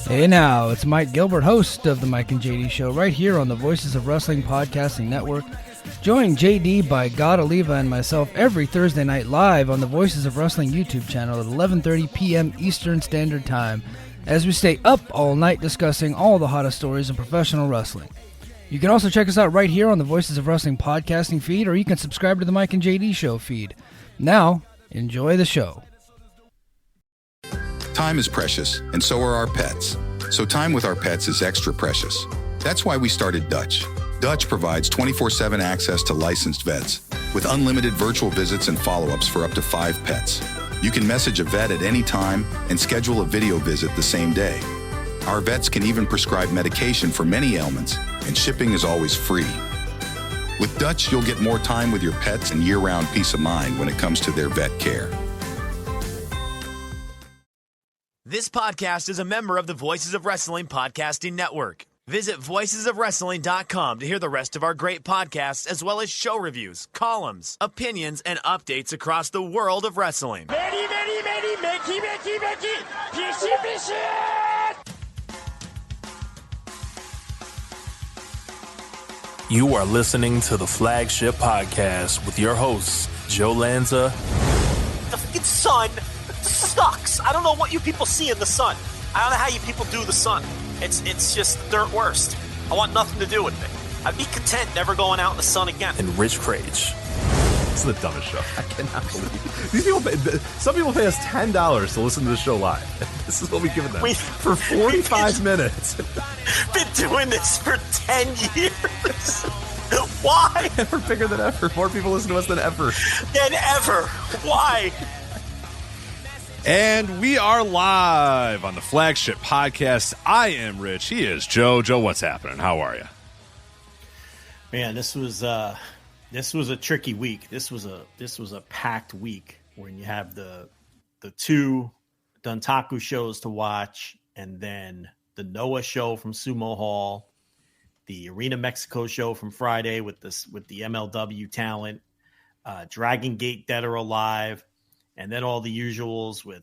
Hey now, it's Mike Gilbert, host of the Mike and JD Show, right here on the Voices of Wrestling Podcasting Network. Join JD by God Oliva and myself every Thursday night live on the Voices of Wrestling YouTube channel at 11:30 p.m. Eastern Standard Time, as we stay up all night discussing all the hottest stories in professional wrestling. You can also check us out right here on the Voices of Wrestling Podcasting feed, or you can subscribe to the Mike and JD Show feed. Now, enjoy the show. Time is precious, and so are our pets. So time with our pets is extra precious. That's why we started Dutch. Dutch provides 24/7 access to licensed vets, with unlimited virtual visits and follow-ups for up to 5 pets. You can message a vet at any time and schedule a video visit the same day. Our vets can even prescribe medication for many ailments, and shipping is always free. With Dutch, you'll get more time with your pets and year-round peace of mind when it comes to their vet care. This podcast is a member of the Voices of Wrestling Podcasting Network. Visit voicesofwrestling.com to hear the rest of our great podcasts, as well as show reviews, columns, opinions, and updates across the world of wrestling. You are listening to the Flagship Podcast with your hosts, Joe Lanza. The fucking sun sucks. I don't know what you people see in the sun. I don't know how you people do the sun. It's just the dirt worst. I want nothing to do with it. I'd be content never going out in the sun again. And Rich Crage. This is the dumbest show. I cannot believe these people. Some people pay us $10 to listen to the show live. This is what we give them for 45 minutes. Been doing this for 10 years. Why? We're bigger than ever. More people listen to us than ever. Why? And we are live on the Flagship Podcast. I am Rich. He is Joe. Joe, what's happening? How are you? Man, this was a tricky week. This was a packed week when you have the 2 Dontaku shows to watch, and then the Noah show from Sumo Hall, the Arena Mexico show from Friday with the MLW talent, Dragon Gate Dead or Alive. And then all the usuals with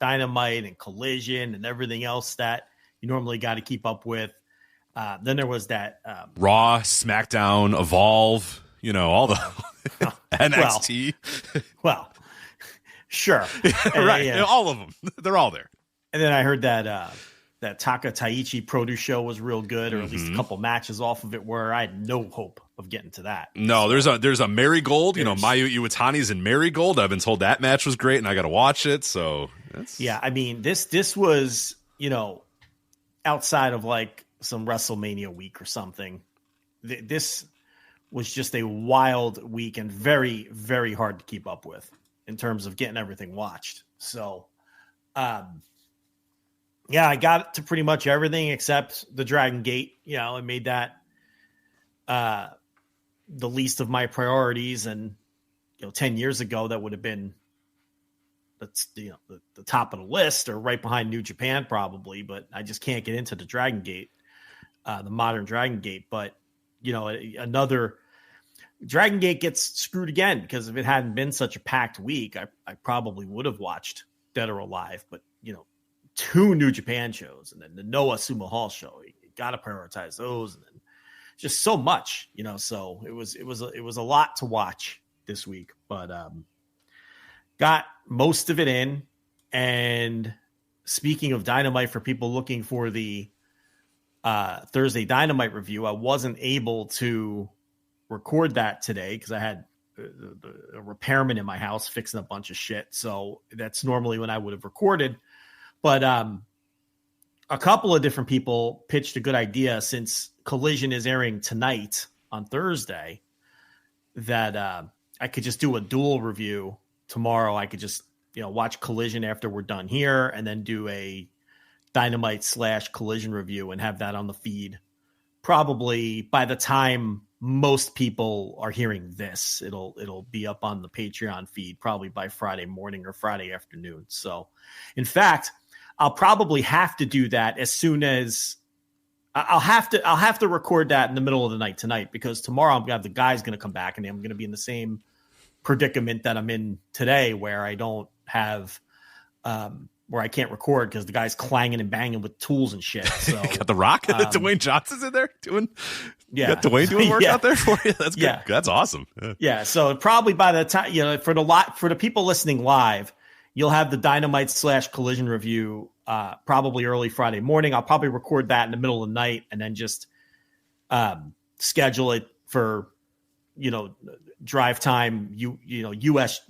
Dynamite and Collision and everything else that you normally got to keep up with. Then there was that Raw, SmackDown, Evolve, all the NXT. Well, sure. Right. All of them. They're all there. And then I heard that Taka Taichi produce show was real good, or at least a couple matches off of it were. I had no hope of getting to that. No, there's a Marigold, Mayu Iwatani's in Marigold. I've been told that match was great and I got to watch it. So yeah, I mean, this was, outside of like some WrestleMania week or something, this was just a wild week and very, very hard to keep up with in terms of getting everything watched. So, yeah, I got to pretty much everything except the Dragon Gate. I made that the least of my priorities, and 10 years ago that would have been the top of the list, or right behind New Japan probably. But I just can't get into the Dragon Gate, the modern Dragon Gate. But another Dragon Gate gets screwed again, because if it hadn't been such a packed week, I probably would have watched Dead or Alive. But 2 New Japan shows, and then the Noah Sumo Hall show. You got to prioritize those, and then just so much, So it was a lot to watch this week, but got most of it in. And speaking of Dynamite, for people looking for the Thursday Dynamite review, I wasn't able to record that today because I had a repairman in my house fixing a bunch of shit. So that's normally when I would have recorded. But a couple of different people pitched a good idea, since Collision is airing tonight on Thursday, that I could just do a dual review tomorrow. I could just, watch Collision after we're done here, and then do a Dynamite / Collision review and have that on the feed. Probably by the time most people are hearing this, it'll be up on the Patreon feed probably by Friday morning or Friday afternoon. So, in fact, I'll probably have to do that as soon as I'll have to record that in the middle of the night tonight, because tomorrow I'm gonna have the guys going to come back, and I'm going to be in the same predicament that I'm in today, where I don't have where I can't record because the guy's clanging and banging with tools and shit. So got The Rock, Dwayne Johnson's in there doing. Yeah, got Dwayne doing work out there for you. That's good. Yeah. That's awesome. Yeah. So probably by the time for the people listening live, you'll have the Dynamite / Collision review probably early Friday morning. I'll probably record that in the middle of the night and then just schedule it for drive time. US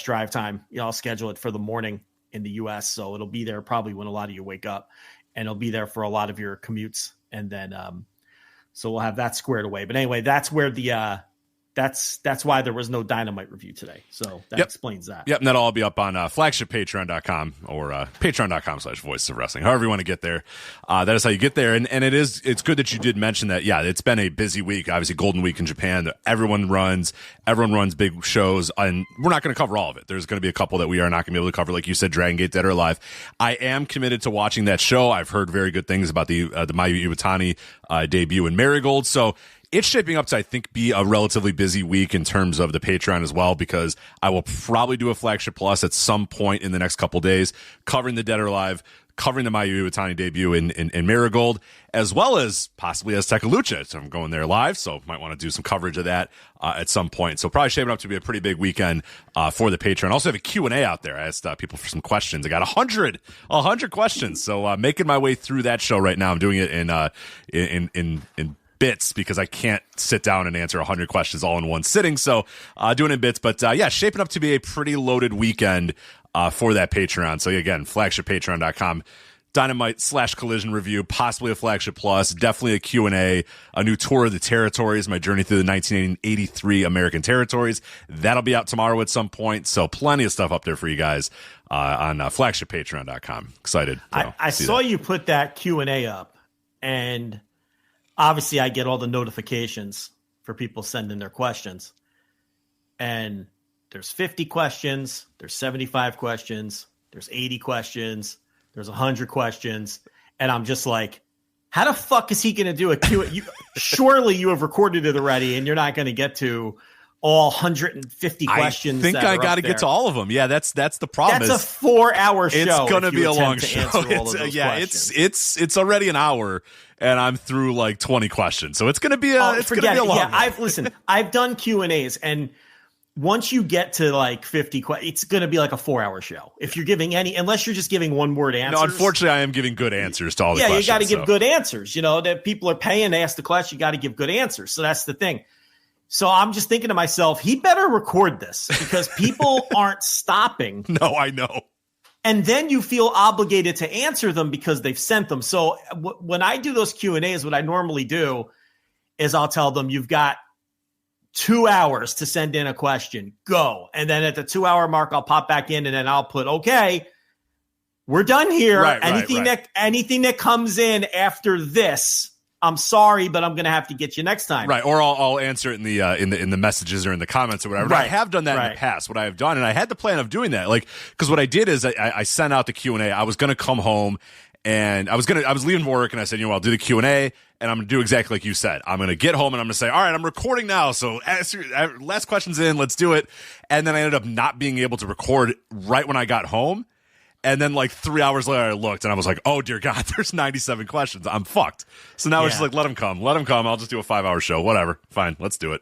drive time. I'll schedule it for the morning in the US, so it'll be there probably when a lot of you wake up, and it'll be there for a lot of your commutes, and then so we'll have that squared away. But anyway, that's where the that's why there was no Dynamite review today. So that explains that. Yep, and that'll all be up on flagshippatreon.com or patreon.com/voices of wrestling. However you want to get there. That is how you get there. And it's good that you did mention that. Yeah, it's been a busy week. Obviously, Golden Week in Japan. Everyone runs big shows, and we're not going to cover all of it. There's going to be a couple that we are not going to be able to cover. Like you said, Dragon Gate Dead or Alive. I am committed to watching that show. I've heard very good things about the Mayu Iwatani debut in Marigold. So it's shaping up to, I think, be a relatively busy week in terms of the Patreon as well, because I will probably do a Flagship Plus at some point in the next couple days, covering the Dead or Alive, covering the Mayu Iwatani debut in Marigold, as well as possibly Azteca Lucha. So I'm going there live, so might want to do some coverage of that at some point. So probably shaping up to be a pretty big weekend for the Patreon. I also have a Q&A out there. I asked people for some questions. I got 100 questions. So making my way through that show right now. I'm doing it in bits because I can't sit down and answer 100 questions all in one sitting. So doing it in bits, but shaping up to be a pretty loaded weekend for that Patreon. So again, flagshippatreon.com, Dynamite / Collision review, possibly a Flagship Plus, definitely a Q&A, a new tour of the territories, my journey through the 1983 American territories. That'll be out tomorrow at some point. So plenty of stuff up there for you guys on flagshippatreon.com. Excited. I saw you put that Q&A up, and obviously I get all the notifications for people sending their questions, and there's 50 questions, there's 75 questions, there's 80 questions, there's 100 questions. And I'm just like, how the fuck is he going to do a Q&A? Surely you have recorded it already and you're not going to get to all 150 questions. I think I got to get to all of them. Yeah, that's the problem. That's a 4-hour show. It's going to be a long show. It's already an hour, and I'm through like 20 questions. So it's going to be a long one. I've done Q&As, and once you get to like 50 questions, it's going to be like a 4-hour show. If you're giving unless you're just giving one word answers. No, unfortunately, I am giving good answers to all the questions. Yeah, you got to give good answers. That people are paying to ask the question. You got to give good answers. So that's the thing. So I'm just thinking to myself, he better record this because people aren't stopping. No, I know. And then you feel obligated to answer them because they've sent them. So when I do those Q&As, what I normally do is I'll tell them, you've got 2 hours to send in a question. Go. And then at the 2-hour mark, I'll pop back in and then I'll put, okay, we're done here. Anything that comes in after this, I'm sorry, but I'm going to have to get you next time. Right. Or I'll answer it in the messages or in the comments or whatever. Right. I have done that in the past. What I have done, and I had the plan of doing that, because what I did is I sent out the Q&A. I was going to come home and I was leaving work, and I said, I'll do the Q&A, and I'm going to do exactly like you said. I'm going to get home and I'm going to say, all right, I'm recording now. So last question's in, let's do it. And then I ended up not being able to record right when I got home. And then 3 hours later, I looked and I was like, oh, dear God, there's 97 questions. I'm fucked. So now it's just like, let them come. I'll just do a 5-hour show. Whatever. Fine. Let's do it.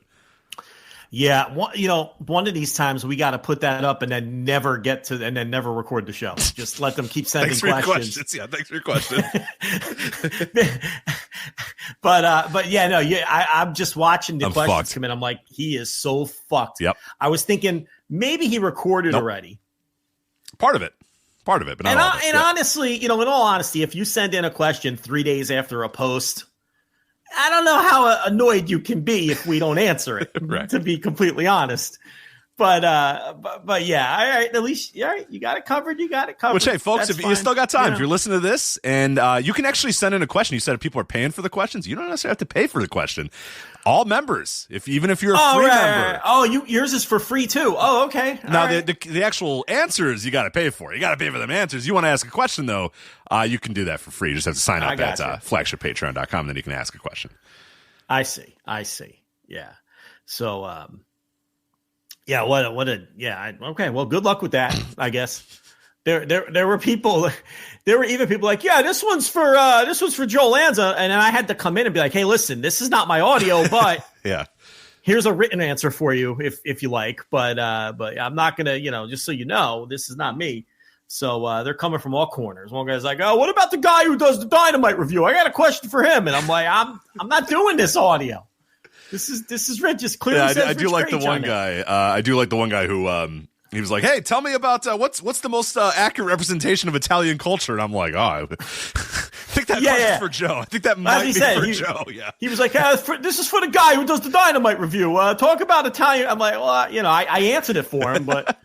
Yeah. One of these times we got to put that up and then never record the show. Just let them keep sending questions. Yeah. Thanks for your question. I'm just watching the questions come in. I'm like, he is so fucked. Yep. I was thinking maybe he recorded already. Part of it, but not all of it. Honestly, in all honesty, if you send in a question 3 days after a post, I don't know how annoyed you can be if we don't answer it, right. To be completely honest. But yeah, all right, at least, all right, you got it covered. Which, hey, folks, if you still got time, if you're listening to this, and you can actually send in a question. You said if people are paying for the questions, you don't necessarily have to pay for the question. All members, even if you're a free member. Right. Oh, yours is for free too. Oh, okay. Now the actual answers you got to pay for. You got to pay for them answers. You want to ask a question though, you can do that for free. You just have to sign up at flagshippatreon.com, then you can ask a question. I see. Yeah. So, okay. Well, good luck with that, I guess. There were people. There were even people like, yeah, this one's for Joe Lanza, and then I had to come in and be like, hey, listen, this is not my audio, but yeah, here's a written answer for you if you like, but I'm not gonna, just so you know, this is not me. So they're coming from all corners. One guy's like, oh, what about the guy who does the Dynamite review? I got a question for him, and I'm like, I'm not doing this audio. This is Rich. Just clearly says I do like the one guy. I do like the one guy who. He was like, hey, tell me about what's the most accurate representation of Italian culture? And I'm like, I think that is for Joe. I think that might be for Joe. Yeah. He was like, this is for the guy who does the Dynamite review. Talk about Italian. I'm like, well, I answered it for him, but,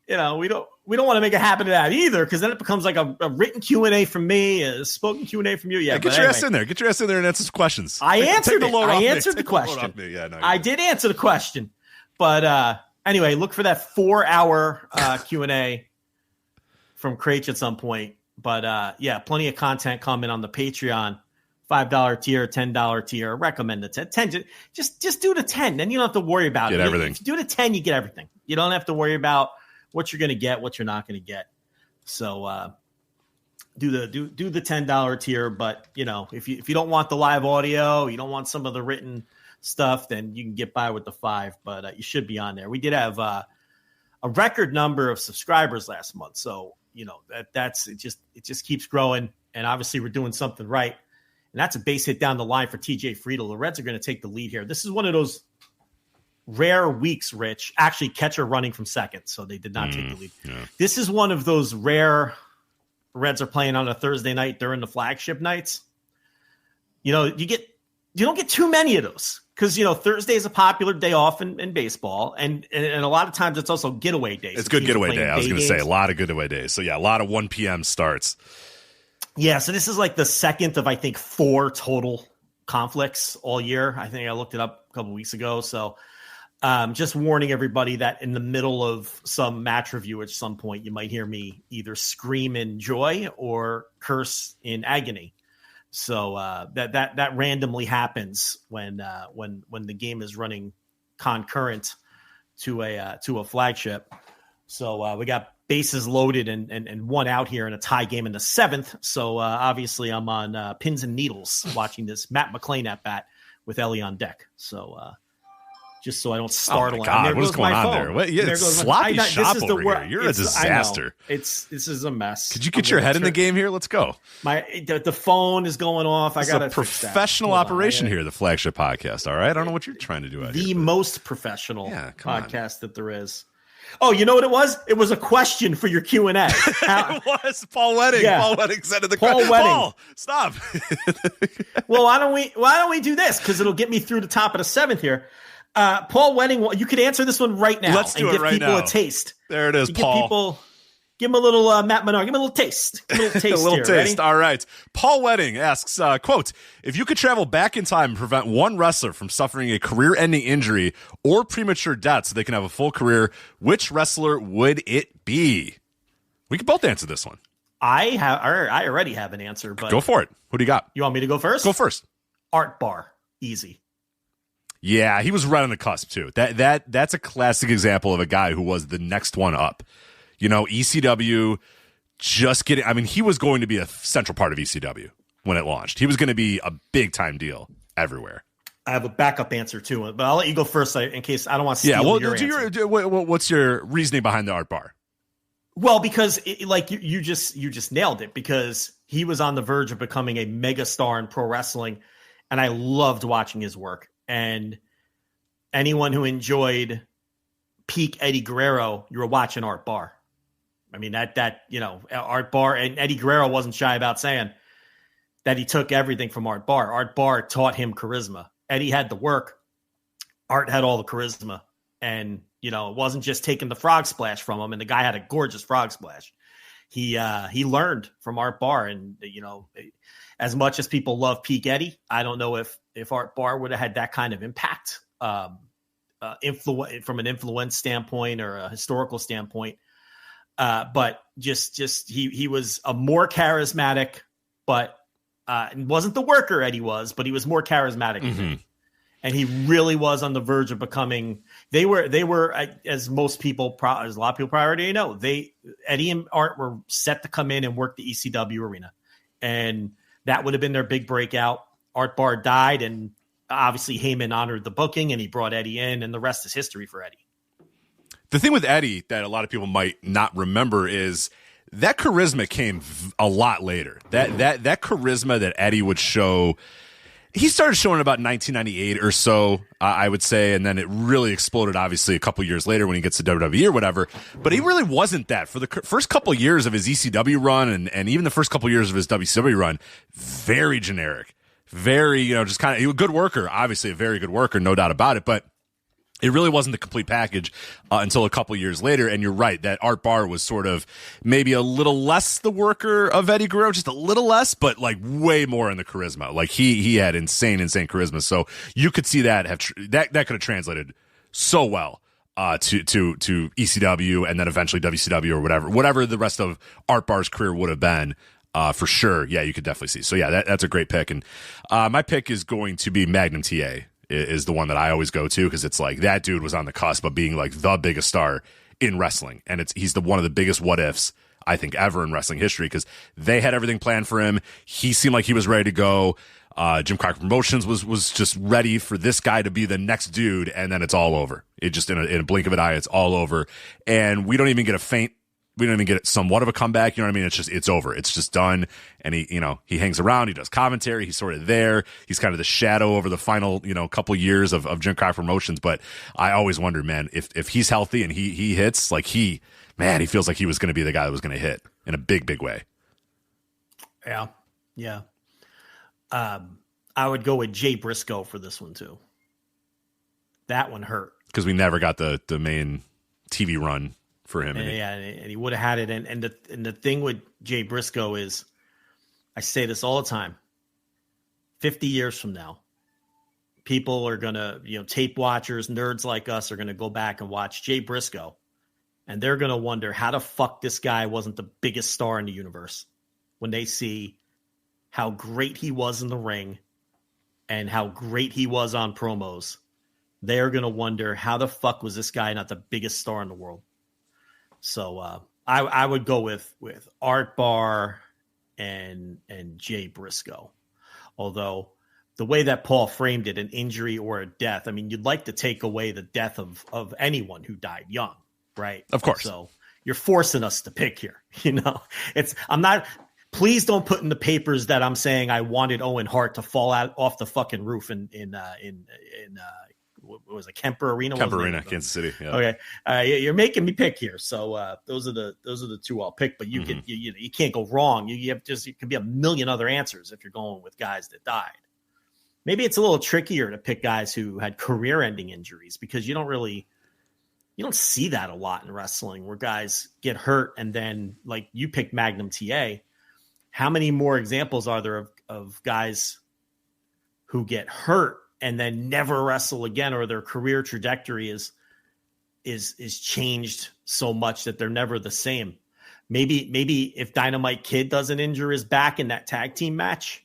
we don't want to make a habit of that either, because then it becomes like a written Q&A from me, a spoken Q&A from you. Yeah, get your ass in there. Get your ass in there and answer some questions. I answered the question. I did answer the question, but anyway, look for that 4-hour Q&A from Craich at some point. But plenty of content coming on the Patreon. $5 tier, $10 tier. I recommend the 10. Just do the 10. Then you don't have to worry about it. Everything. If you do the 10, you get everything. You don't have to worry about what you're going to get, what you're not going to get. So do the $10 tier. But if you don't want the live audio, you don't want some of the written stuff, then you can get by with the 5, but you should be on there. We did have a record number of subscribers last month, so it just keeps growing, and obviously we're doing something right, and that's a base hit down the line for TJ Friedel. The Reds are going to take the lead here. This is one of those rare weeks, Rich. Actually, catcher running from second, so they did not take the lead. Yeah. This is one of those rare Reds are playing on a Thursday night during the flagship nights. You don't get too many of those, because Thursday is a popular day off in baseball, and a lot of times it's also getaway days. It's good getaway day. I was going to say a lot of getaway days. So yeah, a lot of 1 p.m. starts. Yeah, so this is like the second of, I think, 4 total conflicts all year. I think I looked it up a couple weeks ago. So just warning everybody that in the middle of some match review at some point, you might hear me either scream in joy or curse in agony. So that randomly happens when the game is running concurrent to a flagship. So we got bases loaded and one out here in a tie game in the 7th. So obviously I'm on pins and needles watching this Matt McClain at bat with Ellie on deck. So just so I don't startle him. God, what is going on there? What, it's sloppy shop over here. You're a disaster. This is a mess. Could you get your head in the game here? Let's go. The phone is going off. I got a professional operation here, the Flagship Podcast. All right, I don't know what you're trying to do out here. The most professional podcast that there is. Oh, you know what it was? It was a question for your Q&A. It was Paul Wedding. Yeah. Paul Wedding said in the Paul question. Wedding. Paul, stop. Well, why don't we do this? Because it'll get me through the top of the 7th here. Paul Wedding, you could answer this one right now. Let's do and it right give people now. A taste. There it is, Paul. Give him a little Matt Menard. Give him a little taste. Give him a little taste. A little here. taste. Ready? All right. Paul Wedding asks, quote, if you could travel back in time and prevent one wrestler from suffering a career-ending injury or premature death so they can have a full career, which wrestler would it be? We can both answer this one. I already have an answer, but go for it. Who do you got? You want me to go first? Go first. Art Bar. Easy. Yeah, he was right on the cusp too. That's a classic example of a guy who was the next one up. ECW just getting. I mean, he was going to be a central part of ECW when it launched. He was going to be a big time deal everywhere. I have a backup answer too, but I'll let you go first in case I don't want to steal your answer. What's your reasoning behind the Art Bar? Well, because you just nailed it, because he was on the verge of becoming a mega star in pro wrestling, and I loved watching his work. And anyone who enjoyed peak Eddie Guerrero, you were watching Art Bar. I mean, Art Bar, and Eddie Guerrero wasn't shy about saying that he took everything from Art Bar. Art Bar taught him charisma. Eddie had the work. Art had all the charisma. And, it wasn't just taking the frog splash from him. And the guy had a gorgeous frog splash. He learned from Art Bar. And, as much as people love peak Eddie, I don't know if Art Bar would have had that kind of impact from an influence standpoint or a historical standpoint. But just he was a more charismatic, but wasn't the worker Eddie was, but he was more charismatic. Mm-hmm. And he really was on the verge of becoming. They were as most people, as a lot of people probably already know. Eddie and Art were set to come in and work the ECW arena, and that would have been their big breakout. Art Barr died, and obviously Heyman honored the booking, and he brought Eddie in, and the rest is history for Eddie. The thing with Eddie that a lot of people might not remember is that charisma came a lot later. That charisma that Eddie would show, he started showing about 1998 or so, I would say, and then it really exploded, obviously, a couple years later when he gets to WWE or whatever. But he really wasn't that. For the first couple years of his ECW run and even the first couple years of his WCW run, very generic. Very, just kind of, he was a good worker, obviously a very good worker, no doubt about it, but it really wasn't the complete package until a couple years later. And you're right, that Art Barr was sort of maybe a little less the worker of Eddie Guerrero, just a little less, but like way more in the charisma. Like he had insane charisma. So you could see that that could have translated so well to ECW and then eventually WCW or whatever the rest of Art Barr's career would have been. For sure. Yeah, you could definitely see. So yeah, that's a great pick. And my pick is going to be Magnum TA is the one that I always go to, because it's like that dude was on the cusp of being like the biggest star in wrestling. And he's one of the biggest what-ifs, I think, ever in wrestling history, because they had everything planned for him. He seemed like he was ready to go. Jim Crockett Promotions was just ready for this guy to be the next dude, and then it's all over. It just in a blink of an eye, it's all over. And we don't even get somewhat of a comeback. You know what I mean? It's over. It's just done. And he hangs around. He does commentary. He's sort of there. He's kind of the shadow over the final, couple years of Jim Crockett Promotions. But I always wonder, man, if he's healthy and he hits, like he feels like he was going to be the guy that was going to hit in a big, big way. Yeah. Yeah. I would go with Jay Briscoe for this one too. That one hurt. Because we never got the main TV run for him. And he would have had it. And the thing with Jay Briscoe is, I say this all the time, 50 years from now, people are going to, tape watchers, nerds like us are going to go back and watch Jay Briscoe, and they're going to wonder how the fuck this guy wasn't the biggest star in the universe when they see how great he was in the ring and how great he was on promos. They're going to wonder how the fuck was this guy not the biggest star in the world. So I would go with Art Barr and Jay Briscoe. Although the way that Paul framed it, an injury or a death, I mean, you'd like to take away the death of anyone who died young, right? Of course. So you're forcing us to pick here. Please don't put in the papers that I'm saying I wanted Owen Hart to fall out off the fucking roof in what was it, Kemper Arena? Kemper Arena, Kansas City. Yeah. Okay, you're making me pick here. So those are the two I'll pick. But you can you can't go wrong. It could be a million other answers if you're going with guys that died. Maybe it's a little trickier to pick guys who had career-ending injuries, because you don't see that a lot in wrestling, where guys get hurt and then, like you picked Magnum TA. How many more examples are there of guys who get hurt and then never wrestle again, or their career trajectory is changed so much that they're never the same? Maybe if Dynamite Kid doesn't injure his back in that tag team match,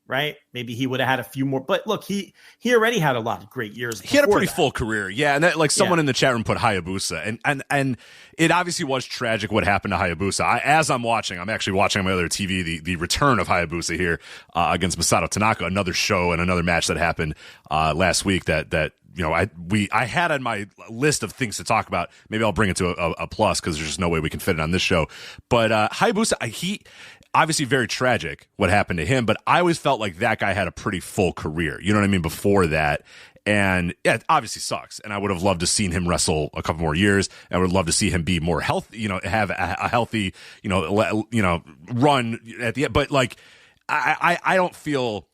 right? Maybe he would have had a few more. But look, he already had a lot of great years. He had a pretty full career, yeah. And that, like someone in the chat room put Hayabusa, and it obviously was tragic what happened to Hayabusa. I'm actually watching on my other TV the return of Hayabusa here against Masato Tanaka, another show and another match that happened last week that I had on my list of things to talk about. Maybe I'll bring it to a plus, because there's just no way we can fit it on this show. But Hayabusa, he obviously very tragic what happened to him, but I always felt like that guy had a pretty full career. You know what I mean? Before that. And yeah, it obviously sucks. And I would have loved to seen him wrestle a couple more years. I would love to see him be more healthy, have a healthy, run at the end. But like, I feel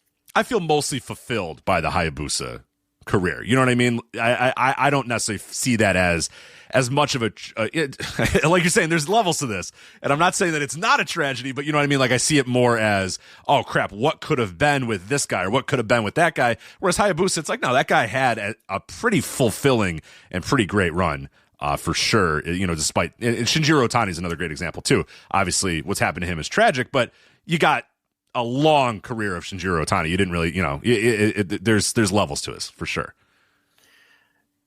mostly fulfilled by the Hayabusa career. You know what I mean? I don't necessarily see that as much of like you're saying, there's levels to this, and I'm not saying that it's not a tragedy, but you know what I mean? Like, I see it more as, oh crap, what could have been with this guy, or what could have been with that guy? Whereas Hayabusa, it's like, no, that guy had a pretty fulfilling and pretty great run. For sure, despite, and Shinjiro Otani is another great example too. Obviously, what's happened to him is tragic, but you got a long career of Shinjiro Otani. You didn't really, there's levels to this for sure.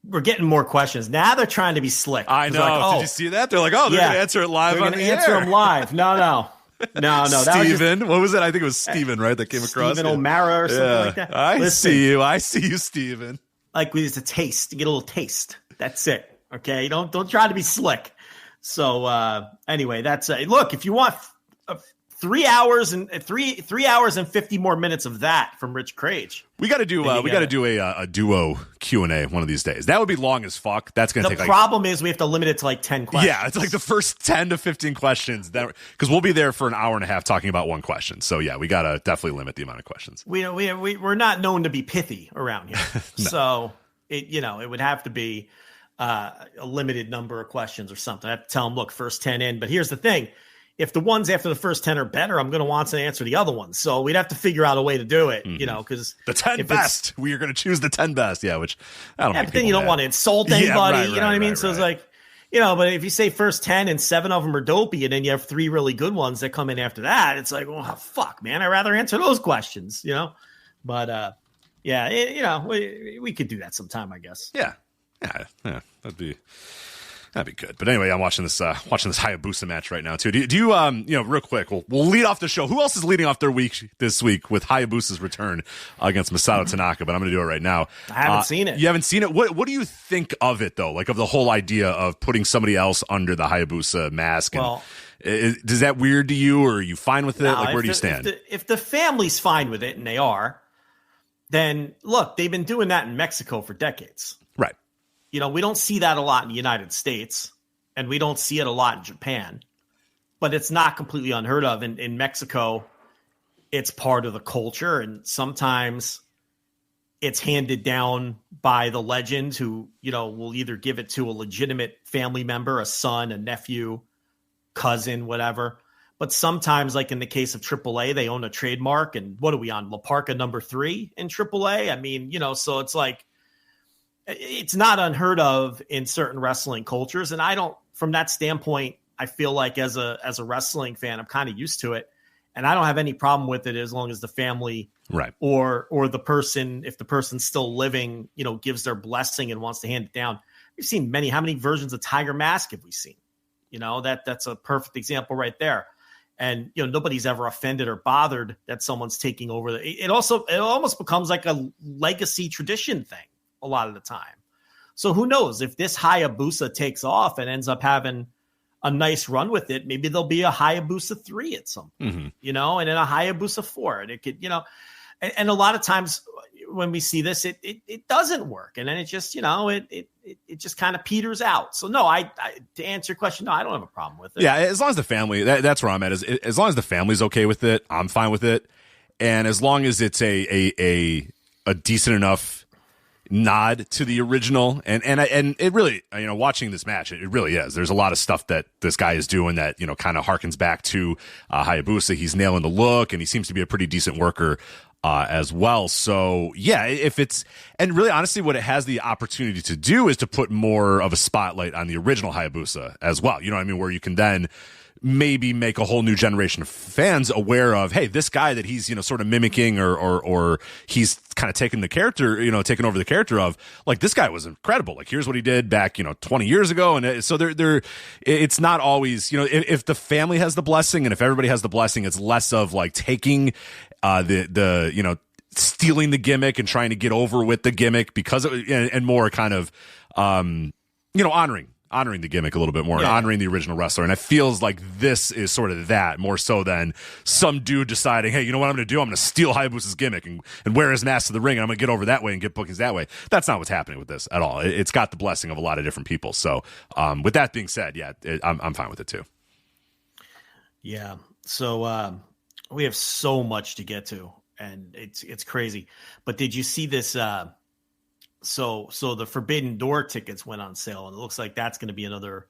We're getting more questions. Now they're trying to be slick. I know. Like, Did you see that? They're like, they're going to answer it live on the air. They're going to answer them live. No. Steven. What was it? I think it was Steven, right? That came across. Steven Uemura or something like that. I see you, Steven. Like it's a taste. You get a little taste. That's it. Okay. Don't try to be slick. So anyway, that's look, if you want 3 hours and 50 more minutes of that from Rich Crage. We got to do a duo Q&A one of these days. That would be long as fuck. That's going to take. The problem is we have to limit it to like 10 questions. Yeah, it's like the first 10 to 15 questions because we'll be there for an hour and a half talking about one question. So yeah, we got to definitely limit the amount of questions. We're not known to be pithy around here. No. So it would have to be a limited number of questions or something. I have to tell them, look, first 10 in. But here's the thing. If the ones after the first 10 are better, I'm going to want to answer the other ones. So we'd have to figure out a way to do it, because the 10 best, we are going to choose the 10 best. Yeah. Which I don't know. But then you don't want to insult anybody. You know what I mean? So it's like, but if you say first 10 and 7 of them are dopey and then you have 3 really good ones that come in after that, it's like, oh, fuck, man. I'd rather answer those questions, but we could do that sometime, I guess. Yeah. That'd be good. But anyway, I'm watching this Hayabusa match right now too. Do you real quick, we'll lead off the show. Who else is leading off their week this week with Hayabusa's return against Masato Tanaka? But I'm going to do it right now. I haven't seen it. You haven't seen it? What do you think of it though? Like of the whole idea of putting somebody else under the Hayabusa mask? And does that weird to you, or are you fine with it? Like where do you stand? If the family's fine with it, and they are, then look, they've been doing that in Mexico for decades. Right. We don't see that a lot in the United States, and we don't see it a lot in Japan, but it's not completely unheard of. In Mexico, it's part of the culture, and sometimes it's handed down by the legend who, will either give it to a legitimate family member, a son, a nephew, cousin, whatever. But sometimes, like in the case of AAA, they own a trademark, and what are we on? La Parka number 3 in AAA? I mean, so it's like, it's not unheard of in certain wrestling cultures. And from that standpoint, I feel like as a wrestling fan, I'm kind of used to it, and I don't have any problem with it as long as the family right. or the person, if the person's still living, gives their blessing and wants to hand it down. We've seen how many versions of Tiger Mask have we seen? That's a perfect example right there. And, nobody's ever offended or bothered that someone's taking over. It almost becomes like a legacy tradition thing a lot of the time. So who knows if this Hayabusa takes off and ends up having a nice run with it, maybe there'll be a Hayabusa 3 at some point, and then a Hayabusa 4. And it could, and a lot of times when we see this, it doesn't work. And then it just, it just kind of peters out. So no, I to answer your question, no, I don't have a problem with it. Yeah. As long as the family, that's where I'm at, is as long as the family's okay with it, I'm fine with it. And as long as it's a decent enough nod to the original, and it really, watching this match, it really is. There's a lot of stuff that this guy is doing that kind of harkens back to Hayabusa. He's nailing the look, and he seems to be a pretty decent worker as well. So yeah, and really honestly, what it has the opportunity to do is to put more of a spotlight on the original Hayabusa as well. You know what I mean? Where you can then maybe make a whole new generation of fans aware of, hey, this guy that he's, sort of mimicking or he's kind of taking the character, taking over the character of, like, this guy was incredible. Like, here's what he did back, 20 years ago. And so it's not always, if the family has the blessing and if everybody has the blessing, it's less of like taking stealing the gimmick and trying to get over with the gimmick because and more kind of, honoring the gimmick a little bit more, and honoring the original wrestler. And it feels like this is sort of that more so than some dude deciding, hey, you know what I'm going to do? I'm going to steal Hayabusa's gimmick and wear his mask to the ring, and I'm going to get over that way and get bookings that way. That's not what's happening with this at all. It's got the blessing of a lot of different people. So with that being said, I'm fine with it too. Yeah. So we have so much to get to, and it's crazy. But did you see this? So the Forbidden Door tickets went on sale, and it looks like that's going to be another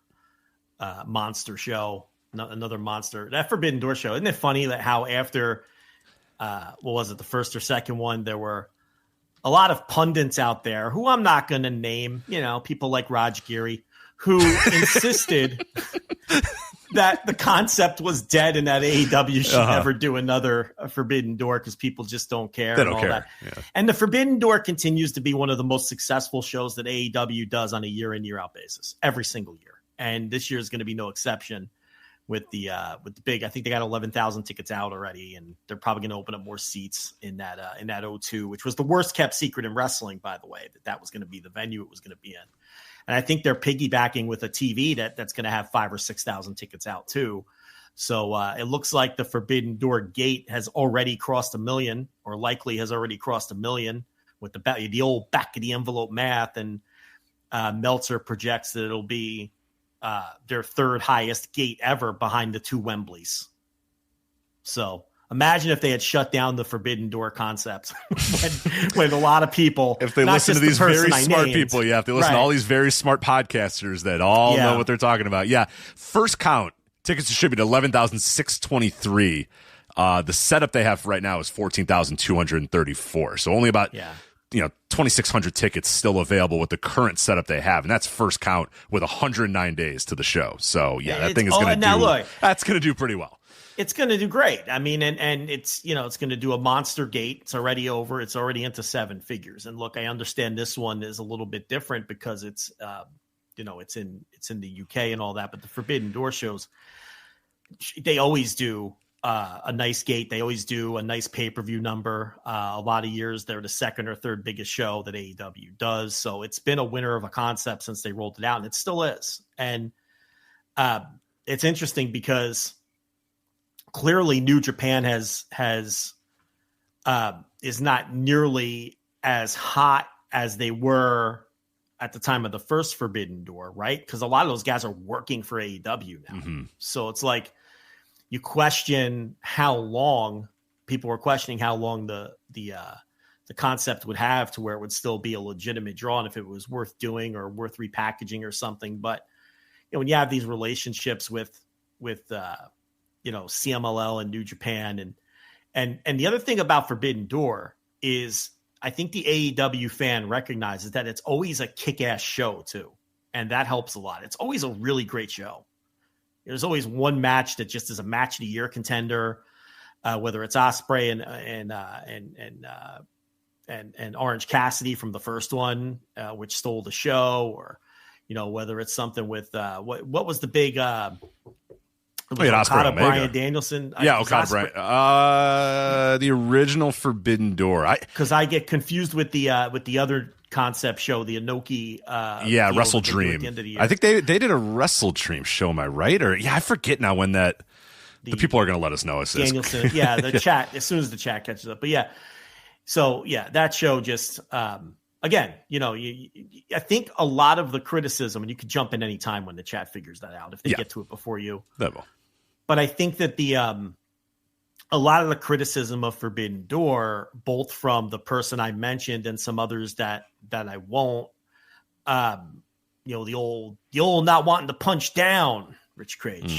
monster show, another monster. That Forbidden Door show, isn't it funny that how after, what was it, the first or second one, there were a lot of pundits out there who I'm not going to name, people like Raj Giri, who insisted that the concept was dead and that AEW should never do another Forbidden Door because people just don't care. They and don't all care. That. Yeah. And the Forbidden Door continues to be one of the most successful shows that AEW does on a year in, year out basis every single year. And this year is going to be no exception with the big, I think they got 11,000 tickets out already, and they're probably going to open up more seats in that O2, which was the worst kept secret in wrestling, by the way, that was going to be the venue it was going to be in. And I think they're piggybacking with a TV that's going to have 5,000 or 6,000 tickets out too. So it looks like the Forbidden Door gate has already crossed 1 million, or likely has already crossed 1 million with the old back of the envelope math. And Meltzer projects that it'll be their third highest gate ever behind the 2 Wembleys. So imagine if they had shut down the Forbidden Door concept when a lot of people, if they listen to these very smart people, if they listen to all these very smart podcasters that all know what they're talking about. Yeah. First count, tickets distributed 11,623. The setup they have right now is 14,234. So only about 2,600 tickets still available with the current setup they have, and that's first count with 109 days to the show. So that thing is going to do pretty well. It's going to do great. I mean, and it's it's going to do a monster gate. It's already over. It's already into 7 figures. And look, I understand this one is a little bit different because it's it's in the UK and all that. But the Forbidden Door shows, they always do a nice gate. They always do a nice pay-per-view number. A lot of years they're the second or third biggest show that AEW does. So it's been a winner of a concept since they rolled it out, and it still is. And it's interesting because clearly New Japan is not nearly as hot as they were at the time of the first Forbidden Door, right? Because a lot of those guys are working for AEW now. Mm-hmm. So it's like you question how long people were questioning how long the concept would have to where it would still be a legitimate draw and if it was worth doing or worth repackaging or something. But when you have these relationships with CMLL and New Japan and the other thing about Forbidden Door is I think the AEW fan recognizes that it's always a kick-ass show too. And that helps a lot. It's always a really great show. There's always one match that just is a match of the year contender, whether it's Ospreay and Orange Cassidy from the first one, which stole the show, or whether it's something with what was the big Okada Bryan Danielson. Okada Bryan. The original Forbidden Door. Because I get confused with the other concept show, the Inoki. Wrestle Dream. I think they did a Wrestle Dream show. Am I right? Or I forget now when that. The people are going to let us know. Danielson. The chat as soon as the chat catches up. But that show just. Again, I think a lot of the criticism, and you could jump in any time when the chat figures that out if they get to it before you. That will. But I think that a lot of the criticism of Forbidden Door, both from the person I mentioned and some others that I won't, the old not wanting to punch down, Rich Craig,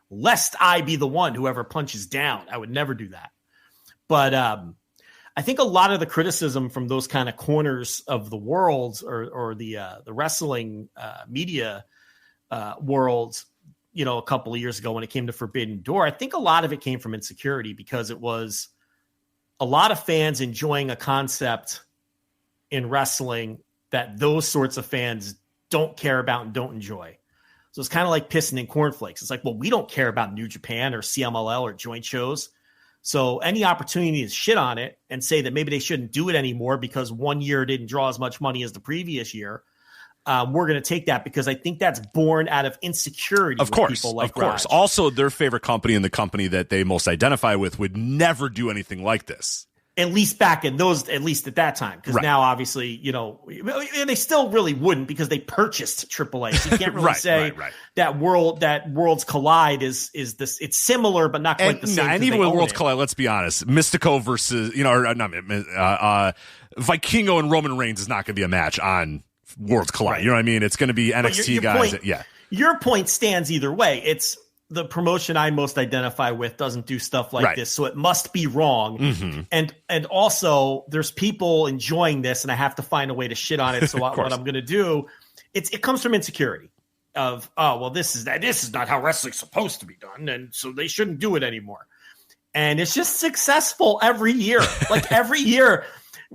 lest I be the one who ever punches down. I would never do that. But I think a lot of the criticism from those kind of corners of the world or the wrestling media world, a couple of years ago when it came to Forbidden Door, I think a lot of it came from insecurity because it was a lot of fans enjoying a concept in wrestling that those sorts of fans don't care about and don't enjoy. So it's kind of like pissing in cornflakes. It's like, well, we don't care about New Japan or CMLL or joint shows. So any opportunity to shit on it and say that maybe they shouldn't do it anymore because one year didn't draw as much money as the previous year, we're going to take that because I think that's born out of insecurity. Of course. Also, their favorite company and the company that they most identify with would never do anything like this. At least at that time. Because now, obviously, and they still really wouldn't because they purchased AAA. So you can't really say that Worlds Collide is this. It's similar, but not quite the same. And even with Worlds Collide, let's be honest, Mystico versus, Vikingo and Roman Reigns is not going to be a match on Worlds Collide. Right. You know what I mean? It's going to be NXT guys. Your point stands either way. It's the promotion I most identify with doesn't do stuff like this, so it must be wrong. Mm-hmm. And also, there's people enjoying this, and I have to find a way to shit on it. So what I'm going to do, it comes from insecurity, this is not how wrestling's supposed to be done, and so they shouldn't do it anymore. And it's just successful every year. Like every year,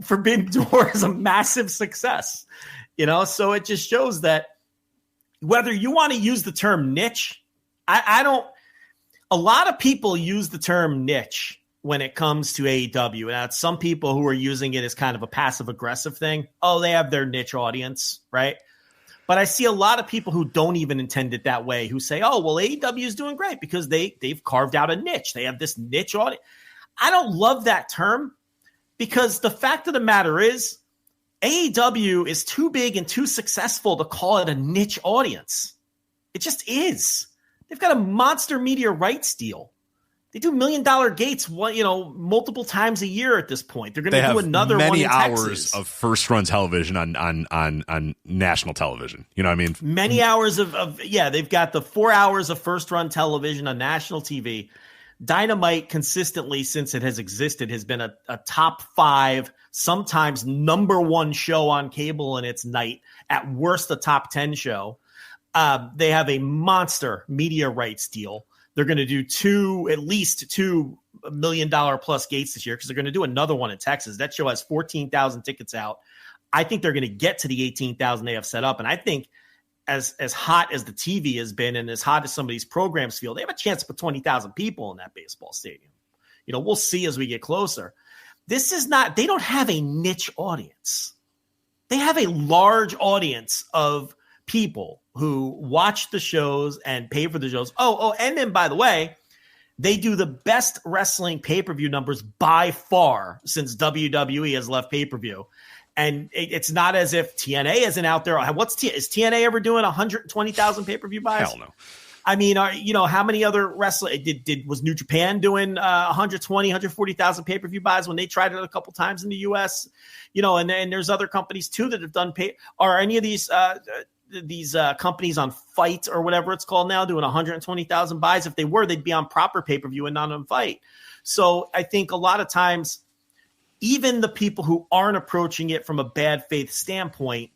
Forbidden Door is a massive success. So it just shows that whether you want to use the term niche, I don't. A lot of people use the term niche when it comes to AEW. And some people who are using it as kind of a passive aggressive thing. Oh, they have their niche audience, right? But I see a lot of people who don't even intend it that way, who say, oh, well, AEW is doing great because they've carved out a niche. They have this niche audience. I don't love that term because the fact of the matter is AEW is too big and too successful to call it a niche audience. It just is. They've got a monster media rights deal. They do $1 million gates, multiple times a year at this point. They're going to do another one in Texas. Many hours of first-run television on national television. You know what I mean? Many hours they've got the 4 hours of first-run television on national TV. Dynamite consistently, since it has existed, has been a top 5, sometimes number 1 show on cable in its night, at worst a top 10 show. They have a monster media rights deal. They're going to do at least $2 million plus gates this year because they're going to do another one in Texas. That show has 14,000 tickets out. I think they're going to get to the 18,000 they have set up. And I think as hot as the TV has been and as hot as some of these programs feel, they have a chance to put 20,000 people in that baseball stadium. We'll see as we get closer. They don't have a niche audience. They have a large audience of people who watch the shows and pay for the shows. And then, by the way, they do the best wrestling pay-per-view numbers by far since WWE has left pay-per-view. And it's not as if TNA isn't out there. Is TNA ever doing 120,000 pay-per-view buys? Hell no. I mean, how many other wrestlers was New Japan doing 120, 140,000 pay-per-view buys when they tried it a couple times in the US? And there's other companies too that have done Are any of these companies on Fight or whatever it's called now doing 120,000 buys? If they were, they'd be on proper pay-per-view and not on Fight. So I think a lot of times, even the people who aren't approaching it from a bad faith standpoint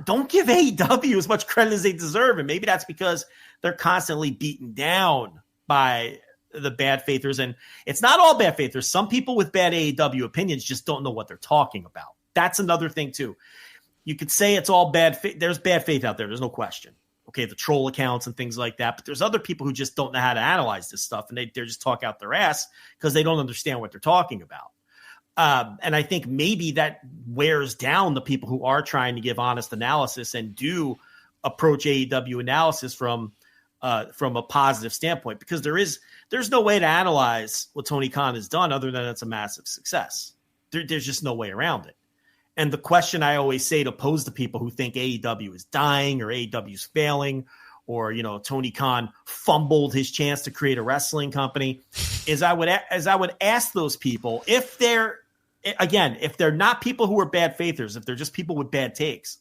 don't give AEW as much credit as they deserve. And maybe that's because they're constantly beaten down by the bad faithers. And it's not all bad faithers. Some people with bad AEW opinions just don't know what they're talking about. That's another thing too. You could say it's all bad faith. There's bad faith out there. There's no question. Okay, the troll accounts and things like that. But there's other people who just don't know how to analyze this stuff. And they just talk out their ass because they don't understand what they're talking about. And I think maybe that wears down the people who are trying to give honest analysis and do approach AEW analysis from a positive standpoint, because there's no way to analyze what Tony Khan has done other than it's a massive success. There's just no way around it. And the question I always say to pose to people who think AEW is dying or AEW is failing or, Tony Khan fumbled his chance to create a wrestling company is I would ask those people if they're not people who are bad faithers, if they're just people with bad takes,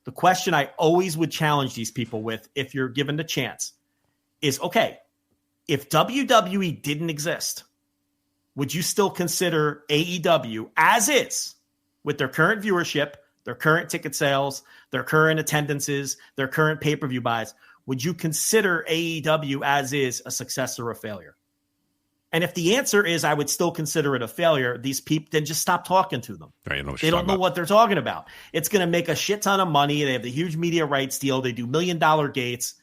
the question I always would challenge these people with, if you're given the chance, is, okay, if WWE didn't exist, would you still consider AEW as is, with their current viewership, their current ticket sales, their current attendances, their current pay-per-view buys, would you consider AEW as is a success or a failure? And if the answer is I would still consider it a failure, these people, then just stop talking to them. Right, they don't know what they're talking about. It's going to make a shit ton of money. They have the huge media rights deal. They do $1 million gates.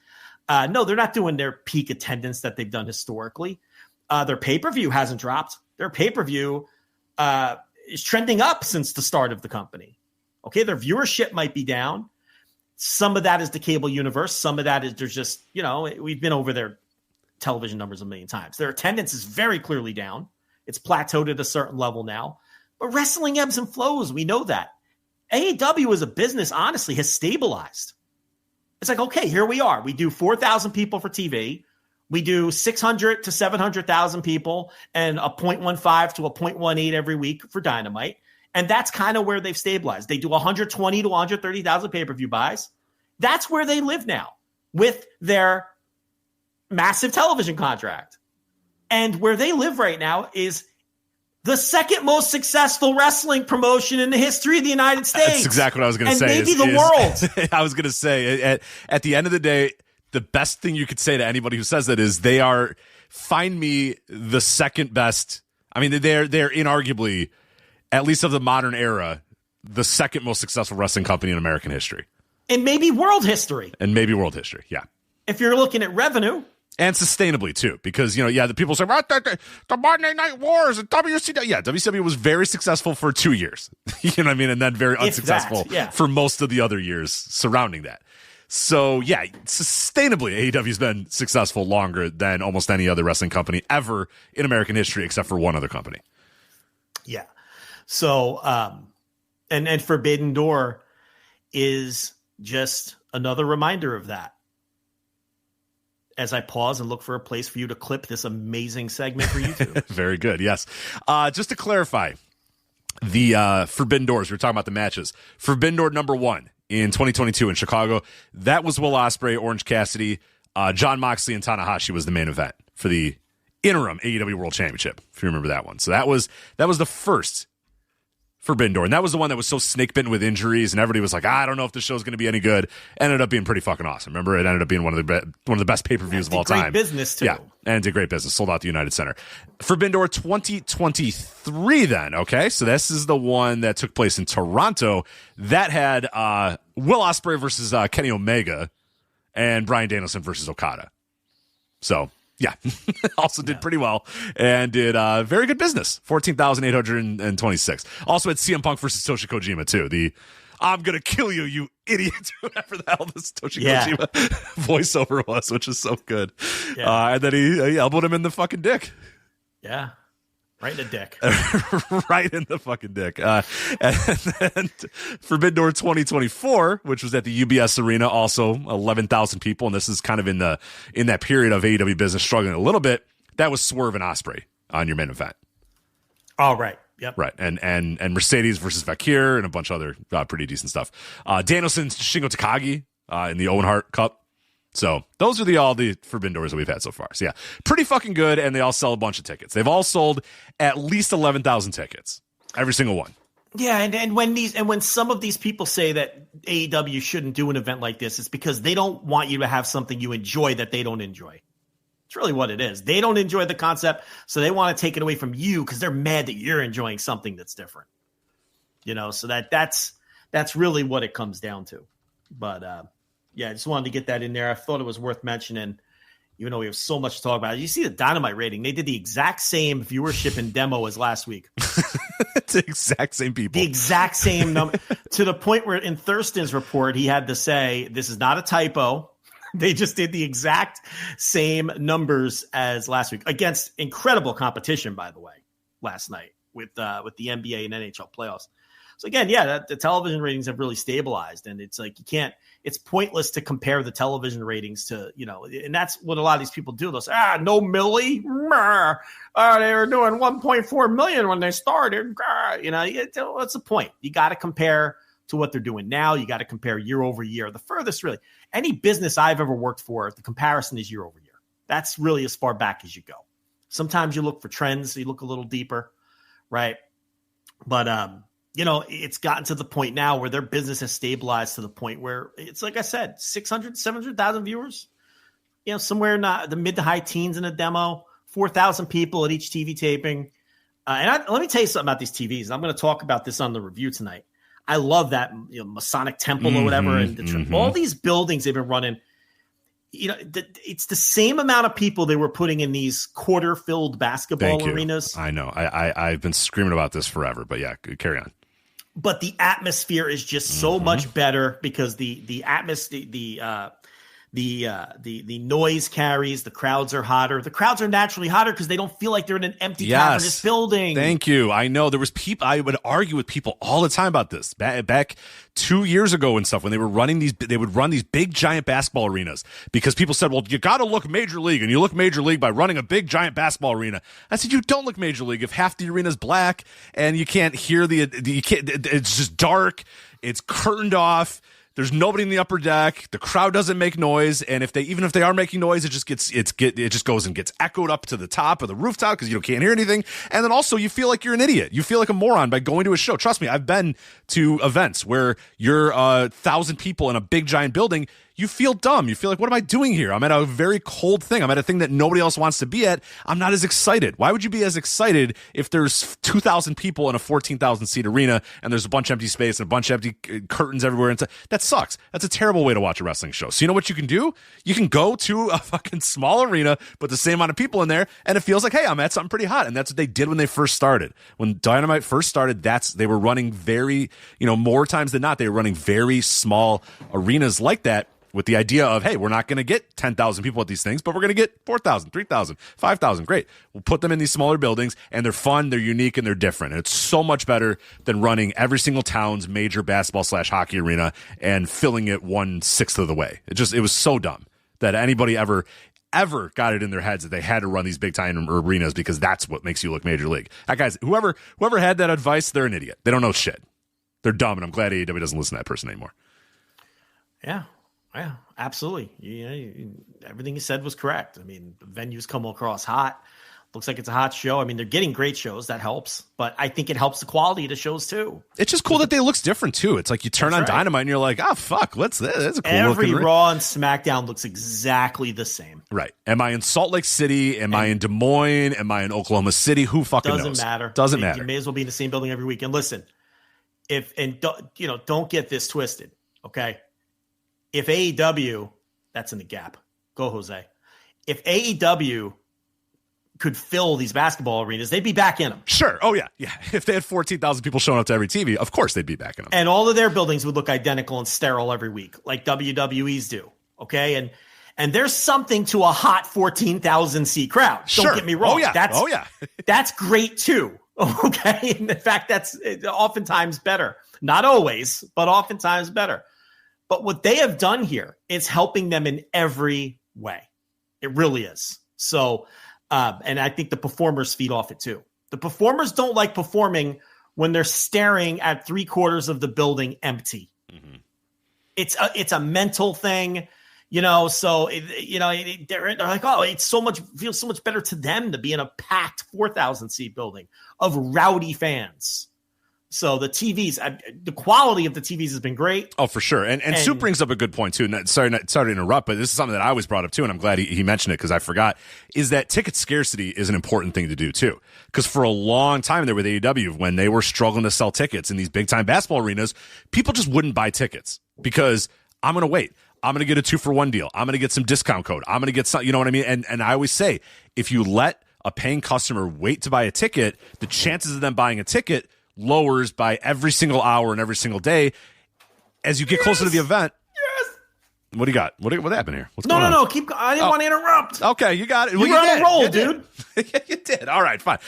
No, they're not doing their peak attendance that they've done historically. Their pay-per-view hasn't dropped. Their pay-per-view is trending up since the start of the company. Okay, their viewership might be down. Some of that is the cable universe. Some of that is there's just, we've been over their television numbers a million times. Their attendance is very clearly down. It's plateaued at a certain level now. But wrestling ebbs and flows. We know that. AEW as a business, honestly, has stabilized. It's like, okay, here we are. We do 4,000 people for TV. We do 600 to 700,000 people and a 0.15 to a 0.18 every week for Dynamite. And that's kind of where they've stabilized. They do 120 to 130,000 pay-per-view buys. That's where they live now with their massive television contract. And where they live right now is The second most successful wrestling promotion in the history of the United States. That's exactly what I was going to say. And maybe the world. I was going to say, at the end of the day, the best thing you could say to anybody who says that is find me the second best. I mean, they're inarguably, at least of the modern era, the second most successful wrestling company in American history. And maybe world history. Yeah. If you're looking at revenue. And sustainably, too, because, the people say, the Monday Night Wars and WCW. Yeah, WCW was very successful for 2 years. You know what I mean? And then very unsuccessful for most of the other years surrounding that. So, yeah, sustainably, AEW's been successful longer than almost any other wrestling company ever in American history, except for one other company. Yeah. So, and Forbidden Door is just another reminder of that. As I pause and look for a place for you to clip this amazing segment for YouTube. Very good, yes. Just to clarify, the Forbidden Doors, we were talking about the matches. Forbidden Door number 1 in 2022 in Chicago, that was Will Ospreay, Orange Cassidy, Jon Moxley, and Tanahashi was the main event for the interim AEW World Championship, if you remember that one. So that was the first Forbidden Door, and that was the one that was so snake-bitten with injuries, and everybody was like, I don't know if this show's going to be any good. Ended up being pretty fucking awesome. Remember, it ended up being one of the best pay-per-views of all time. Great business, too. Yeah, and it did great business. Sold out the United Center. Forbidden Door 2023 then, okay? So this is the one that took place in Toronto. That had Will Ospreay versus Kenny Omega and Bryan Danielson versus Okada. So... yeah, also did pretty well and did very good business. 14,826. Also had CM Punk versus Toshi Kojima too. I'm gonna kill you, you idiot. Whatever the hell this Toshi Kojima voiceover was, which is so good. Yeah. And then he elbowed him in the fucking dick. Yeah. Right in the dick. Right in the fucking dick. And then Forbidden Door 2024, which was at the UBS Arena, also 11,000 people. And this is kind of in that period of AEW business struggling a little bit. That was Swerve and Ospreay on your main event. Oh, right. Yep. Right. And Mercedes versus Vakir and a bunch of other pretty decent stuff. Danielson, Shingo Takagi in the Owen Hart Cup. So those are all the Forbidden Doors that we've had so far. So yeah, pretty fucking good, and they all sell a bunch of tickets. They've all sold at least 11,000 tickets, every single one. Yeah, and when some of these people say that AEW shouldn't do an event like this, it's because they don't want you to have something you enjoy that they don't enjoy. It's really what it is. They don't enjoy the concept, so they want to take it away from you because they're mad that you're enjoying something that's different. So that's really what it comes down to. But yeah, I just wanted to get that in there. I thought it was worth mentioning, even though we have so much to talk about. You see the Dynamite rating. They did the exact same viewership and demo as last week. It's the exact same people. The exact same number. To the point where in Thurston's report, he had to say, this is not a typo. They just did the exact same numbers as last week against incredible competition, by the way, last night with the NBA and NHL playoffs. So again, the television ratings have really stabilized, and it's like it's pointless to compare the television ratings to, and that's what a lot of these people do. They'll say, no Millie. They were doing 1.4 million when they started. What's the point? You got to compare to what they're doing now. You got to compare year over year. The furthest really, any business I've ever worked for, the comparison is year over year. That's really as far back as you go. Sometimes you look for trends. So you look a little deeper, right? But, it's gotten to the point now where their business has stabilized to the point where it's, like I said, 600, 700,000 viewers, somewhere in the mid to high teens in a demo, 4,000 people at each TV taping. Let me tell you something about these TVs. I'm going to talk about this on the review tonight. I love that Masonic Temple or whatever. And all these buildings they've been running, it's the same amount of people they were putting in these quarter-filled basketball arenas. I know. I've been screaming about this forever, but yeah, carry on. But the atmosphere is just so much better because the atmosphere, the noise carries. The crowds are hotter. The crowds are naturally hotter because they don't feel like they're in an empty cavernous building. Thank you. I know there was people. I would argue with people all the time about this back 2 years ago and stuff when they were running these. They would run these big giant basketball arenas because people said, "Well, you got to look major league, and you look major league by running a big giant basketball arena." I said, "You don't look major league if half the arena's black and you can't hear you can't. It's just dark. It's curtained off." There's nobody in the upper deck. The crowd doesn't make noise, and even if they are making noise, it just goes and gets echoed up to the top of the rooftop because you can't hear anything. And then also you feel like you're an idiot. You feel like a moron by going to a show. Trust me, I've been to events where you're 1,000 people in a big giant building. You feel dumb. You feel like, what am I doing here? I'm at a very cold thing. I'm at a thing that nobody else wants to be at. I'm not as excited. Why would you be as excited if there's 2,000 people in a 14,000 seat arena and there's a bunch of empty space and a bunch of empty curtains everywhere? And that sucks. That's a terrible way to watch a wrestling show. So you know what you can do? You can go to a fucking small arena, put the same amount of people in there, and it feels like, hey, I'm at something pretty hot. And that's what they did when they first started. When Dynamite first started, they were running very, more times than not, they were running very small arenas like that, with the idea of, hey, we're not going to get 10,000 people at these things, but we're going to get 4,000, 3,000, 5,000. Great. We'll put them in these smaller buildings, and they're fun, they're unique, and they're different. And it's so much better than running every single town's major basketball/hockey arena and filling it 1/6 of the way. It was so dumb that anybody ever got it in their heads that they had to run these big time arenas because that's what makes you look major league. Guys, whoever had that advice, they're an idiot. They don't know shit. They're dumb, and I'm glad AEW doesn't listen to that person anymore. Yeah. Yeah, absolutely. Everything you said was correct. I mean, the venues come across hot. Looks like it's a hot show. I mean, they're getting great shows. That helps. But I think it helps the quality of the shows, too. It's just cool that they looks different, too. It's like you turn on Dynamite and you're like, oh, fuck, that's a cool Every looking Raw and SmackDown looks exactly the same. Right. Am I in Salt Lake City? Am I in Des Moines? Am I in Oklahoma City? Who fucking knows? Doesn't matter. You may as well be in the same building every week. And listen, don't get this twisted, okay? If AEW, that's in the gap. Go, Jose. If AEW could fill these basketball arenas, they'd be back in them. Sure. Oh, yeah. Yeah. If they had 14,000 people showing up to every TV, of course they'd be back in them. And all of their buildings would look identical and sterile every week, like WWE's do. Okay. And there's something to a hot 14,000 seat crowd. Don't get me wrong. Oh, yeah. That's great too. Okay. And in fact, that's oftentimes better. Not always, but oftentimes better. But what they have done here is helping them in every way. It really is. So, and I think the performers feed off it too. The performers don't like performing when they're staring at 3/4 of the building empty. Mm-hmm. It's a mental thing, so, they're like, oh, feels so much better to them to be in a packed 4,000 seat building of rowdy fans. So the TVs, the quality of the TVs has been great. Oh, for sure. And Soup brings up a good point, too. Sorry to interrupt, but this is something that I always brought up, too, and I'm glad he mentioned it because I forgot, is that ticket scarcity is an important thing to do, too. Because for a long time there with AEW, when they were struggling to sell tickets in these big-time basketball arenas, people just wouldn't buy tickets because I'm going to wait. I'm going to get a 2-for-1 deal. I'm going to get some discount code. I'm going to get some, you know what I mean? And I always say, if you let a paying customer wait to buy a ticket, the chances of them buying a ticket lowers by every single hour and every single day as you get closer to the event. Yes. What do you got? What happened here? What's going on? No. Keep. I didn't want to interrupt. Okay, you got it. Well, you were on a roll, dude. You did. All right, fine.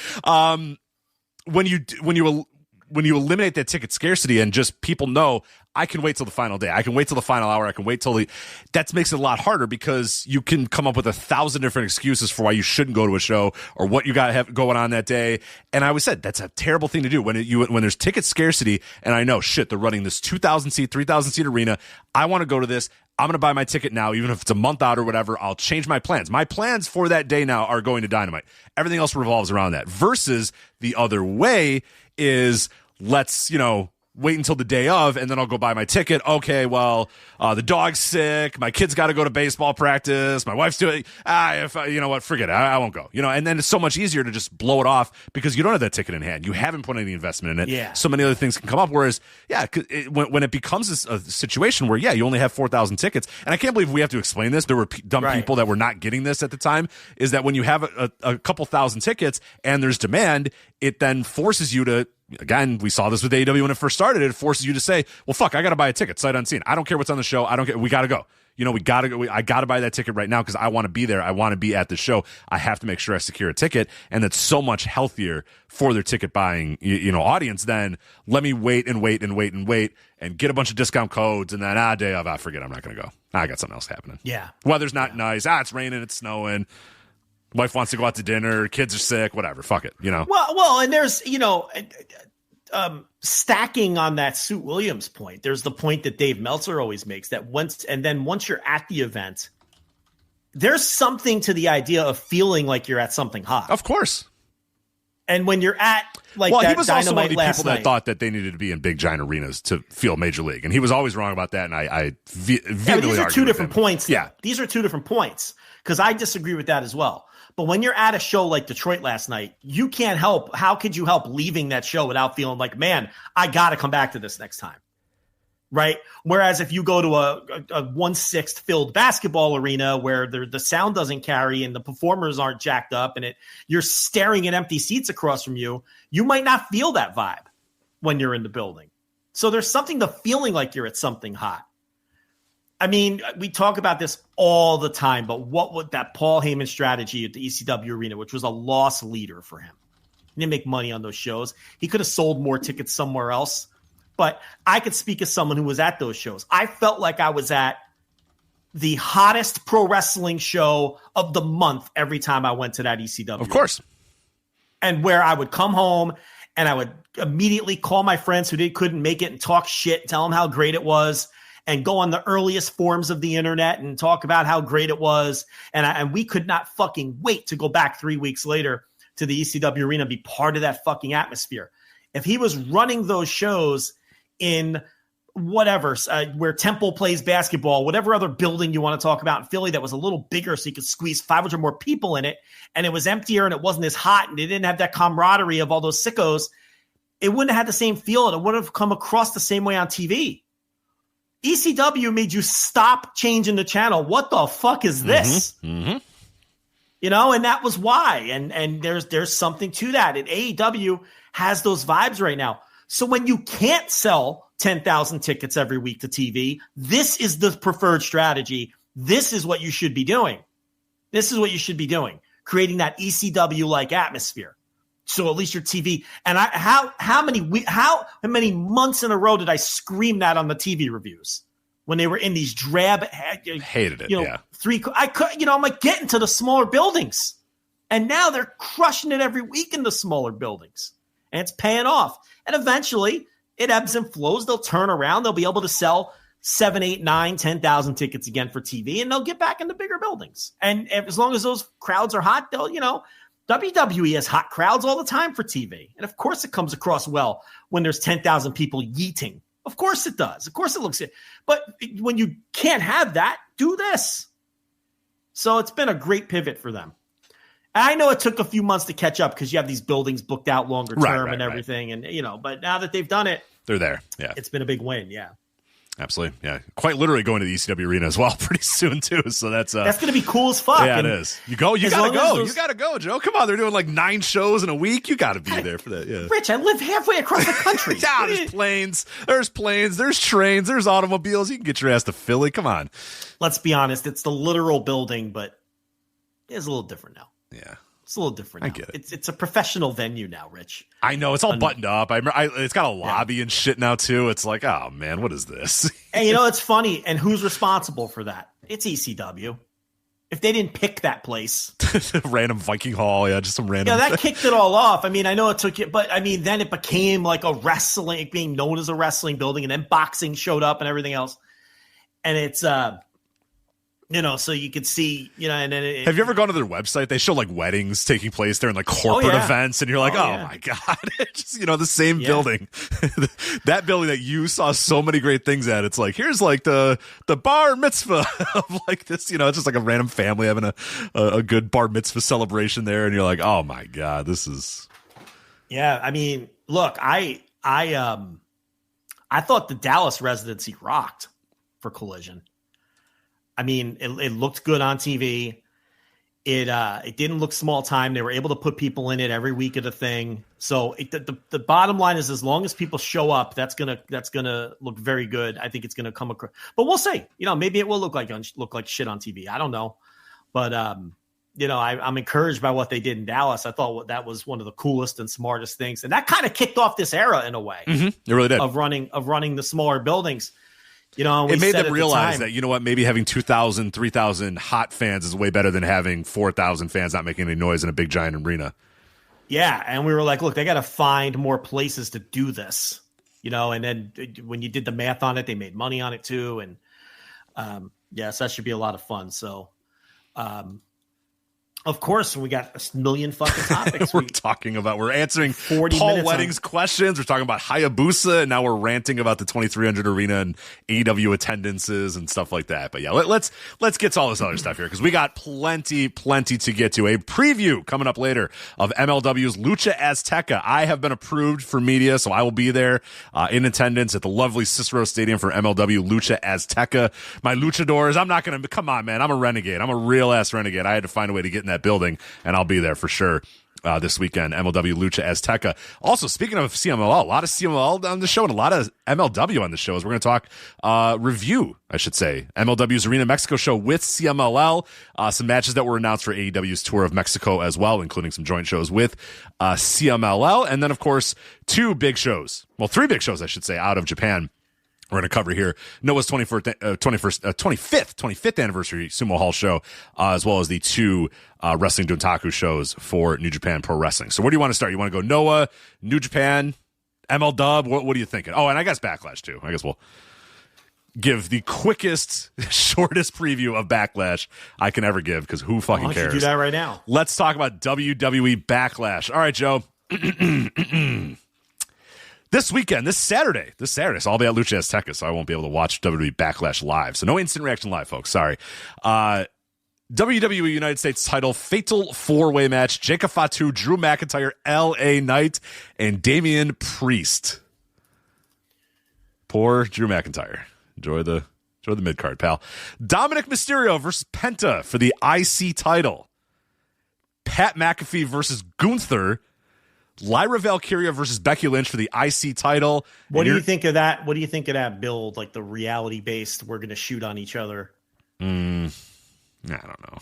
When you eliminate that ticket scarcity and just people know I can wait till the final day, I can wait till the final hour, I can wait till that makes it a lot harder because you can come up with 1,000 different excuses for why you shouldn't go to a show or what you got to have going on that day. And I always said that's a terrible thing to do when there's ticket scarcity. And I know they're running this 2,000 seat, 3,000 seat arena. I want to go to this. I'm going to buy my ticket now, even if it's a month out or whatever. I'll change my plans. My plans for that day now are going to Dynamite. Everything else revolves around that. Versus the other way is let's, wait until the day of, and then I'll go buy my ticket. Okay, well, the dog's sick. My kid's got to go to baseball practice. My wife's doing, you know what, forget it. I won't go. And then it's so much easier to just blow it off because you don't have that ticket in hand. You haven't put any investment in it. Yeah. So many other things can come up. Whereas, when it becomes a situation where, you only have 4,000 tickets, and I can't believe we have to explain this. There were dumb people that were not getting this at the time, is that when you have a couple thousand tickets and there's demand, it then forces you to, again, we saw this with AEW when it first started. It forces you to say, well, fuck, I got to buy a ticket sight unseen. I don't care what's on the show. I don't care. We got to go. We got to go. I got to buy that ticket right now because I want to be there. I want to be at the show. I have to make sure I secure a ticket. And that's so much healthier for their ticket buying, audience than let me wait and get a bunch of discount codes and then, day of, forget, I'm not going to go. I got something else happening. Yeah. Weather's not nice. It's raining. It's snowing. Wife wants to go out to dinner. Kids are sick. Whatever. Fuck it. Well, and there's, stacking on that Suit Williams point, there's the point that Dave Meltzer always makes that once you're at the event, there's something to the idea of feeling like you're at something hot. Of course. And when you're at he was also one of the people that thought that they needed to be in big giant arenas to feel major league, and he was always wrong about that. And I vehemently these are two different points. Yeah, these are two different points because I disagree with that as well. But when you're at a show like Detroit last night, you can't help. How could you help leaving that show without feeling like, man, I got to come back to this next time? Right. Whereas if you go to a 1/6 filled basketball arena where the sound doesn't carry and the performers aren't jacked up and you're staring at empty seats across from you, you might not feel that vibe when you're in the building. So there's something to feeling like you're at something hot. I mean, we talk about this all the time, but what would that Paul Heyman strategy at the ECW arena, which was a loss leader for him? He didn't make money on those shows. He could have sold more tickets somewhere else. But I could speak as someone who was at those shows. I felt like I was at the hottest pro wrestling show of the month every time I went to that ECW. Of course. And where I would come home and I would immediately call my friends who couldn't make it and talk shit, tell them how great it was, and go on the earliest forums of the internet and talk about how great it was. And we could not fucking wait to go back 3 weeks later to the ECW arena and be part of that fucking atmosphere. If he was running those shows in whatever, where Temple plays basketball, whatever other building you want to talk about in Philly that was a little bigger so you could squeeze 500 more people in it, and it was emptier and it wasn't as hot and it didn't have that camaraderie of all those sickos, it wouldn't have had the same feel and it wouldn't have come across the same way on TV. ECW made you stop changing the channel. What the fuck is this? Mm-hmm. You know, and that was why. And there's something to that. And AEW has those vibes right now. So when you can't sell 10,000 tickets every week to TV, this is the preferred strategy. This is what you should be doing. Creating that ECW-like atmosphere. So at least your TV. And how many months in a row did I scream that on the TV reviews when they were in these drab? Hated it. Yeah. I'm like, get into the smaller buildings, and now they're crushing it every week in the smaller buildings, and it's paying off. And eventually, it ebbs and flows. They'll turn around. They'll be able to sell 7, 8, 9, 10,000 tickets again for TV, and they'll get back into bigger buildings. And as long as those crowds are hot, WWE has hot crowds all the time for TV. And of course, it comes across well when there's 10,000 people yeeting. Of course it does. Of course it looks good. But when you can't have that, do this. So it's been a great pivot for them. I know it took a few months to catch up because you have these buildings booked out longer term and everything. Right. And, but now that they've done it, they're there. Yeah. It's been a big win. Yeah. Absolutely. Yeah. Quite literally going to the ECW arena as well pretty soon too. So that's going to be cool as fuck. Yeah, it is. You gotta go. You gotta go, Joe. Come on. They're doing like 9 shows in a week. You gotta be there for that. Yeah. Rich, I live halfway across the country. Yeah, there's planes, there's trains, there's automobiles. You can get your ass to Philly. Come on. Let's be honest. It's the literal building, but it's a little different now. Yeah. It's a little different now. I get it. It's a professional venue now, Rich. I know. It's all buttoned up. It's got a lobby and shit now, too. It's like, oh, man, what is this? And it's funny. And who's responsible for that? It's ECW. If they didn't pick that place. Random Viking Hall. Yeah, just some random. Yeah, that kicked it all off. I mean, I know it took it, but I mean, then it became like being known as a wrestling building, and then boxing showed up and everything else. And it's, so you could see, and then have you ever gone to their website? They show like weddings taking place there and like corporate events, and you're like, my God, it's just, the same building, that building that you saw so many great things at. It's like, here's like the bar mitzvah of like this, it's just like a random family having a good bar mitzvah celebration there. And you're like, oh my God, this is. Yeah. I mean, look, I thought the Dallas residency rocked for Collision. I mean, it looked good on TV. It didn't look small time. They were able to put people in it every week of the thing. So the bottom line is, as long as people show up, that's gonna look very good. I think it's gonna come across. But we'll see. Maybe it will look like shit on TV. I don't know. But I'm encouraged by what they did in Dallas. I thought that was one of the coolest and smartest things, and that kind of kicked off this era in a way. Mm-hmm. It really did. of running the smaller buildings. It made them realize that, maybe having 2,000, 3,000 hot fans is way better than having 4,000 fans not making any noise in a big giant arena. Yeah, and we were like, look, they got to find more places to do this, and then when you did the math on it, they made money on it too. And yes, that should be a lot of fun. So, of course, we got a million fucking topics. We're answering 40 Paul minutes Wedding's questions. We're talking about Hayabusa, and now we're ranting about the 2300 arena and AEW attendances and stuff like that. But yeah, let's get to all this other stuff here because we got plenty to get to. A preview coming up later of MLW's Lucha Azteca. I have been approved for media, so I will be there in attendance at the lovely Cicero Stadium for MLW Lucha Azteca. My luchadors, come on, man. I'm a renegade. I'm a real ass renegade. I had to find a way to get in that building, and I'll be there for sure this weekend. MLW Lucha Azteca. Also, speaking of CMLL, a lot of CMLL on the show and a lot of MLW on the show. As we're going to talk review, I should say, MLW's Arena Mexico show with CMLL. Some matches that were announced for AEW's tour of Mexico as well, including some joint shows with CMLL, and then of course three big shows, I should say, out of Japan. We're going to cover here Noah's 25th Anniversary Sumo Hall show, as well as the two Wrestling Dontaku shows for New Japan Pro Wrestling. So where do you want to start? You want to go Noah, New Japan, MLW? What are you thinking? Oh, and I guess Backlash too. I guess we'll give the quickest, shortest preview of Backlash I can ever give because who fucking cares? Why don't you do that right now? Let's talk about WWE Backlash. All right, Joe. This weekend, this Saturday, so I'll be at Lucha Azteca, so I won't be able to watch WWE Backlash live. So no instant reaction live, folks. Sorry. WWE United States title fatal four-way match. Jacob Fatu, Drew McIntyre, L.A. Knight, and Damian Priest. Poor Drew McIntyre. Enjoy the mid-card, pal. Dominic Mysterio versus Penta for the IC title. Pat McAfee versus Gunther. Lyra Valkyria versus Becky Lynch for the IC title. What do you think of that? What do you think of that build? Like the reality based, we're going to shoot on each other. I don't know.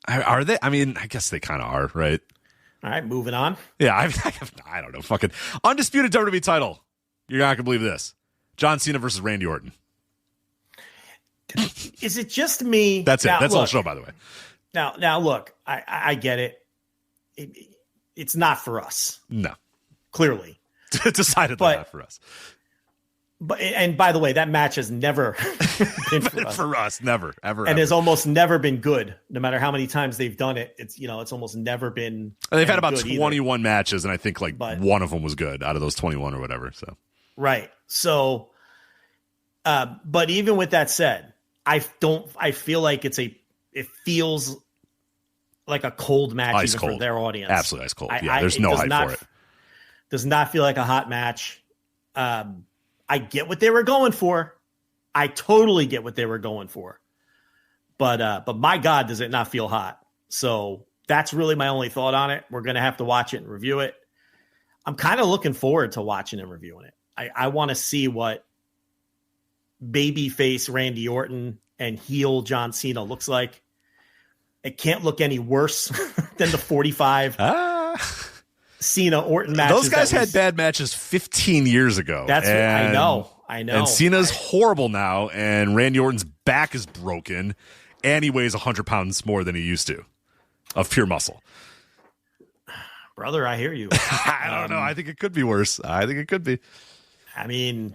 Are they? I mean, I guess they kind of are, right? All right, moving on. Yeah, I don't know. Fucking undisputed WWE title. You're not going to believe this. John Cena versus Randy Orton. Is it just me? That's it. That's all the show, by the way. Now look, I get it. It's not for us. No. Clearly. Decidedly not for us. And by the way, that match has never been for us. Never, ever. And has almost never been good. No matter how many times they've done it, it's almost never been. And they've had about 21 matches, and I think one of them was good out of those 21 or whatever. So right. So, but even with that said, I feel like it feels like a cold match ice even cold. For their audience. Absolutely ice cold. There's no hype for it. Does not feel like a hot match. I get what they were going for. I totally get what they were going for. But my God, does it not feel hot? So that's really my only thought on it. We're going to have to watch it and review it. I'm kind of looking forward to watching and reviewing it. I want to see what babyface Randy Orton and heel John Cena looks like. It can't look any worse than the 45 Cena Orton matches. Those guys had bad matches 15 years ago. I know. And Cena's horrible now, and Randy Orton's back is broken, and he weighs 100 pounds more than he used to of pure muscle. Brother, I hear you. I don't know. I think it could be worse. I think it could be. I mean,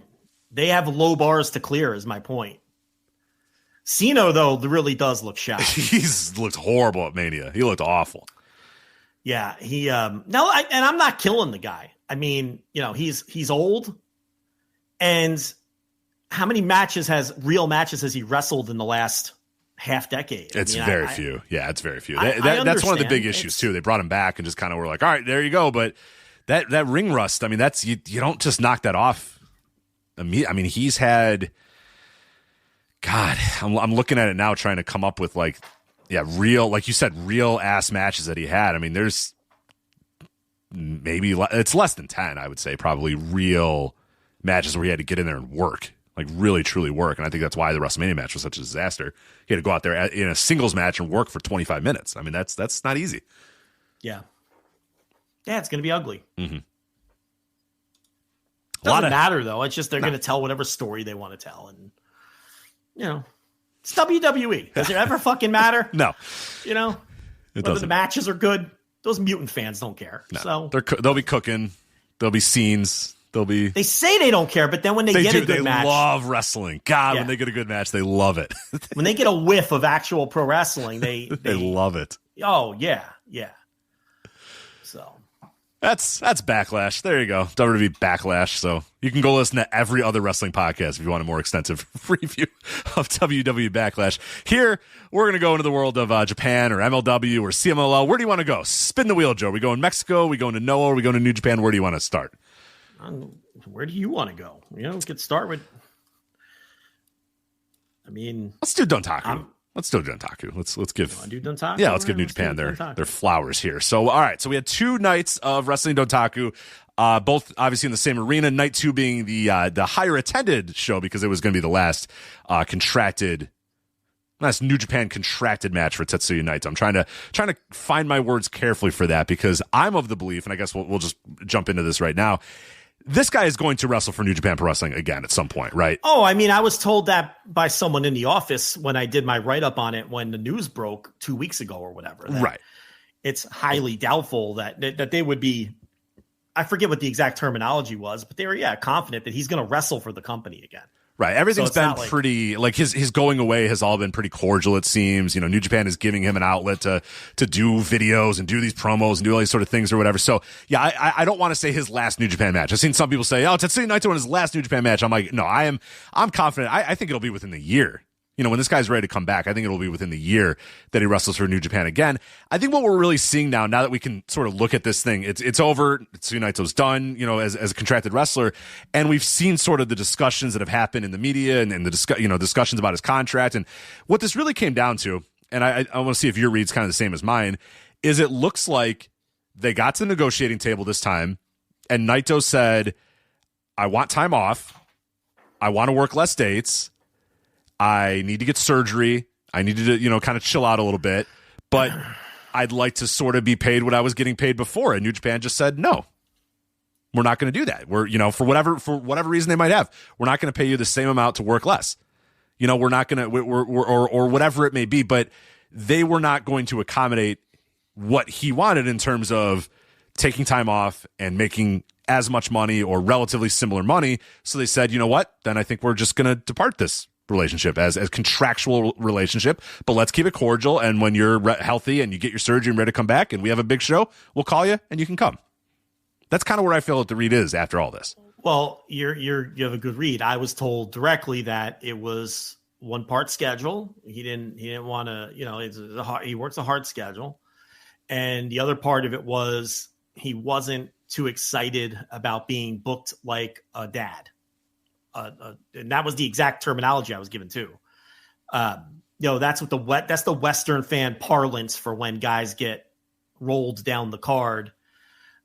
they have low bars to clear, is my point. Cena, though, really does look shot. He's looked horrible at Mania. He looked awful. Yeah, he and I'm not killing the guy. I mean, he's old, and how many real matches has he wrestled in the last half decade? It's very few. Yeah, it's very few. That's one of the big issues too. They brought him back and just kind of were like, all right, there you go. But that ring rust, I mean, that's you don't just knock that off. I mean, he's had. God, I'm looking at it now, trying to come up with real, like you said, real ass matches that he had. I mean, there's maybe it's less than 10, I would say, probably real matches where he had to get in there and work, like really truly work. And I think that's why the WrestleMania match was such a disaster. He had to go out there in a singles match and work for 25 minutes. I mean, that's not easy. Yeah, it's going to be ugly. Mm-hmm. Doesn't matter though. It's just they're going to tell whatever story they want to tell, and. It's WWE. Does it ever fucking matter? No. Whether the matches are good. those mutant fans don't care. No, so they'll be cooking. There'll be scenes. They say they don't care, but then when they get a good match, they love wrestling. God, when they get a good match, they love it. When they get a whiff of actual pro wrestling, they love it. Oh yeah. So that's Backlash. There you go, WWE Backlash. So you can go listen to every other wrestling podcast if you want a more extensive review of WWE Backlash. Here we're gonna go into the world of Japan or MLW or CMLL. Where do you want to go? Spin the wheel, Joe. We go in Mexico. We go into Noah. We go to New Japan. Where do you want to start? Where do you want to go? We could start with. Let's do Dontaku. Let's do Dontaku. Let's give. Do Dontaku? Yeah, let's give New Japan their flowers here. So, all right. So we had 2 nights of Wrestling Dontaku, both obviously in the same arena. Night 2 being the higher attended show because it was going to be the last New Japan contracted match for Tetsuya Naito. I'm trying to find my words carefully for that because I'm of the belief, and I guess we'll just jump into this right now. This guy is going to wrestle for New Japan Pro Wrestling again at some point, right? Oh, I was told that by someone in the office when I did my write-up on it when the news broke 2 weeks ago or whatever. Right. It's highly doubtful that they would be, I forget what the exact terminology was, but they were, confident that he's going to wrestle for the company again. Right. Everything's been pretty, his going away has all been pretty cordial, it seems. New Japan is giving him an outlet to do videos and do these promos and do all these sort of things or whatever. So, yeah, I don't want to say his last New Japan match. I've seen some people say, Tetsuya Naito in his last New Japan match. I'm like, no, I'm confident. I think it'll be within the year. When this guy's ready to come back, I think it'll be within the year that he wrestles for New Japan again. I think what we're really seeing now that we can sort of look at this thing, it's over. Tetsuya Naito's done, as a contracted wrestler. And we've seen sort of the discussions that have happened in the media and the discussions about his contract. And what this really came down to, and I want to see if your read's kind of the same as mine, is it looks like they got to the negotiating table this time and Naito said, I want time off. I want to work less dates. I need to get surgery. I needed to, kind of chill out a little bit, but I'd like to sort of be paid what I was getting paid before. And New Japan just said, no, we're not going to do that. We're, for whatever reason they might have, we're not going to pay you the same amount to work less. We're not going to, or whatever it may be, but they were not going to accommodate what he wanted in terms of taking time off and making as much money or relatively similar money. So they said, you know what? Then I think we're just going to depart this relationship as contractual relationship, but let's keep it cordial. And when you're healthy and you get your surgery and ready to come back and we have a big show, we'll call you and you can come. That's kind of where I feel that the read is after all this. Well, you have a good read. I was told directly that it was 1 part schedule. He didn't want to, he works a hard schedule. And the other part of it was he wasn't too excited about being booked like a dad. And that was the exact terminology I was given too. That's what that's the Western fan parlance for when guys get rolled down the card.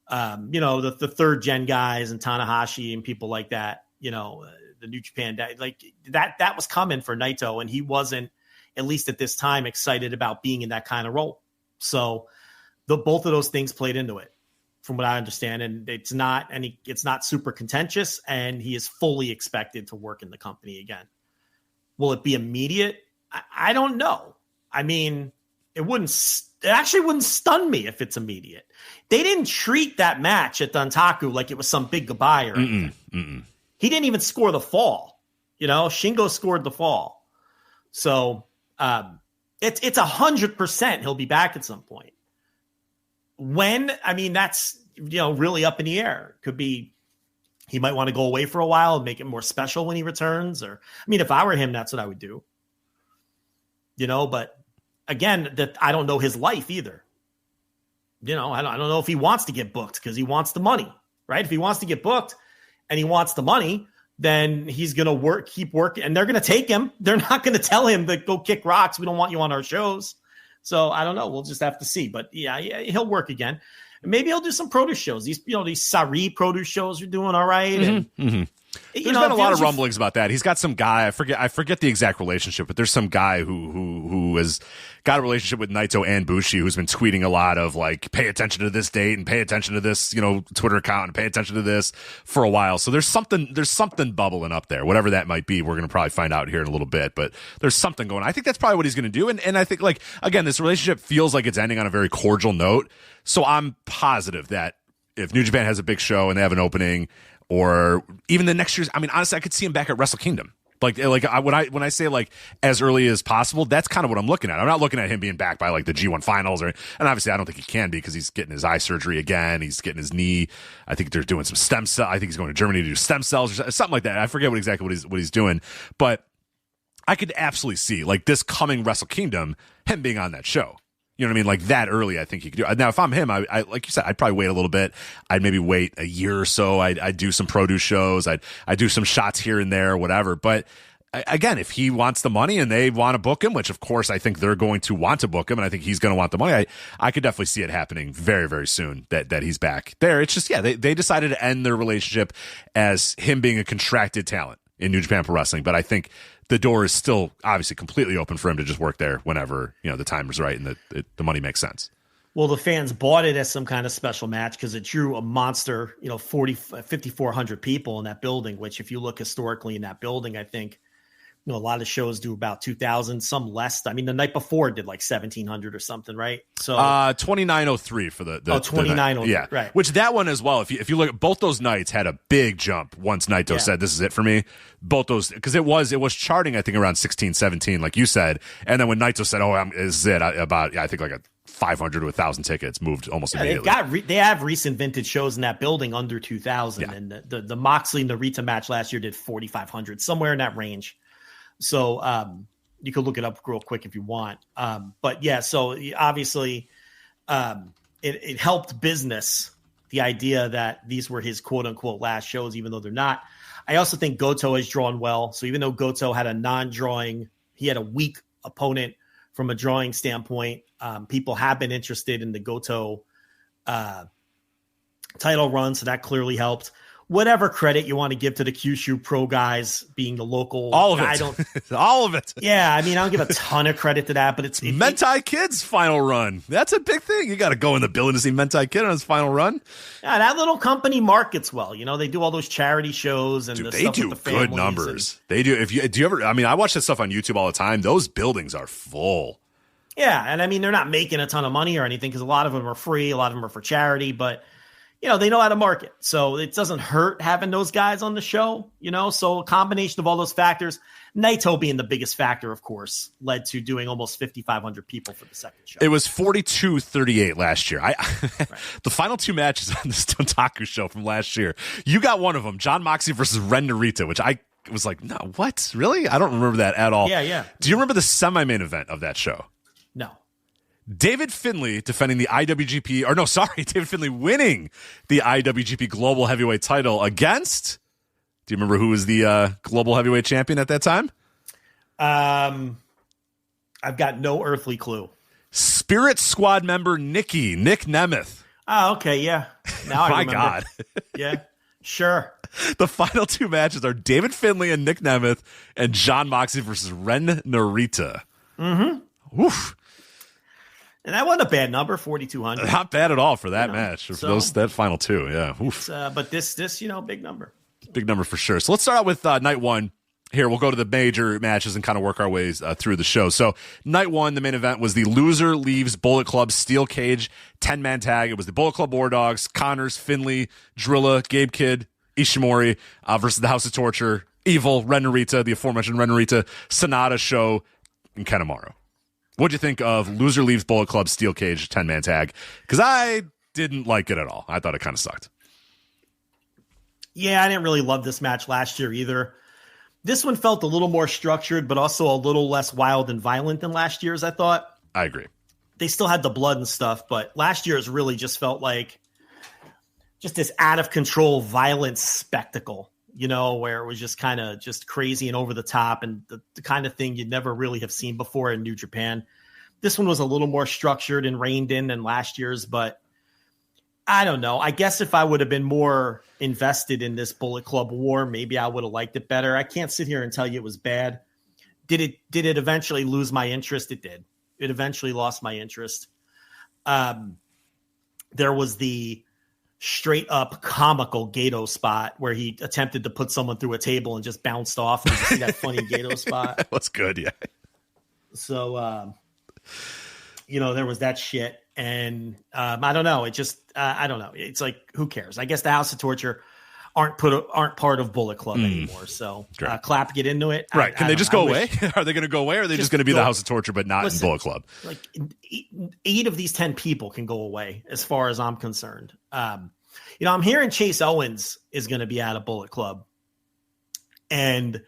The third gen guys and Tanahashi and people like that, the New Japan, like that was coming for Naito. And he wasn't, at least at this time, excited about being in that kind of role. So both of those things played into it, from what I understand, and it's not super contentious, and he is fully expected to work in the company again. Will it be immediate? I don't know. It actually wouldn't stun me if it's immediate. They didn't treat that match at Dontaku like it was some big goodbye or anything. He didn't even score the fall. Shingo scored the fall. So it's 100% he'll be back at some point. When, that's, really up in the air. Could be, he might want to go away for a while and make it more special when he returns. Or, if I were him, that's what I would do. But again, that I don't know his life either. I don't know if he wants to get booked because he wants the money, right? If he wants to get booked and he wants the money, then he's going to keep working, and they're going to take him. They're not going to tell him to go kick rocks. We don't want you on our shows. So I don't know. We'll just have to see. But yeah, he'll work again. Maybe he'll do some produce shows. These Sari produce shows are doing all right. And There's been a lot of rumblings about that. He's got some guy, I forget the exact relationship, but there's some guy who has got a relationship with Naito and Bushi who's been tweeting a lot of like, pay attention to this date and pay attention to this, Twitter account and pay attention to this for a while. So there's something bubbling up there. Whatever that might be, we're going to probably find out here in a little bit, but there's something going on. I think that's probably what he's going to do. And I think, like, again, this relationship feels like it's ending on a very cordial note. So I'm positive that if New Japan has a big show and they have an opening, or even the next year's, I mean, honestly, I could see him back at Wrestle Kingdom. When I say like as early as possible, that's kind of what I'm looking at. I'm not looking at him being back by like the G1 finals, and obviously I don't think he can be because he's getting his eye surgery again. He's getting his knee. I think they're doing some stem cell. I think he's going to Germany to do stem cells or something like that. I forget exactly what he's doing, but I could absolutely see like this coming Wrestle Kingdom, him being on that show. You know what I mean? Like that early, I think he could do it. Now, if I'm him, I like you said, I'd probably wait a little bit. I'd maybe wait a year or so. I'd do some produce shows. I'd do some shots here and there, whatever. But again, if he wants the money and they want to book him, which of course I think they're going to want to book him, and I think he's going to want the money, I could definitely see it happening very, very soon that he's back there. It's just, they decided to end their relationship as him being a contracted talent in New Japan Pro Wrestling. But I think the door is still obviously completely open for him to just work there whenever, the time is right and the money makes sense. Well, the fans bought it as some kind of special match because it drew a monster, 5,400 people in that building, which if you look historically in that building, I think, a lot of shows do about 2,000, some less. I mean, the night before did like 1,700 or something, right? So 2,903 for the 2,903, yeah, right. Which that one as well. If you look at both those nights, had a big jump once Naito said, "This is it for me." Both those, because it was charting, I think around 16, 17, like you said, and then when Naito said, "Oh, this is it," I think like a 500 to 1,000 tickets moved almost immediately. They have recent vintage shows in that building under 2,000, and the Moxley and the Rita match last year did 4,500, somewhere in that range. So you could look it up real quick if you want. But yeah, so obviously it helped business, the idea that these were his quote unquote last shows, even though they're not. I also think Goto has drawn well. So even though Goto had a non-drawing, he had a weak opponent from a drawing standpoint. People have been interested in the Goto title run. So that clearly helped. Whatever credit you want to give to the Kyushu Pro guys being the local, all of it, all of it. Yeah, I mean, I don't give a ton of credit to that, but it's Mentai Kid's final run. That's a big thing. You got to go in the building to see Mentai Kid on his final run. Yeah, that little company markets well. They do all those charity shows and they do good numbers. They do. Do you ever? I mean, I watch that stuff on YouTube all the time. Those buildings are full. Yeah, and I mean, they're not making a ton of money or anything because a lot of them are free, a lot of them are for charity, but. They know how to market. So it doesn't hurt having those guys on the show, So a combination of all those factors, Naito being the biggest factor, of course, led to doing almost 5,500 people for the second show. It was 42-38 last year. The final two matches on this Dontaku show from last year, you got one of them, Jon Moxley versus Ren Narita, which I was like, no, what? Really? I don't remember that at all. Yeah. Do you remember the semi-main event of that show? No. David Finlay defending the David Finlay winning the IWGP Global Heavyweight title against, do you remember who was the Global Heavyweight champion at that time? I've got no earthly clue. Spirit Squad member Nick Nemeth. Oh, okay, yeah. Now I remember. My God. Yeah, sure. The final two matches are David Finlay and Nick Nemeth and Jon Moxley versus Ren Narita. Mm-hmm. Oof. And that wasn't a bad number, 4,200. Not bad at all for that match. For that final two, yeah. Oof. But this, big number. Big number for sure. So let's start out with night one. Here, we'll go to the major matches and kind of work our ways through the show. So night one, the main event was the Loser Leaves Bullet Club Steel Cage 10-man tag. It was the Bullet Club War Dogs, Connors, Finlay, Drilla, Gabe Kidd, Ishimori versus the House of Torture, Evil, Ren Narita, the aforementioned Ren Narita, Sonata, Show, and Kanemaru. What'd you think of Loser Leaves Bullet Club Steel Cage 10-man tag? Because I didn't like it at all. I thought it kind of sucked. Yeah, I didn't really love this match last year either. This one felt a little more structured, but also a little less wild and violent than last year's, I thought. I agree. They still had the blood and stuff, but last year's really just felt like just this out-of-control violence spectacle, where it was just kind of just crazy and over the top and the kind of thing you'd never really have seen before in New Japan. This one was a little more structured and reined in than last year's, but I don't know. I guess if I would have been more invested in this Bullet Club war, maybe I would have liked it better. I can't sit here and tell you it was bad. Did it eventually lose my interest? It did. It eventually lost my interest. There was the straight up comical Gato spot where he attempted to put someone through a table and just bounced off. Did you see that funny Gato spot? That was good, yeah. So, there was that shit. And I don't know. It just, I don't know. It's like, who cares? I guess the House of Torture aren't part of Bullet Club anymore. So Clap, get into it. Right. Can they just go away? Are they going to go away? Or are they just going to be the House of Torture, but not in Bullet Club? Like 8 of these 10 people can go away as far as I'm concerned. I'm hearing Chase Owens is going to be out of Bullet Club. And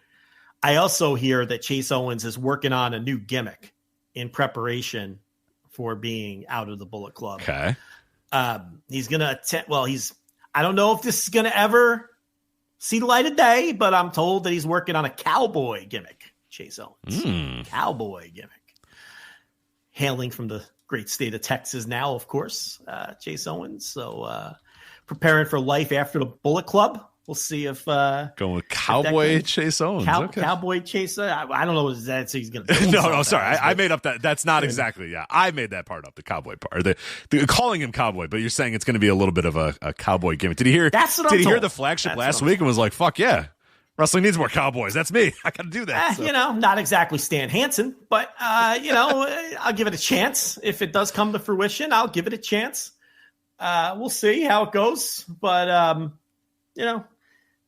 I also hear that Chase Owens is working on a new gimmick in preparation for being out of the Bullet Club. Okay. He's going to attempt, I don't know if this is going to ever see the light of day, but I'm told that he's working on a cowboy gimmick, Chase Owens. Cowboy gimmick. Hailing from the great state of Texas now, of course, Chase Owens. So preparing for life after the Bullet Club. We'll see if going with Cowboy Chase Owens. Cowboy Chase. I don't know what that. So he's going to. No, sorry. I made up that. That's not exactly. Yeah, I made that part up. The cowboy part. The calling him cowboy, but you're saying it's going to be a little bit of a cowboy gimmick. Did he hear? Did he hear the flagship last week and was like, "Fuck yeah, wrestling needs more cowboys. That's me. I got to do that." Not exactly Stan Hansen, but I'll give it a chance. If it does come to fruition, I'll give it a chance. We'll see how it goes, but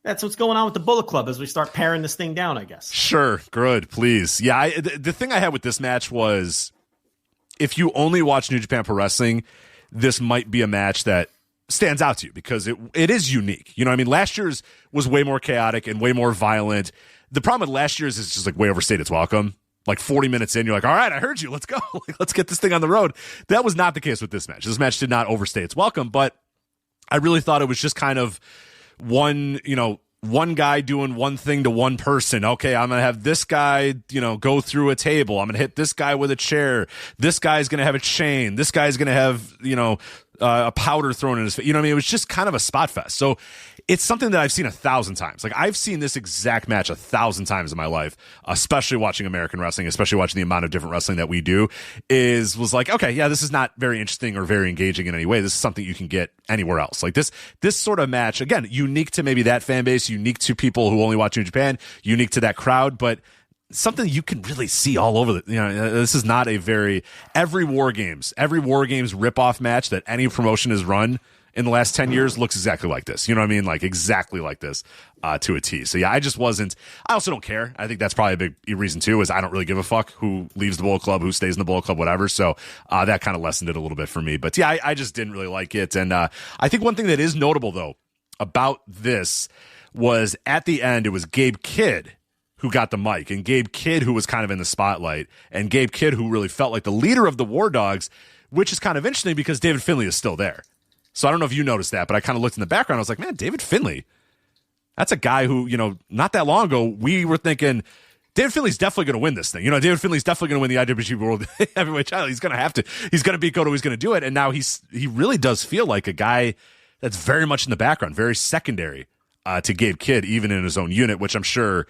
that's what's going on with the Bullet Club as we start paring this thing down, I guess. Sure. Good. Please. Yeah. The thing I had with this match was if you only watch New Japan Pro Wrestling, this might be a match that stands out to you because it is unique. You know what I mean? Last year's was way more chaotic and way more violent. The problem with last year's is just like way overstayed its welcome. Like 40 minutes in, you're like, all right, I heard you. Let's go. Let's get this thing on the road. That was not the case with this match. This match did not overstay its welcome, but I really thought it was just kind of one guy doing one thing to one person. Okay, I'm going to have this guy, go through a table. I'm going to hit this guy with a chair. This guy's going to have a chain. This guy's going to have, a powder thrown in his face. You know what I mean? It was just kind of a spot fest. So it's something that I've seen 1,000 times. Like I've seen this exact match 1,000 times in my life, especially watching American wrestling, especially watching the amount of different wrestling that we do was like, okay, yeah, this is not very interesting or very engaging in any way. This is something you can get anywhere else. Like this sort of match, again, unique to maybe that fan base, unique to people who only watch New Japan, unique to that crowd, but something you can really see all over this is not every War Games rip-off match that any promotion has run in the last 10 years looks exactly like this. You know what I mean? Like exactly like this to a T. So yeah, I also don't care. I think that's probably a big reason too, is I don't really give a fuck who leaves the Bullet Club, who stays in the Bullet Club, whatever. So that kind of lessened it a little bit for me. But yeah, I just didn't really like it. And I think one thing that is notable though about this was at the end, it was Gabe Kidd who got the mic, and Gabe Kidd who was kind of in the spotlight, and Gabe Kidd who really felt like the leader of the War Dogs, which is kind of interesting because David Finlay is still there. So I don't know if you noticed that, but I kind of looked in the background. I was like, man, David Finlay, that's a guy who, not that long ago, we were thinking David Finlay's definitely going to win this thing. David Finlay's definitely going to win the IWGP World Heavyweight title. He's going to beat Goto. He's going to do it. And now he really does feel like a guy that's very much in the background, very secondary to Gabe Kidd, even in his own unit, which I'm sure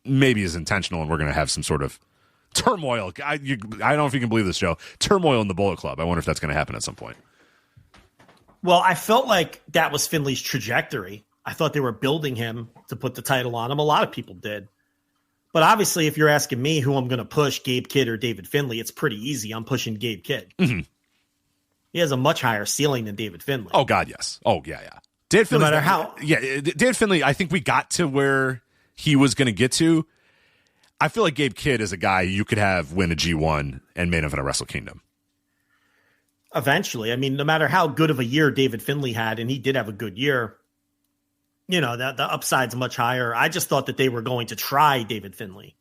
maybe is intentional, and we're going to have some sort of turmoil. I don't know if you can believe this, Joe. Turmoil in the Bullet Club. I wonder if that's going to happen at some point. Well, I felt like that was Finlay's trajectory. I thought they were building him to put the title on him. A lot of people did. But obviously, if you're asking me who I'm going to push, Gabe Kidd or David Finlay, it's pretty easy. I'm pushing Gabe Kidd. Mm-hmm. He has a much higher ceiling than David Finlay. Oh, God, yes. Oh, yeah. David Finlay, no matter how. Yeah, David Finlay, I think we got to where he was going to get to. I feel like Gabe Kidd is a guy you could have win a G1 and main event a Wrestle Kingdom. Eventually. I mean, no matter how good of a year David Finlay had, and he did have a good year, the upside's much higher. I just thought that they were going to try David Finlay,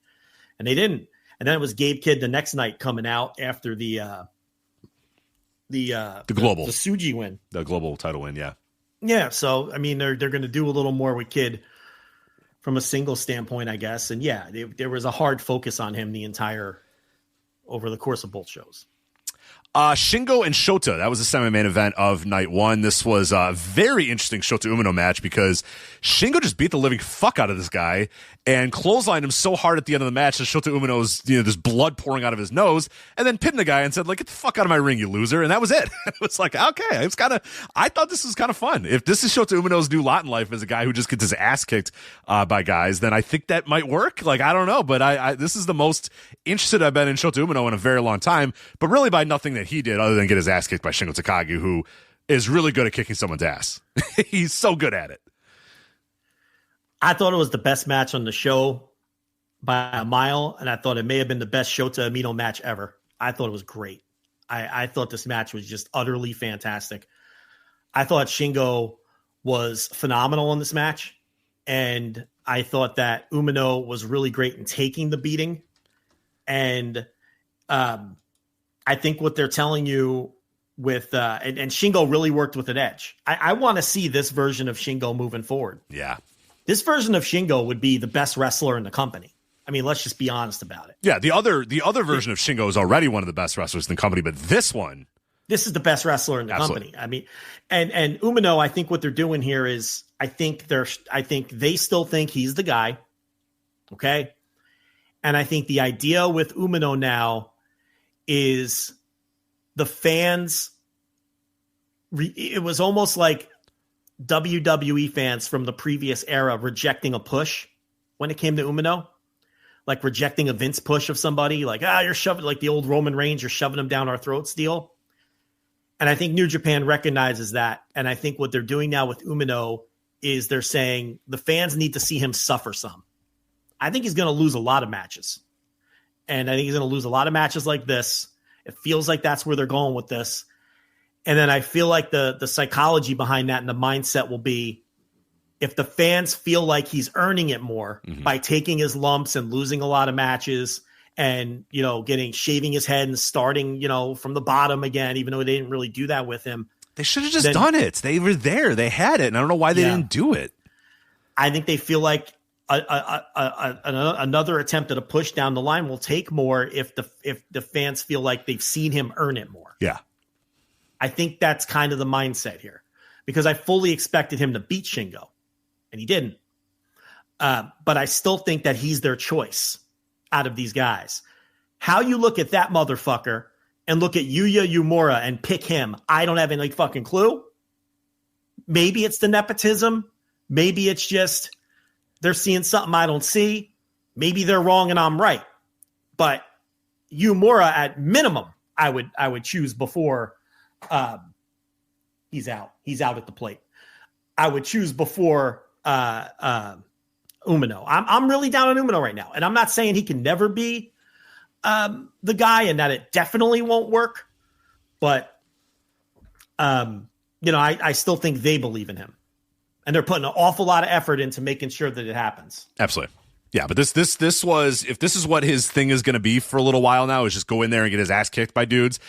and they didn't. And then it was Gabe Kidd the next night coming out after the global, the Sugi win, the global title win. Yeah. Yeah. So, I mean, they're going to do a little more with Kidd from a single standpoint, I guess. And yeah, there was a hard focus on him over the course of both shows. Shingo and Shota, that was the semi-main event of night one. This was a very interesting Shota Umino match because Shingo just beat the living fuck out of this guy and clotheslined him so hard at the end of the match that Shota Umino's, there's blood pouring out of his nose, and then pinned the guy and said, like, get the fuck out of my ring, you loser. And that was it. It was like, okay, I thought this was kind of fun. If this is Shota Umino's new lot in life as a guy who just gets his ass kicked by guys, then I think that might work. Like, I don't know, but I this is the most interested I've been in Shota Umino in a very long time, but really by nothing that he did other than get his ass kicked by Shingo Takagi, who is really good at kicking someone's ass. He's so good at it. I thought it was the best match on the show by a mile, and I thought it may have been the best Shota Umino match ever. I thought it was great. I thought this match was just utterly fantastic. I thought Shingo was phenomenal in this match, and I thought that Umino was really great in taking the beating. And I think what they're telling you with and Shingo really worked with an edge. I want to see this version of Shingo moving forward. Yeah. This version of Shingo would be the best wrestler in the company. I mean, let's just be honest about it. Yeah, the other version of Shingo is already one of the best wrestlers in the company, but this is the best wrestler in the company. I mean, and Umino, I think what they're doing here is I think they still think he's the guy. Okay. And I think the idea with Umino now is the fans. It was almost like WWE fans from the previous era rejecting a push when it came to Umino, like rejecting a Vince push of somebody, like, you're shoving, like the old Roman Reigns, you're shoving them down our throats deal. And I think New Japan recognizes that. And I think what they're doing now with Umino is they're saying the fans need to see him suffer some. I think he's going to lose a lot of matches. And I think he's going to lose a lot of matches like this. It feels like that's where they're going with this. And then I feel like the psychology behind that and the mindset will be if the fans feel like he's earning it more by taking his lumps and losing a lot of matches and, shaving his head and starting, from the bottom again, even though they didn't really do that with him. They should have just done it. They were there. They had it. And I don't know why they didn't do it. I think they feel like another attempt at a push down the line will take more if the fans feel like they've seen him earn it more. Yeah. I think that's kind of the mindset here because I fully expected him to beat Shingo and he didn't. But I still think that he's their choice out of these guys. How you look at that motherfucker and look at Yuya Uemura and pick him, I don't have any fucking clue. Maybe it's the nepotism. Maybe it's just they're seeing something I don't see. Maybe they're wrong and I'm right. But Uemura at minimum, I would choose before he's out. He's out at the plate. I would choose before Umino. I'm really down on Umino right now. And I'm not saying he can never be the guy and that it definitely won't work. But, I still think they believe in him. And they're putting an awful lot of effort into making sure that it happens. Absolutely. Yeah, but this was, if this is what his thing is going to be for a little while now, is just go in there and get his ass kicked by dudes,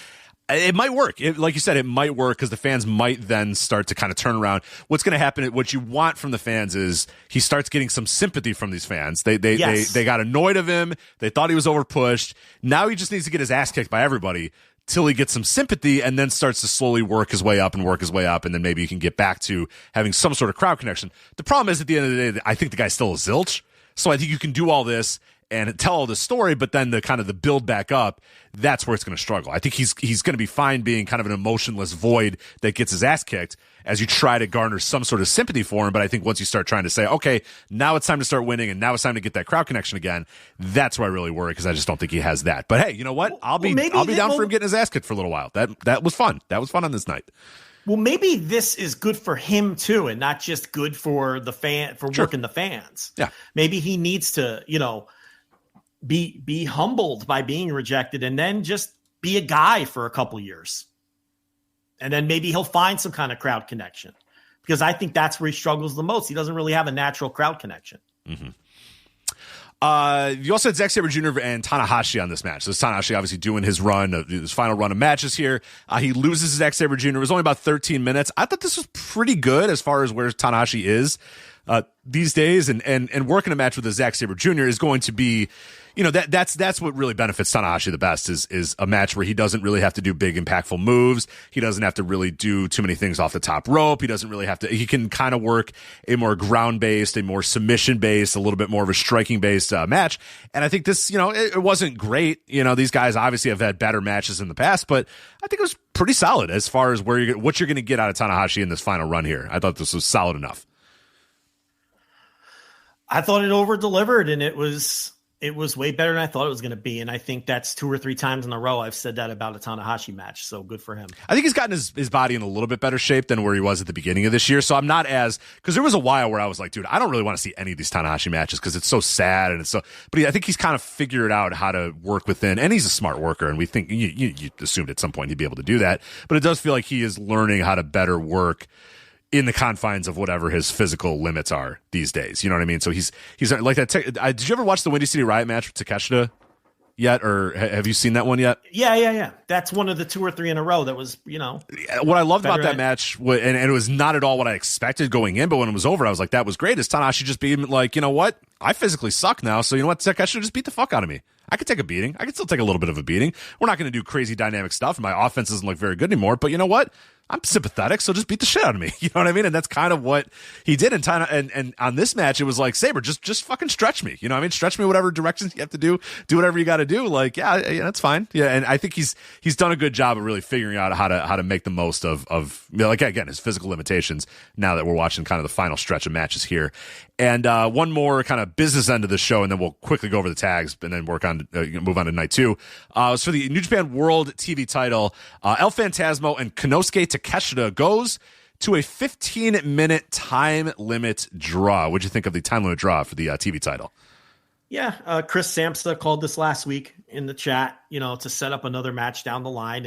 it might work. Like you said, it might work because the fans might then start to kind of turn around. What's going to happen, what you want from the fans is he starts getting some sympathy from these fans. They got annoyed of him. They thought he was overpushed. Now he just needs to get his ass kicked by everybody till he gets some sympathy and then starts to slowly work his way up. And then maybe you can get back to having some sort of crowd connection. The problem is at the end of the day, I think the guy's still a zilch. So I think you can do all this and tell all the story, but then the kind of the build back up, that's where it's going to struggle. I think he's going to be fine being kind of an emotionless void that gets his ass kicked as you try to garner some sort of sympathy for him. But I think once you start trying to say, okay, now it's time to start winning and now it's time to get that crowd connection again, that's where I really worry because I just don't think he has that. But hey, you know what? I'll be down for him getting his ass kicked for a little while. That was fun. That was fun on this night. Well, maybe this is good for him too, and not just good for the fan working the fans. Yeah, maybe he needs to, be humbled by being rejected, and then just be a guy for a couple years, and then maybe he'll find some kind of crowd connection. Because I think that's where he struggles the most. He doesn't really have a natural crowd connection. Mm-hmm. You also had Zack Sabre Jr. and Tanahashi on this match. So Tanahashi obviously doing his final run of matches here. He loses Zack Sabre Jr. It was only about 13 minutes. I thought this was pretty good as far as where Tanahashi is these days. And working a match with a Zack Sabre Jr. is going to be, you know, that's what really benefits Tanahashi the best is a match where he doesn't really have to do big impactful moves. He doesn't have to really do too many things off the top rope. He doesn't really have to, he can kind of work a more ground based, a more submission based, a little bit more of a striking based match. And I think this, you know, it wasn't great. You know, these guys obviously have had better matches in the past, but I think it was pretty solid as far as what you're going to get out of Tanahashi in this final run here. I thought this was solid enough. I thought it over delivered, and it was way better than I thought it was going to be. And I think that's 2 or 3 times in a row I've said that about a Tanahashi match. So good for him. I think he's gotten his body in a little bit better shape than where he was at the beginning of this year. So I'm not because there was a while where I was like, dude, I don't really want to see any of these Tanahashi matches because it's so sad. And it's so, but I think he's kind of figured out how to work within, and he's a smart worker. And we think you assumed at some point he'd be able to do that, but it does feel like he is learning how to better work in the confines of whatever his physical limits are these days. You know what I mean? So he's like that. Did you ever watch the Windy City Riot match with Takeshita yet? Or have you seen that one yet? Yeah. That's one of the 2 or 3 in a row that was, you know. What I loved about that match, and it was not at all what I expected going in, but when it was over, I was like, that was great. Is Tanahashi just being like, you know what? I physically suck now, so you know what? Takeshita just beat the fuck out of me. I could take a beating. I could still take a little bit of a beating. We're not going to do crazy dynamic stuff. My offense doesn't look very good anymore, but you know what? I'm sympathetic, so just beat the shit out of me. You know what I mean? And that's kind of what he did. And on this match, it was like, Sabre, just fucking stretch me. You know what I mean? Stretch me whatever directions you have to do whatever you got to do. Like, yeah, that's fine. Yeah, and I think he's done a good job of really figuring out how to make the most of you know, like, again, his physical limitations now that we're watching kind of the final stretch of matches here. And one more kind of business end of the show, and then we'll quickly go over the tags and then move on to night 2. It's for the New Japan World TV title. El Phantasmo and Konosuke Takeshita goes to a 15-minute time limit draw. What'd you think of the time limit draw for the TV title? Yeah, Chris Samsa called this last week in the chat, you know, to set up another match down the line,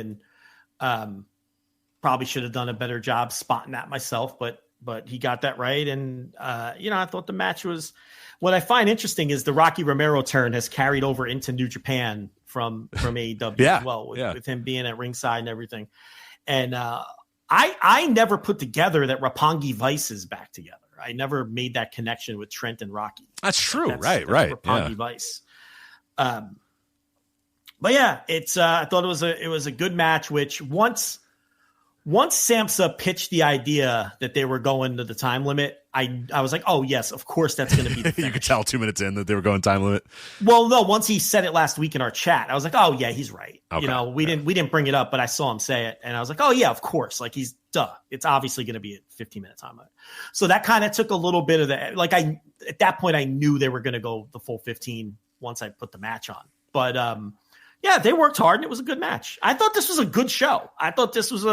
and probably should have done a better job spotting that myself, but he got that right. And, you know, I thought the match was, what I find interesting is the Rocky Romero turn has carried over into New Japan from AEW as well, with him being at ringside and everything. And I never put together that Roppongi Vice is back together. I never made that connection with Trent and Rocky. That's true. Right. Roppongi Vice. But yeah, it's, I thought it was a good match, which once Samsa pitched the idea that they were going to the time limit, I was like, oh yes, of course that's going to be the finish. You could tell 2 minutes in that they were going time limit. Well, no, once he said it last week in our chat, I was like, oh yeah, he's right. Okay. You know, we didn't bring it up, but I saw him say it, and I was like, oh yeah, of course. Like it's obviously going to be a 15-minute time limit. So that kind of took a little bit of at that point I knew they were going to go the full 15 once I put the match on. But yeah, they worked hard and it was a good match. I thought this was a good show. I thought this was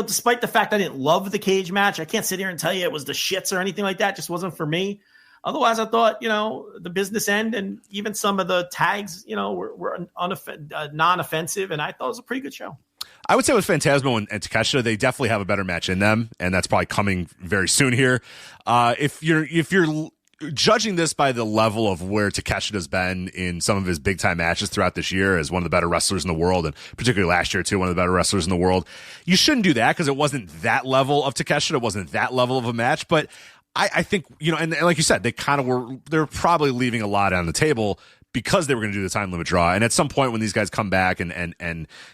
despite the fact I didn't love the cage match, I can't sit here and tell you it was the shits or anything like that. It just wasn't for me. Otherwise, I thought, you know, the business end and even some of the tags, you know, were non-offensive, and I thought it was a pretty good show. I would say with Phantasmo and Takeshita, they definitely have a better match in them, and that's probably coming very soon here. If you're judging this by the level of where Takeshita's been in some of his big time matches throughout this year as one of the better wrestlers in the world, and particularly last year too, one of the better wrestlers in the world, you shouldn't do that because it wasn't that level of Takeshita. It wasn't that level of a match. But I think, you know, and like you said, they're probably leaving a lot on the table because they were going to do the time limit draw. And at some point when these guys come back and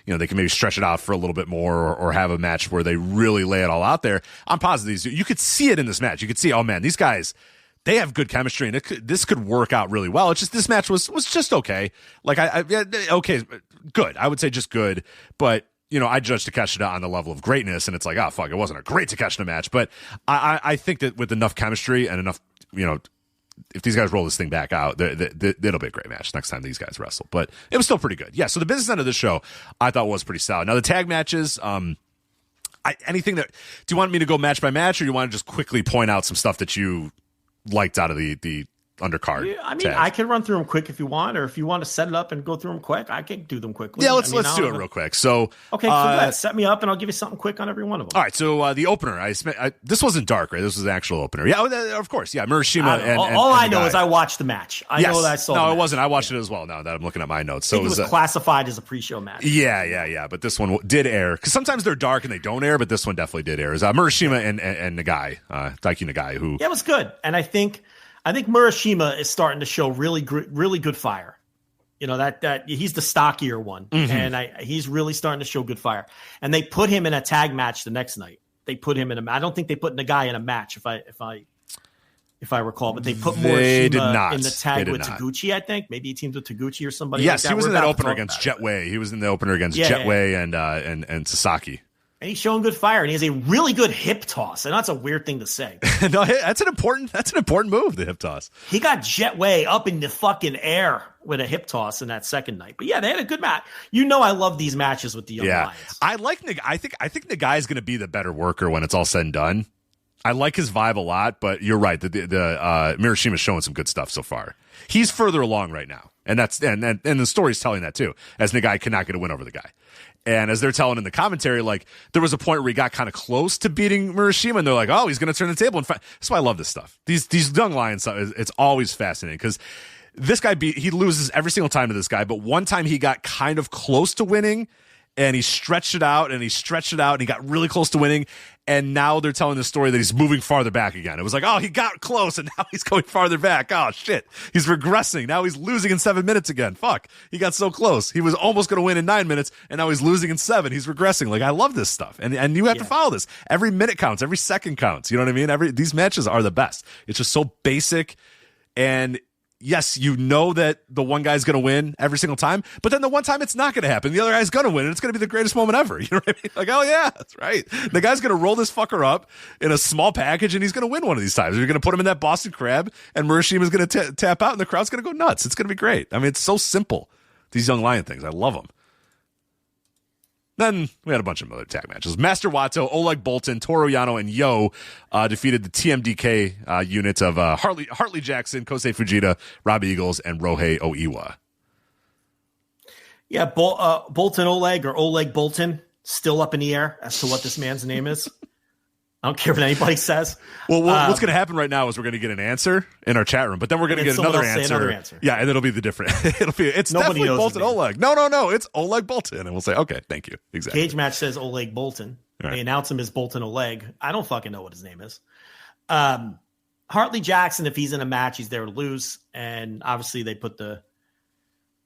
you know, they can maybe stretch it out for a little bit more or have a match where they really lay it all out there, I'm positive you could see it in this match. You could see, oh man, these guys, they have good chemistry, and this could work out really well. It's just this match was just okay. Like okay, good. I would say just good, but you know, I judge Takeshita on the level of greatness, and it's like, oh fuck, it wasn't a great Takeshita match, but I think that with enough chemistry and enough, you know, if these guys roll this thing back out, it'll be a great match next time these guys wrestle. But it was still pretty good. Yeah. So the business end of this show, I thought was pretty solid. Now the tag matches, anything that, do you want me to go match by match, or you want to just quickly point out some stuff that you liked out of the undercard? Yeah, I mean, tags? I can run through them quick if you want, or if you want to set it up and go through them quick, I can do them quickly. Yeah, let's do it real quick. So okay, so let's set me up, and I'll give you something quick on every one of them. All right, so the opener, this wasn't dark, right? This was the actual opener. Yeah, of course. Yeah, Murashima. All I know is I watched the match. I know that I saw. No, it wasn't. I watched it as well. Now that I'm looking at my notes, so it was classified as a pre-show match. Yeah. But this one did air, because sometimes they're dark and they don't air, but this one definitely did air. It was Murashima and Nagai, Daiki Nagai, who it was good, and I think I think Murashima is starting to show really good fire. You know, that he's the stockier one, and he's really starting to show good fire. And they put him in a tag match the next night. They put him in I don't think they put the guy in a match, if I recall, but they put Morishima in the tag with Taguchi, I think. Maybe he teamed with Taguchi or somebody. Yes, like that. He was in that opener against Jetway. He was in the opener against Jetway and Sasaki. And he's showing good fire, and he has a really good hip toss. And that's a weird thing to say. No, that's an important move, the hip toss. He got Jetway up in the fucking air with a hip toss in that second night. But yeah, they had a good match. You know, I love these matches with the young Lions. I think the guy's going to be the better worker when it's all said and done. I like his vibe a lot, but you're right. The Mirishima's showing some good stuff so far. He's further along right now, and the story's telling that too. As Nagai cannot get a win over the guy, and as they're telling in the commentary, like there was a point where he got kind of close to beating Murashima, and they're like, "Oh, he's going to turn the table." And that's why I love this stuff. These young Lions, it's always fascinating because this guy he loses every single time to this guy, but one time he got kind of close to winning. And he stretched it out, and he got really close to winning. And now they're telling the story that he's moving farther back again. It was like, oh, he got close, and now he's going farther back. Oh, shit. He's regressing. Now he's losing in 7 minutes again. Fuck. He got so close. He was almost going to win in 9 minutes, and now he's losing in 7. He's regressing. Like, I love this stuff. And you have to follow this. Every minute counts. Every second counts. You know what I mean? These matches are the best. It's just so basic. And yes, you know that the one guy's going to win every single time, but then the one time it's not going to happen. The other guy's going to win, and it's going to be the greatest moment ever. You know what I mean? Like, oh, yeah, that's right. The guy's going to roll this fucker up in a small package, and he's going to win one of these times. You're going to put him in that Boston Crab, and Murashima's going to tap out, and the crowd's going to go nuts. It's going to be great. I mean, it's so simple, these young Lion things. I love them. Then we had a bunch of other tag matches. Master Wato, Oleg Boltin, Toru Yano, and Yo defeated the TMDK unit of Hartley Jackson, Kosei Fujita, Robbie Eagles, and Rohei Oiwa. Yeah, Boltin Oleg or Oleg Boltin, still up in the air as to what this man's name is. I don't care what anybody says. Well, what's going to happen right now is we're going to get an answer in our chat room, but then we're going to get another answer. Yeah, and it'll be the different. It's nobody definitely Boltin Oleg. No, it's Oleg Boltin, and we'll say, okay, thank you. Exactly. Cage match says Oleg Boltin. Right. They announce him as Boltin Oleg. I don't fucking know what his name is. Hartley Jackson, if he's in a match, he's there to lose, and obviously they put the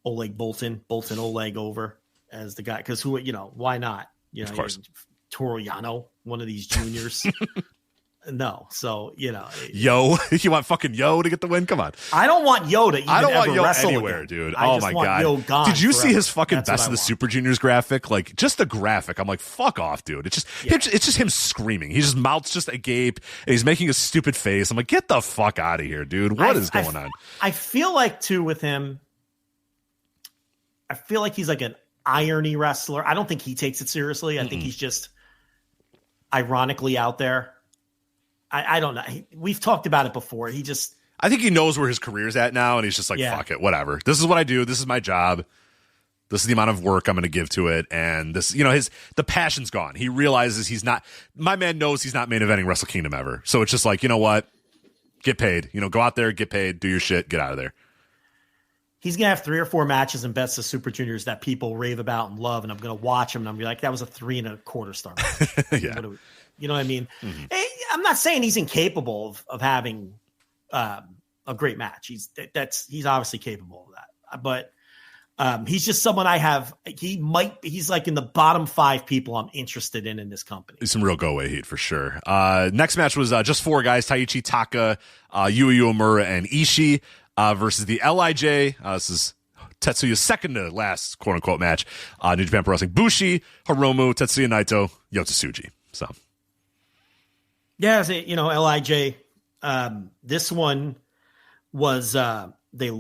Oleg Boltin Oleg over as the guy because why not? Of course. Toru Yano, one of these juniors. No. So, Yo, you want fucking Yo to get the win? Come on. I don't want Yo to even ever Yo wrestle anywhere, again. Dude. Oh my God. Yo gone Did you forever. see his fucking That's Best of the Super Juniors graphic? Like, just the graphic. I'm like, fuck off, dude. It's just him screaming. His mouth's just agape, and he's making a stupid face. I'm like, get the fuck out of here, dude. What is going on? I feel like, too, with him, I feel like he's like an irony wrestler. I don't think he takes it seriously. I think he's just ironically out there. I don't know. We've talked about it before. I think he knows where his career's at now, and he's just like, fuck it, whatever. This is what I do. This is my job. This is the amount of work I'm going to give to it. And this, the passion's gone. He realizes my man knows he's not main eventing Wrestle Kingdom ever. So it's just like, you know what? Get paid. Go out there, get paid, do your shit, get out of there. He's going to have 3 or 4 matches in Best of Super Juniors that people rave about and love, and I'm going to watch him, and I'm going to be like, that was a 3.25 star match. Yeah. You know what I mean? Mm-hmm. Hey, I'm not saying he's incapable of having a great match. He's obviously capable of that. But he's just someone he's like in the bottom 5 people I'm interested in this company. Some real go-away heat for sure. Next match was just 4 guys, Taichi Taka, Yui Uemura, and Ishii. Versus the LIJ. This is Tetsuya's second to last quote-unquote match. New Japan Pro Wrestling. Bushi, Hiromu, Tetsuya Naito, Yota Tsuji. So, yeah, LIJ. This one was they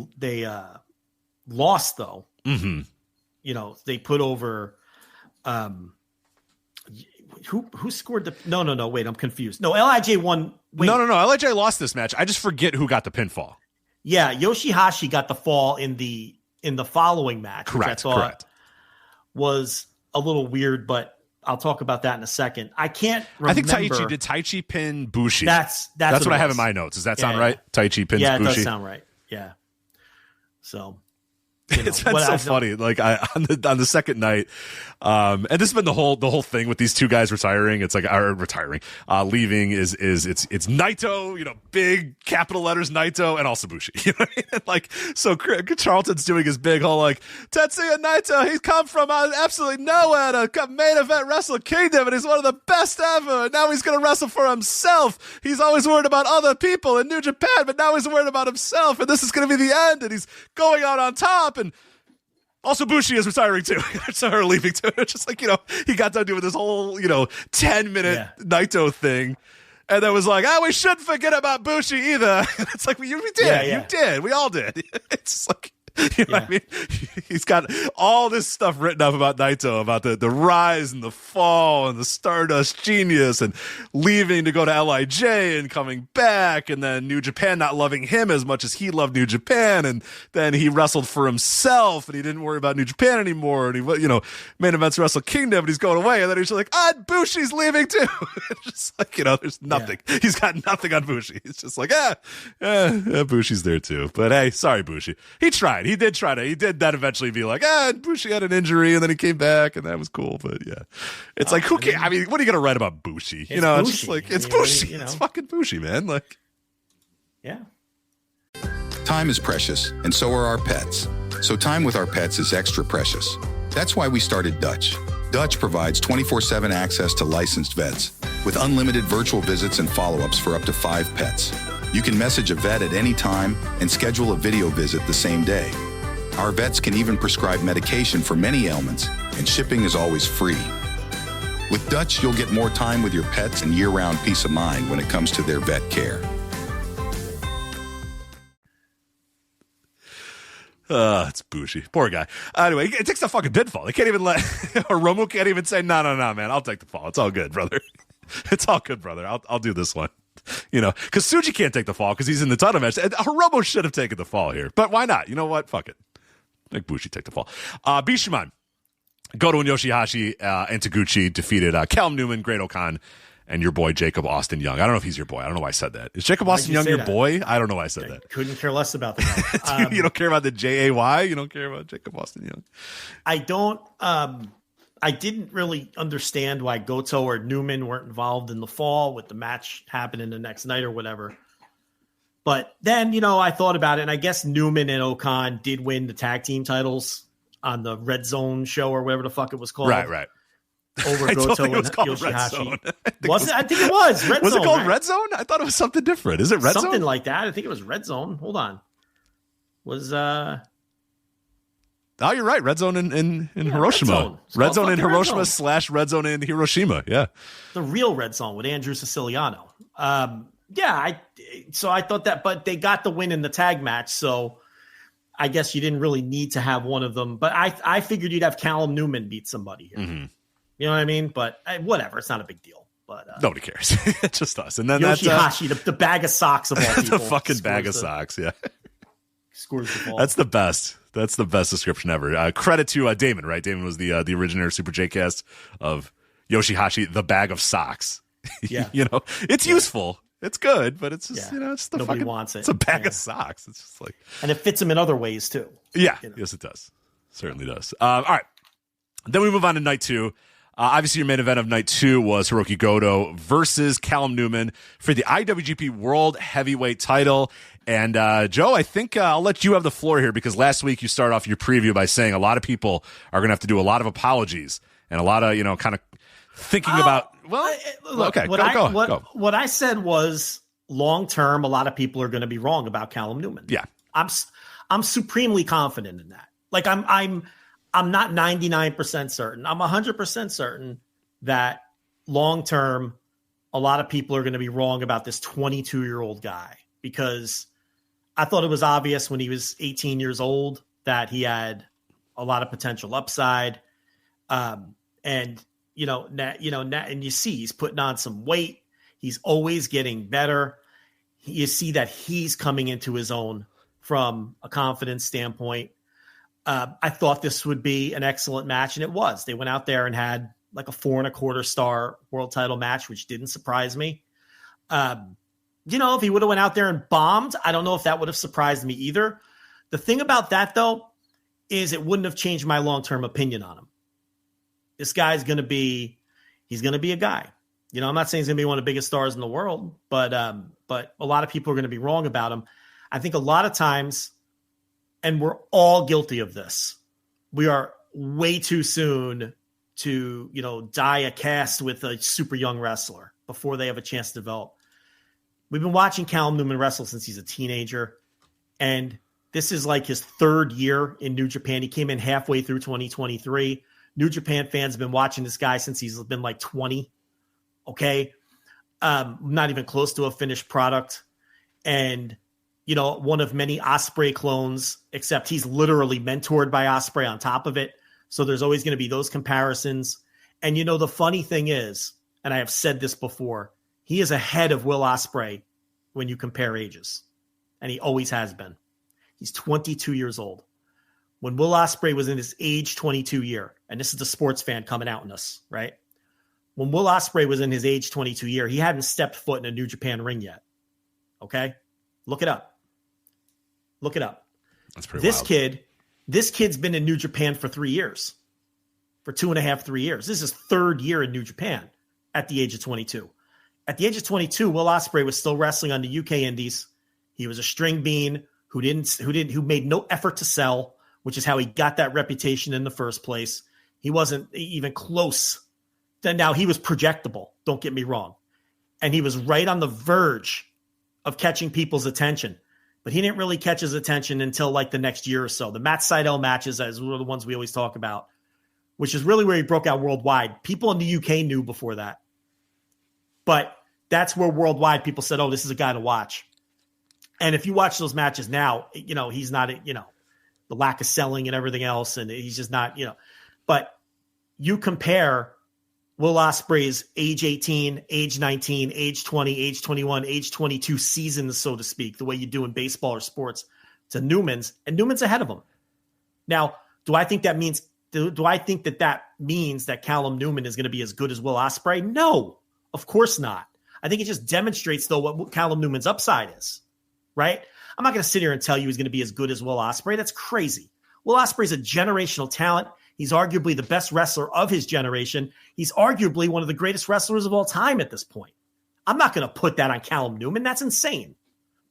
lost though. Mm-hmm. They put over. Who scored the? No. Wait, I'm confused. No, LIJ won. Wait. No. LIJ lost this match. I just forget who got the pinfall. Yeah, Yoshihashi got the fall in the following match, correct, which I thought was a little weird, but I'll talk about that in a second. I can't remember. I think Taichi pin Bushi. That's what I have in my notes. Does that sound right? Taichi pins Bushi. Yeah, it does sound right. Yeah. So It's been so funny. Like on the second night, and this has been the whole thing with these two guys retiring. It's like leaving is it's Naito, big capital letters Naito, and also Bushi. You know what I mean? Like, so Charlton's doing his big whole like Tetsuya Naito. He's come from absolutely nowhere to main event Wrestle Kingdom, and he's one of the best ever. And now he's gonna wrestle for himself. He's always worried about other people in New Japan, but now he's worried about himself, and this is gonna be the end. And he's going out on top, and also Bushi is retiring too. So her leaving too. It's just like, he got done doing this whole, 10-minute Naito thing. And then was like, we shouldn't forget about Bushi either. It's like, we did. You did. We all did. It's just like, what I mean? He's got all this stuff written up about Naito, about the rise and the fall and the Stardust genius and leaving to go to LIJ and coming back, and then New Japan not loving him as much as he loved New Japan, and then he wrestled for himself and he didn't worry about New Japan anymore, and he main events Wrestle Kingdom, and he's going away, and then he's like, Bushi's leaving too. It's just like, there's nothing. Yeah. He's got nothing on Bushi. It's just like, Bushi's there too. But hey, sorry Bushi. He tried. He did that eventually be like, Bushi had an injury and then he came back and that was cool. But yeah, it's like, who cares? I mean, what are you going to write about Bushi? It's just like, it's Bushi. It's fucking Bushi, man. Like, yeah. Time is precious, and so are our pets. So time with our pets is extra precious. That's why we started Dutch. Dutch provides 24/7 access to licensed vets with unlimited virtual visits and follow-ups for up to 5 pets. You can message a vet at any time and schedule a video visit the same day. Our vets can even prescribe medication for many ailments, and shipping is always free. With Dutch, you'll get more time with your pets and year-round peace of mind when it comes to their vet care. It's Bushi. Poor guy. Anyway, it takes a fucking pinfall. They can't even or Romu can't even say, no, man, I'll take the fall. It's all good, brother. It's all good, brother. I'll do this one. Because Tsuji can't take the fall because he's in the title match. Hiromu should have taken the fall here, but why not? You know what? Fuck it. Make Bushi take the fall. Bishamon, Goto and Yoshihashi and Taguchi defeated Callum Newman, Great Okan, and your boy Jacob Austin Young. I don't know if he's your boy. I don't know why I said that. Is Jacob Austin Young your boy? I don't know why I said that. Couldn't care less about the guy. You don't care about the JAY? You don't care about Jacob Austin Young? I don't. I didn't really understand why Goto or Newman weren't involved in the fall with the match happening the next night or whatever. But then, I thought about it, and I guess Newman and Okan did win the tag team titles on the Red Zone show or whatever the fuck it was called. Right. Over Goto and Yoshihashi. Was it? I think it was Red Zone. Was it called right? Red Zone? I thought it was something different. Is it Red Zone? Something like that. I think it was Red Zone. Hold on. Oh, you're right. Red Zone in Hiroshima. Red Zone in Hiroshima / Red Zone in Hiroshima. Yeah. The real Red Zone with Andrew Siciliano. So I thought that, but they got the win in the tag match. So I guess you didn't really need to have one of them. But I figured you'd have Callum Newman beat somebody here. Mm-hmm. You know what I mean? But whatever. It's not a big deal. But nobody cares. It's just us. And then Yoshihashi, the bag of socks of all people. The fucking bag of socks. Yeah. Scores the ball. That's the best. That's the best description ever. Credit to Damon, right? Damon was the originator Super J-Cast of Yoshihashi, the bag of socks. Yeah. It's useful. It's good, but it's just, it's the nobody fucking, wants it. It's a bag of socks. It's just like. And it fits him in other ways too. Yeah. Yes, it does. Certainly does. All right. Then we move on to night 2. Obviously, your main event of night 2 was Hiroki Goto versus Callum Newman for the IWGP World Heavyweight title. And Joe, I think I'll let you have the floor here because last week you started off your preview by saying a lot of people are going to have to do a lot of apologies and a lot of, kind of thinking about. Well, look, okay, go. What I said was long term, a lot of people are going to be wrong about Callum Newman. Yeah, I'm supremely confident in that. Like I'm not 99% certain. I'm 100% certain that long term, a lot of people are going to be wrong about this 22-year-old guy because I thought it was obvious when he was 18 years old that he had a lot of potential upside. And you see he's putting on some weight. He's always getting better. You see that he's coming into his own from a confidence standpoint. I thought this would be an excellent match, and it was. They went out there and had like a 4.25 star world title match, which didn't surprise me. If he would have went out there and bombed, I don't know if that would have surprised me either. The thing about that, though, is it wouldn't have changed my long-term opinion on him. This guy's going to be a guy. You know, I'm not saying he's going to be one of the biggest stars in the world, but a lot of people are going to be wrong about him. I think a lot of times, and we're all guilty of this, we are way too soon to, you know, die a cast with a super young wrestler before they have a chance to develop. We've been watching Callum Newman wrestle since he's a teenager, and this is like his third year in New Japan. He came in halfway through 2023. New Japan fans have been watching this guy since he's been like 20. Okay. Not even close to a finished product. And, you know, one of many Ospreay clones, except he's literally mentored by Ospreay on top of it. So there's always going to be those comparisons. And, you know, the funny thing is, and I have said this before, he is ahead of Will Ospreay when you compare ages. And he always has been. He's 22 years old. When Will Ospreay was in his age 22 year, and this is the sports fan coming out in us, right? When Will Ospreay was in his age 22 year, he hadn't stepped foot in a New Japan ring yet. Okay? Look it up. Look it up. That's pretty wild. This kid's been in New Japan for 3 years. For 2.5, 3 years. This is his third year in New Japan at the age of 22. At the age of 22, Will Ospreay was still wrestling on the UK Indies. He was a string bean who made no effort to sell, which is how he got that reputation in the first place. He wasn't even close. Then now he was projectable. Don't get me wrong. And he was right on the verge of catching people's attention, but he didn't really catch his attention until like the next year or so. The Matt Sydal matches, as were the ones we always talk about, which is really where he broke out worldwide. People in the UK knew before that, but that's where worldwide people said, oh, this is a guy to watch. And if you watch those matches now, you know, he's not, you know, the lack of selling and everything else. And he's just not, you know, but you compare Will Ospreay's age 18, age 19, age 20, age 21, age 22 seasons, so to speak, the way you do in baseball or sports, to Newman's, and Newman's ahead of him. Now, do I think that means that Callum Newman is going to be as good as Will Ospreay? No, of course not. I think it just demonstrates, though, what Callum Newman's upside is, right? I'm not going to sit here and tell you he's going to be as good as Will Ospreay. That's crazy. Will Ospreay's a generational talent. He's arguably the best wrestler of his generation. He's arguably one of the greatest wrestlers of all time at this point. I'm not going to put that on Callum Newman. That's insane.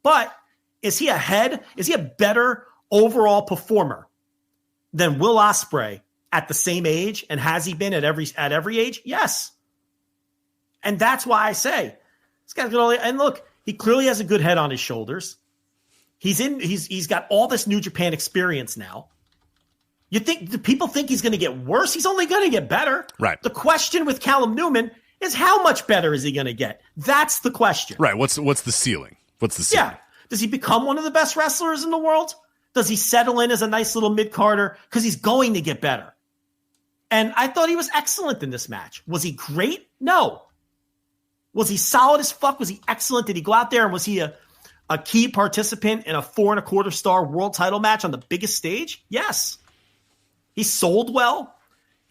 But is he ahead? Is he a better overall performer than Will Ospreay at the same age? And has he been at every age? Yes. And that's why I say this guy's going to, and look, he clearly has a good head on his shoulders. He's got all this New Japan experience now. You think do people think he's going to get worse? He's only going to get better. Right. The question with Callum Newman is how much better is he going to get? That's the question. Right. What's the ceiling? What's the ceiling? Yeah. Does he become one of the best wrestlers in the world? Does he settle in as a nice little mid-carder? Because he's going to get better. And I thought he was excellent in this match. Was he great? No. Was he solid as fuck? Was he excellent? Did he go out there and was he a key participant in a 4.25-star world title match on the biggest stage? Yes. He sold well.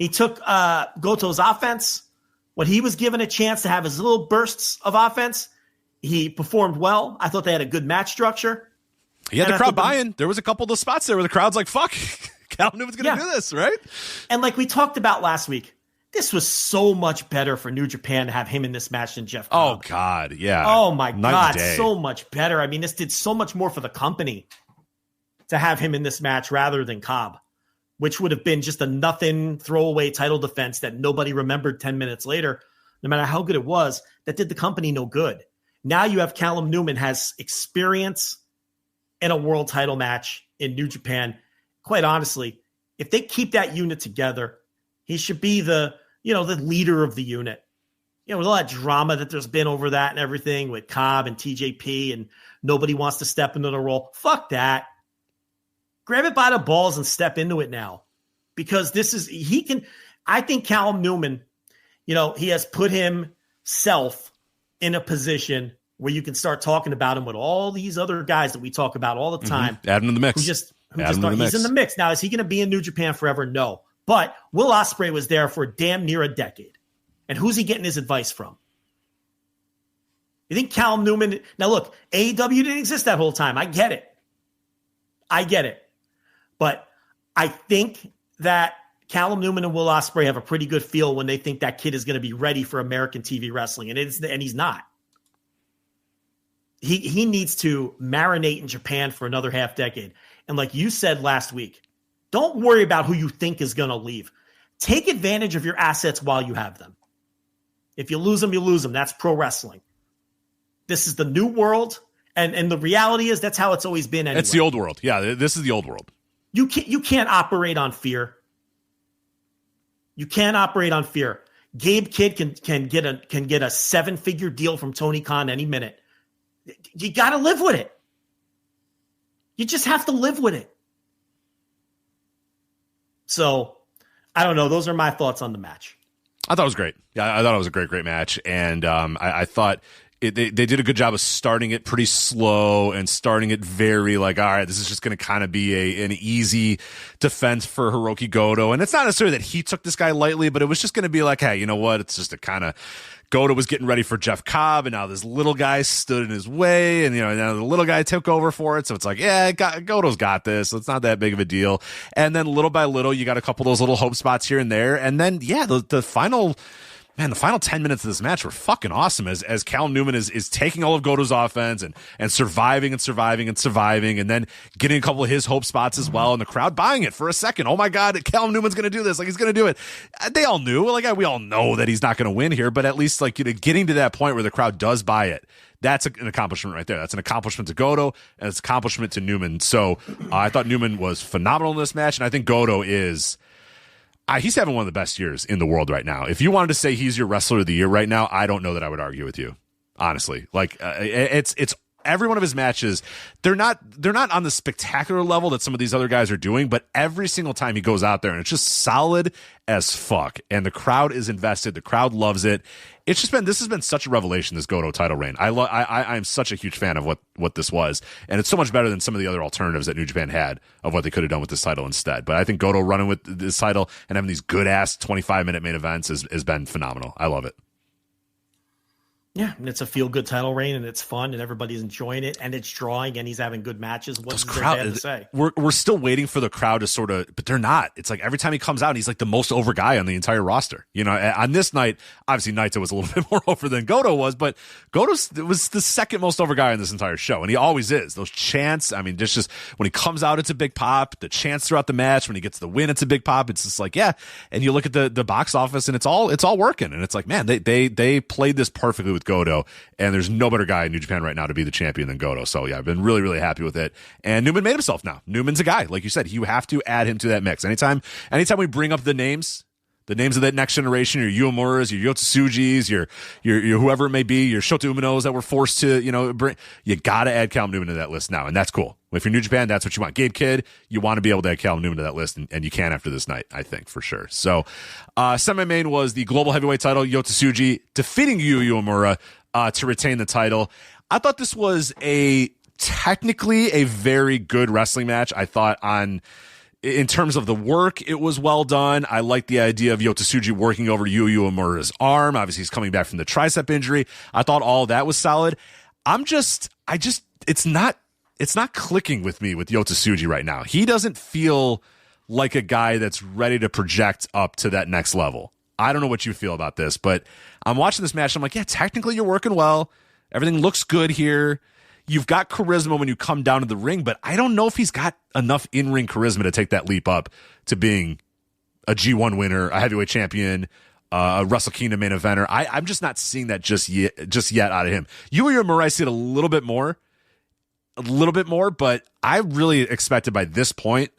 He took Goto's offense. When he was given a chance to have his little bursts of offense, he performed well. I thought they had a good match structure. He had the crowd buying. There was a couple of those spots there where the crowd's like, fuck, Callum Newman's going to do this, right? And like we talked about last week, this was so much better for New Japan to have him in this match than Jeff Cobb. Oh, God, yeah. Oh, my God, so much better. I mean, this did so much more for the company to have him in this match rather than Cobb, which would have been just a nothing throwaway title defense that nobody remembered 10 minutes later, no matter how good it was. That did the company no good. Now you have Callum Newman has experience in a world title match in New Japan. Quite honestly, if they keep that unit together, he should be the leader of the unit. You know, with all that drama that there's been over that and everything with Cobb and TJP and nobody wants to step into the role. Fuck that. Grab it by the balls and step into it now, because I think Callum Newman, you know, he has put himself in a position where you can start talking about him with all these other guys that we talk about all the time. Add him in the mix. He's in the mix. Now, is he going to be in New Japan forever? No. But Will Ospreay was there for damn near a decade. And who's he getting his advice from? You think Callum Newman... Now, look, AEW didn't exist that whole time. I get it. But I think that Callum Newman and Will Ospreay have a pretty good feel when they think that kid is going to be ready for American TV wrestling, and he's not. He needs to marinate in Japan for another half decade. And like you said last week, don't worry about who you think is going to leave. Take advantage of your assets while you have them. If you lose them, you lose them. That's pro wrestling. This is the new world, and the reality is that's how it's always been anyway. It's the old world. Yeah, this is the old world. You can't operate on fear. You can't operate on fear. Gabe Kidd can get a 7-figure deal from Tony Khan any minute. You got to live with it. You just have to live with it. So, I don't know. Those are my thoughts on the match. I thought it was great. Yeah, I thought it was a great match. And I thought they did a good job of starting it pretty slow and starting it very like, all right, this is just going to kind of be an easy defense for Hiroki Goto. And it's not necessarily that he took this guy lightly, but it was just going to be like, hey, you know what? It's just a kind of Goto was getting ready for Jeff Cobb, and now this little guy stood in his way, and now the little guy took over for it. So it's like, yeah, Goto's got this. So it's not that big of a deal. And then little by little, you got a couple of those little hope spots here and there. And then, yeah, the final 10 minutes of this match were fucking awesome as Cal Newman is taking all of Goto's offense and surviving, and then getting a couple of his hope spots as well, and the crowd buying it for a second. Oh my God, Cal Newman's going to do this. Like, he's going to do it. They all knew. Like, we all know that he's not going to win here, but at least, like, getting to that point where the crowd does buy it, that's an accomplishment right there. That's an accomplishment to Goto, and it's an accomplishment to Newman. So I thought Newman was phenomenal in this match, and I think Goto is... he's having one of the best years in the world right now. If you wanted to say he's your wrestler of the year right now, I don't know that I would argue with you, honestly. Like, it's every one of his matches. They're not on the spectacular level that some of these other guys are doing, but every single time he goes out there, and it's just solid as fuck. And the crowd is invested. The crowd loves it. This has been such a revelation, this Goto title reign. I'm such a huge fan of what this was, and it's so much better than some of the other alternatives that New Japan had of what they could have done with this title instead. But I think Goto running with this title and having these good ass 25-minute main events has been phenomenal. I love it. Yeah, and it's a feel-good title reign, and it's fun, and everybody's enjoying it, and it's drawing, and he's having good matches. What's there bad to say? We're still waiting for the crowd to sort of, but they're not. It's like every time he comes out, he's like the most over guy on the entire roster. On this night, obviously Naito was a little bit more over than Goto was, but Goto was the second most over guy on this entire show, and he always is. Those chants, I mean, just when he comes out, it's a big pop. The chants throughout the match, when he gets the win, it's a big pop. It's just like, yeah. And you look at the box office, and it's all working, and it's like, man, they played this perfectly with Goto, and there's no better guy in New Japan right now to be the champion than Goto. So yeah, I've been really, really happy with it. And Newman made himself now. Newman's a guy, like you said. You have to add him to that mix. Anytime we bring up the names of that next generation, your Uemuras, your Yotsujis, your whoever it may be, your Shota Uminos that were forced to bring, you got to add Cal Newman to that list now, and that's cool. If you're New Japan, that's what you want. Gabe Kidd, you want to be able to add Cal Newman to that list, and you can after this night, I think, for sure. So, semi-main was the global heavyweight title, Yotsuji defeating Yu Uemura to retain the title. I thought this was technically a very good wrestling match. I thought in terms of the work, it was well done. I like the idea of Yotsuji working over Yu Uemura's arm. Obviously, he's coming back from the tricep injury. I thought all that was solid. It's not clicking with me with Yotsuji right now. He doesn't feel like a guy that's ready to project up to that next level. I don't know what you feel about this, but I'm watching this match. I'm like, yeah, technically you're working well. Everything looks good here. You've got charisma when you come down to the ring, but I don't know if he's got enough in-ring charisma to take that leap up to being a G1 winner, a heavyweight champion, a Wrestle Kingdom main eventer. I'm just not seeing that just yet out of him. Yu Uemura, I see it a little bit more, but I really expected by this point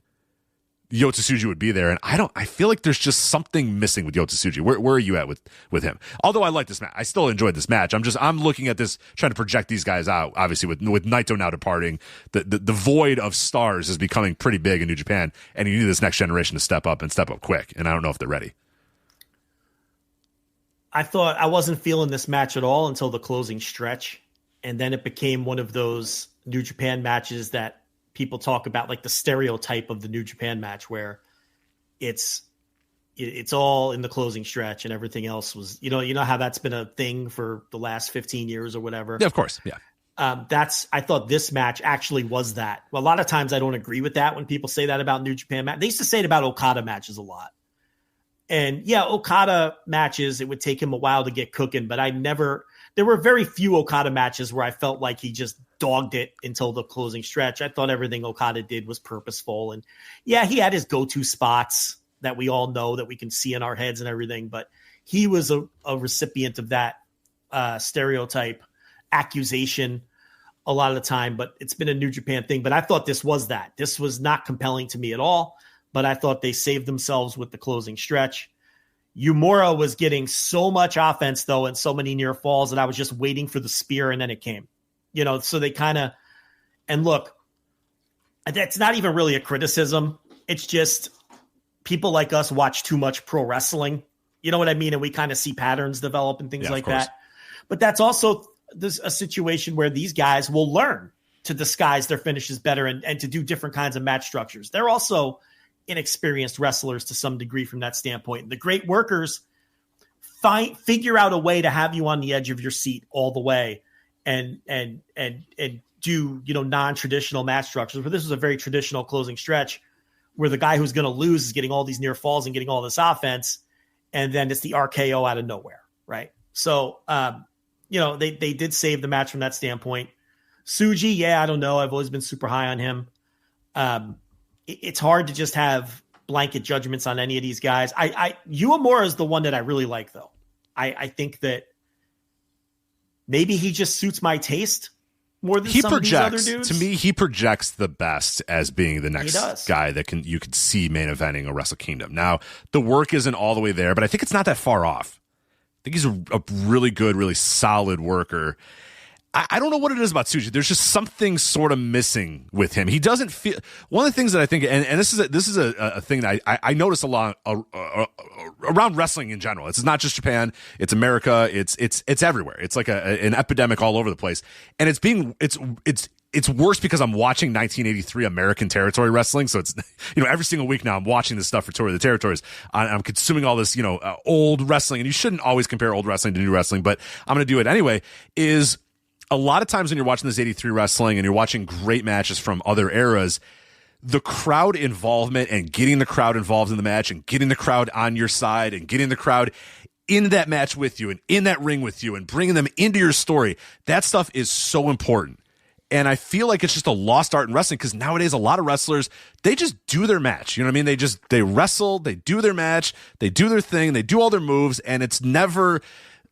Yotsuji would be there, and I feel like there's just something missing with Yotsuji. Where are you at with him? Although I like this match, I still enjoyed this match. I'm looking at this, trying to project these guys out. Obviously, with Naito now departing, the void of stars is becoming pretty big in New Japan, and you need this next generation to step up quick. And I don't know if they're ready. I thought I wasn't feeling this match at all until the closing stretch, and then it became one of those New Japan matches that people talk about, like the stereotype of the New Japan match, where it's all in the closing stretch and everything else was, you know how that's been a thing for the last 15 years or whatever. Yeah, of course. Yeah. I thought this match actually was that. Well, a lot of times I don't agree with that when people say that about New Japan match. They used to say it about Okada matches a lot. And yeah, Okada matches, it would take him a while to get cooking, but there were very few Okada matches where I felt like he just dogged it until the closing stretch. I thought everything Okada did was purposeful. And yeah, he had his go-to spots that we all know that we can see in our heads and everything, but he was a recipient of that stereotype accusation a lot of the time, but it's been a New Japan thing. But I thought this was that. This was not compelling to me at all, but I thought they saved themselves with the closing stretch. Uemura was getting so much offense, though, and so many near falls that I was just waiting for the spear, and then it came. So they kind of – and look, that's not even really a criticism. It's just people like us watch too much pro wrestling. You know what I mean? And we kind of see patterns develop and things like that. But that's also there's a situation where these guys will learn to disguise their finishes better and to do different kinds of match structures. They're also – inexperienced wrestlers to some degree from that standpoint. The great workers figure out a way to have you on the edge of your seat all the way and do, non-traditional match structures. But this was a very traditional closing stretch where the guy who's going to lose is getting all these near falls and getting all this offense. And then it's the RKO out of nowhere. Right. So, they did save the match from that standpoint. Suji. Yeah, I don't know. I've always been super high on him. It's hard to just have blanket judgments on any of these guys. Uemura is the one that I really like, though. I think that maybe he just suits my taste more than some of these other dudes. To me, he projects the best as being the next guy that you could see main eventing a Wrestle Kingdom. Now, the work isn't all the way there, but I think it's not that far off. I think he's a really good, really solid worker. I don't know what it is about Tsuji. There's just something sort of missing with him. He doesn't feel. One of the things that I think, and this is a thing that I notice a lot around wrestling in general. It's not just Japan. It's America. It's everywhere. It's like an epidemic all over the place, and it's worse because I'm watching 1983 American Territory Wrestling. So it's, every single week now I'm watching this stuff for Tour of the Territories. I'm consuming all this, old wrestling, and you shouldn't always compare old wrestling to new wrestling, but I'm going to do it anyway. A lot of times when you're watching this 83 wrestling and you're watching great matches from other eras, the crowd involvement and getting the crowd involved in the match and getting the crowd on your side and getting the crowd in that match with you and in that ring with you and bringing them into your story, that stuff is so important. And I feel like it's just a lost art in wrestling because nowadays a lot of wrestlers, they just do their match. You know what I mean? They wrestle, they do their match, they do their thing, they do all their moves, and it's never...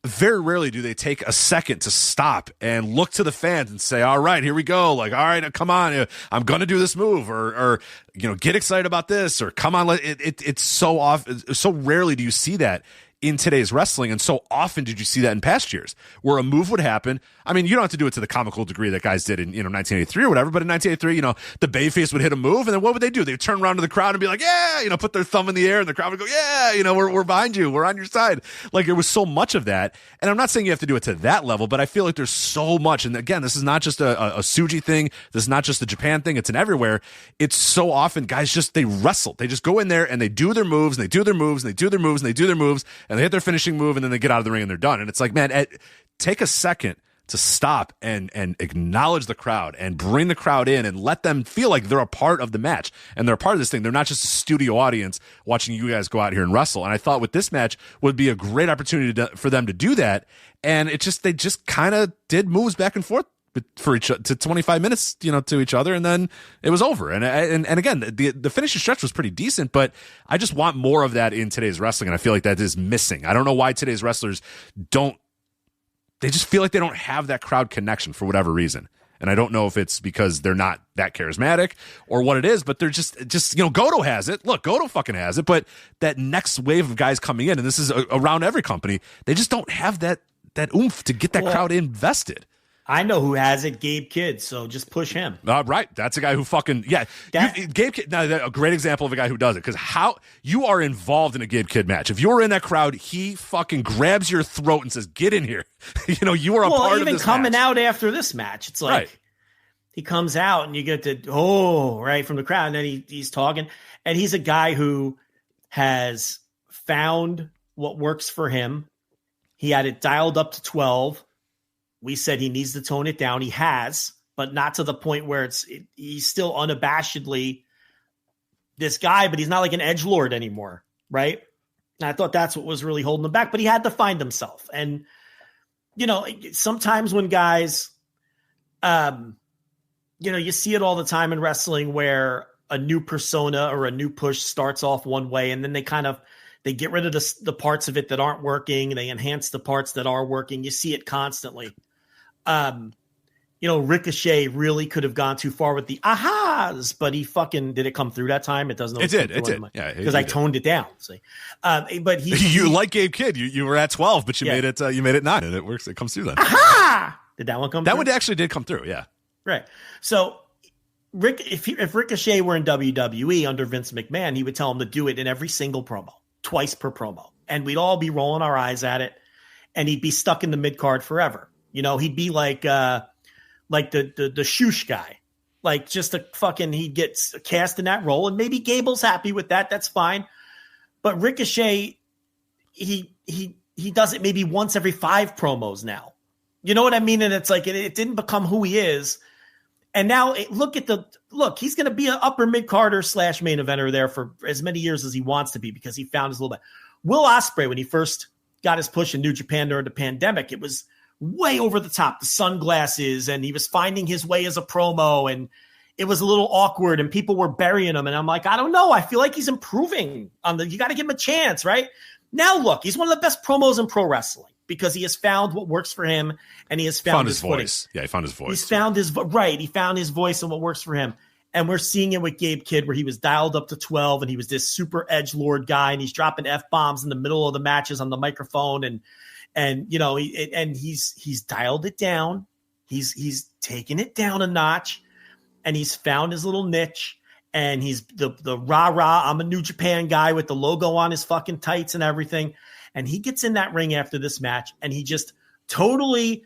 Very rarely do they take a second to stop and look to the fans and say, all right, here we go. Like, all right, come on. I'm going to do this move or get excited about this or come on. It's so rarely do you see that in today's wrestling. And so often did you see that in past years where a move would happen. I mean, you don't have to do it to the comical degree that guys did in, 1983 or whatever, but in 1983, the babyface would hit a move and then what would they do? They would turn around to the crowd and be like, yeah, put their thumb in the air and the crowd would go, yeah, we're behind you. We're on your side. Like there was so much of that. And I'm not saying you have to do it to that level, but I feel like there's so much. And again, this is not just a Suji thing. This is not just a Japan thing. It's an everywhere. It's so often guys they wrestle. They just go in there and they do their moves and they do their moves and they do their moves and they do their moves and they hit their finishing move and then they get out of the ring and they're done. And it's like, man, take a second to stop and acknowledge the crowd and bring the crowd in and let them feel like they're a part of the match and they're a part of this thing. They're not just a studio audience watching you guys go out here and wrestle. And I thought with this match would be a great opportunity for them to do that. And they just kind of did moves back and forth for each to 25 minutes, to each other, and then it was over. And again, the finishing stretch was pretty decent, but I just want more of that in today's wrestling, and I feel like that is missing. I don't know why today's wrestlers they just feel like they don't have that crowd connection for whatever reason. And I don't know if it's because they're not that charismatic or what it is, but they're just Goto has it. Look, Goto fucking has it, but that next wave of guys coming in, and this is around every company, they just don't have that oomph to get that crowd invested. I know who has it, Gabe Kidd, so just push him. Right. That's a guy who fucking, Gabe Kidd, now a great example of a guy who does it, because how you are involved in a Gabe Kidd match. If you're in that crowd, he fucking grabs your throat and says, get in here. You are a part of this match. Even coming out after this match, it's like he comes out and you get to, from the crowd, and then he's talking, and he's a guy who has found what works for him. He had it dialed up to 12. we said he needs to tone it down. He has, but not to the point where he's still unabashedly this guy, but he's not like an edgelord anymore, right? And I thought that's what was really holding him back, but he had to find himself. And, sometimes when guys, you see it all the time in wrestling where a new persona or a new push starts off one way, and then they get rid of the parts of it that aren't working. They enhance the parts that are working. You see it constantly. Ricochet really could have gone too far with the ahas, but he fucking did it come through that time? It doesn't. It did. Yeah, because I toned it down. See, but you like Gabe Kidd. You were at 12, but you made it. You made it 9, and it works. It comes through then. Aha! Did that one come? That through? one actually did come through. Yeah. Right. So, if Ricochet were in WWE under Vince McMahon, he would tell him to do it in every single promo, twice per promo, and we'd all be rolling our eyes at it, and he'd be stuck in the mid card forever. He'd be like the shoosh guy, like just he gets cast in that role, and maybe Gable's happy with that. That's fine. But Ricochet, he does it maybe once every 5 promos now. You know what I mean? And it's like, it didn't become who he is. And now look, he's going to be an upper mid carder / main eventer there for as many years as he wants to be, because he found his little bit. Will Ospreay, when he first got his push in New Japan during the pandemic, it was way over the top, the sunglasses, and he was finding his way as a promo, and it was a little awkward, and people were burying him. And I'm like, I don't know. I feel like he's improving you got to give him a chance, right? Now, look, he's one of the best promos in pro wrestling because he has found what works for him, and he has found his voice. Yeah, he found his voice. He's found his right. He found his voice and what works for him. And we're seeing it with Gabe Kidd, where he was dialed up to 12, and he was this super edgelord guy, and he's dropping F-bombs in the middle of the matches on the microphone, and he's dialed it down. He's taken it down a notch, and he's found his little niche, and he's the rah-rah, I'm a New Japan guy with the logo on his fucking tights and everything. And he gets in that ring after this match, and he just totally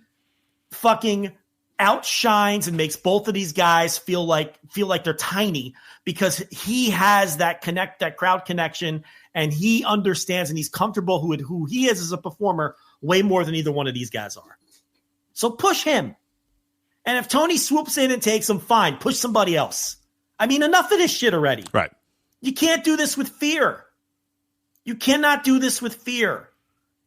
fucking outshines and makes both of these guys feel like they're tiny, because he has that crowd connection, and he understands and he's comfortable who he is as a performer way more than either one of these guys are. So push him. And if Tony swoops in and takes him, fine, push somebody else. I mean, enough of this shit already. Right. You can't do this with fear. You cannot do this with fear.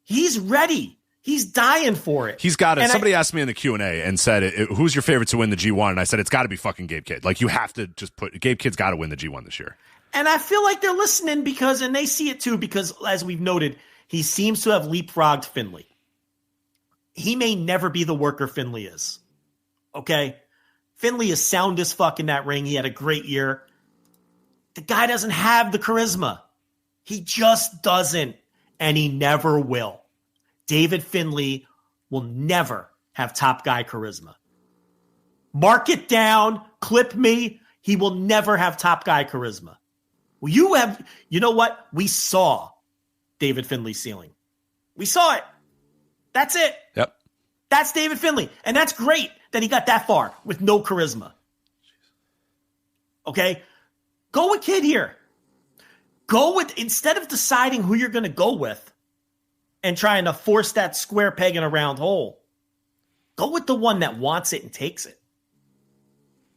He's ready. He's dying for it. He's got it. Somebody asked me in the Q&A and said, who's your favorite to win the G1? And I said, it's got to be fucking Gabe Kidd. Like, you have to just Gabe Kidd's got to win the G1 this year. And I feel like they're listening and they see it too, because as we've noted, he seems to have leapfrogged Finlay. He may never be the worker Finlay is. Okay? Finlay is sound as fuck in that ring. He had a great year. The guy doesn't have the charisma. He just doesn't, and he never will. David Finlay will never have top guy charisma. Mark it down, clip me. He will never have top guy charisma. Well, you know what? We saw David Finlay's ceiling. We saw it. That's it. Yep. That's David Finlay. And that's great that he got that far with no charisma. Okay? Go with Kidd here. Instead of deciding who you're going to go with and trying to force that square peg in a round hole, go with the one that wants it and takes it.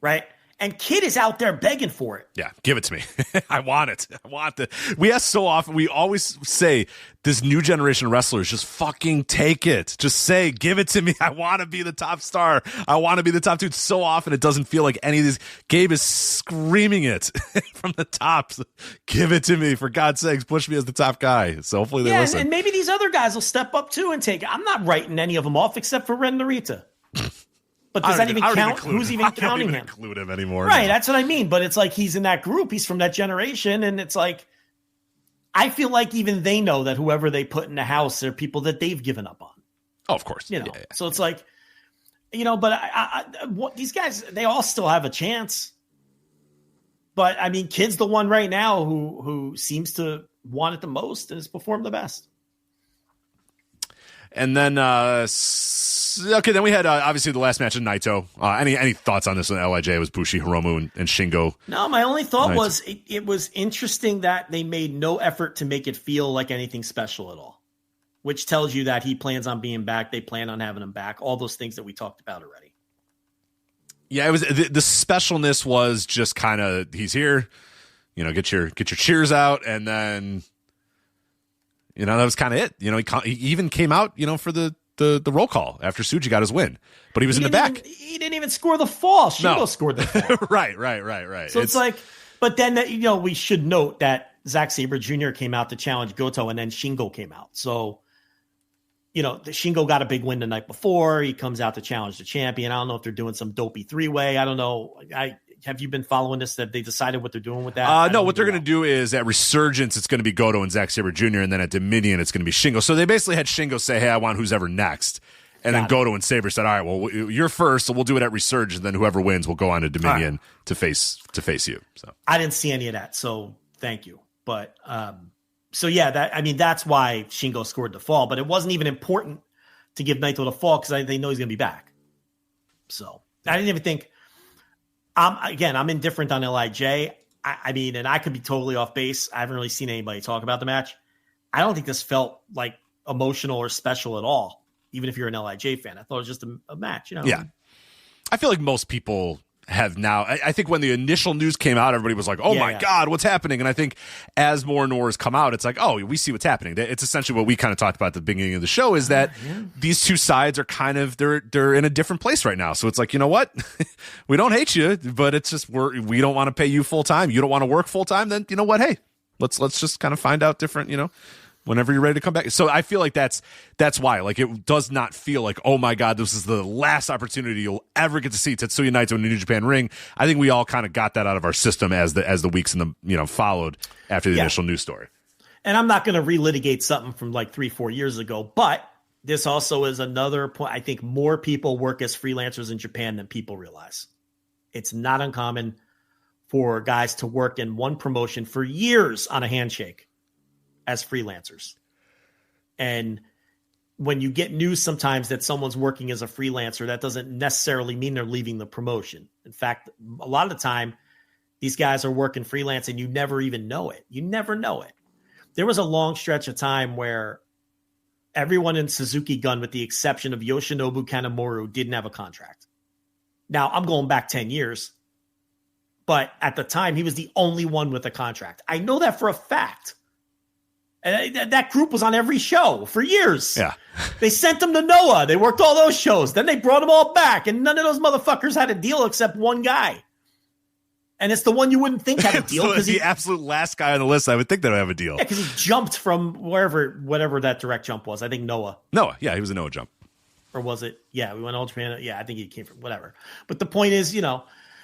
Right? And Kidd is out there begging for it. Yeah, give it to me. I want it. I want it. We ask so often, we always say, this new generation of wrestlers, just fucking take it. Just say, give it to me. I want to be the top star. I want to be the top dude. So often it doesn't feel like any of these. Gabe is screaming it from the tops. Give it to me. For God's sakes, push me as the top guy. So hopefully they listen. And maybe these other guys will step up too and take it. I'm not writing any of them off except for Ren Narita. But does that even count? Who's even counting him? I don't even include him anymore. Right, that's what I mean. But it's like he's in that group. He's from that generation. And it's like, I feel like even they know that whoever they put in the house are people that they've given up on. Oh, of course. Yeah. So it's like, but these guys, they all still have a chance. But, I mean, Kidd's the one right now who seems to want it the most and has performed the best. And then, then we had obviously the last match of Naito. Any thoughts on this one? LIJ was Bushi, Hiromu, and Shingo. No, my only thought was it was interesting that they made no effort to make it feel like anything special at all. which tells you that he plans on being back. They plan on having him back. All those things that we talked about already. Yeah, it was the specialness was just kind of he's here, get your cheers out, and then that was kind of it. He even came out for the roll call after Suji got his win, but he was in the back. He didn't even score the fall. Shingo scored the fall. Right. So it's like, but then we should note that Zack Sabre Jr. came out to challenge Goto, and then Shingo came out. So, the Shingo got a big win the night before. He comes out to challenge the champion. I don't know if they're doing some dopey 3-way. I don't know. Have you been following this? That they decided what they're doing with that? No, what they're going to do is at Resurgence, it's going to be Goto and Zack Sabre Jr., and then at Dominion, it's going to be Shingo. So they basically had Shingo say, hey, I want who's ever next. And then Goto and Sabre said, all right, well, you're first, so we'll do it at Resurgence, and then whoever wins will go on to Dominion to face you. So I didn't see any of that, so thank you. But so yeah, that's why Shingo scored the fall. But it wasn't even important to give Naito the fall because they know he's going to be back. So I didn't even think. I'm indifferent on LIJ. And I could be totally off base. I haven't really seen anybody talk about the match. I don't think this felt like emotional or special at all, even if you're an LIJ fan. I thought it was just a match, Yeah. I feel like most people have now. I think when the initial news came out, everybody was like, oh my God, what's happening? And I think as more and more has come out, it's like, oh, we see what's happening. It's essentially what we kind of talked about at the beginning of the show is that these two sides are kind of, they're in a different place right now. So it's like, you know what? We don't hate you, but it's just, we don't want to pay you full time. You don't want to work full time. Then you know what? Hey, let's just kind of find out different, whenever you're ready to come back. So I feel like that's why. Like, it does not feel like, oh my God, this is the last opportunity you'll ever get to see Tetsuya Naito in the New Japan ring. I think we all kind of got that out of our system as the weeks followed after the initial news story. And I'm not going to relitigate something from like 3-4 years ago, but this also is another point. I think more people work as freelancers in Japan than people realize. It's not uncommon for guys to work in one promotion for years on a handshake as freelancers. And when you get news sometimes that someone's working as a freelancer, that doesn't necessarily mean they're leaving the promotion. In fact, a lot of the time, these guys are working freelance and you never even know it. You never know it. There was a long stretch of time where everyone in Suzuki Gun, with the exception of Yoshinobu Kanemaru, didn't have a contract. Now, I'm going back 10 years, but at the time, he was the only one with a contract. I know that for a fact. And that group was on every show for years. Yeah. They sent them to Noah. They worked all those shows. Then they brought them all back, and none of those motherfuckers had a deal except one guy. And it's the one you wouldn't think had a deal. So the absolute last guy on the list, I would think they don't have a deal. Yeah, because he jumped from whatever that direct jump was. I think Noah. Yeah, he was a Noah jump. Or was it? Yeah, we went All Japan. Yeah, I think he came from whatever. But the point is,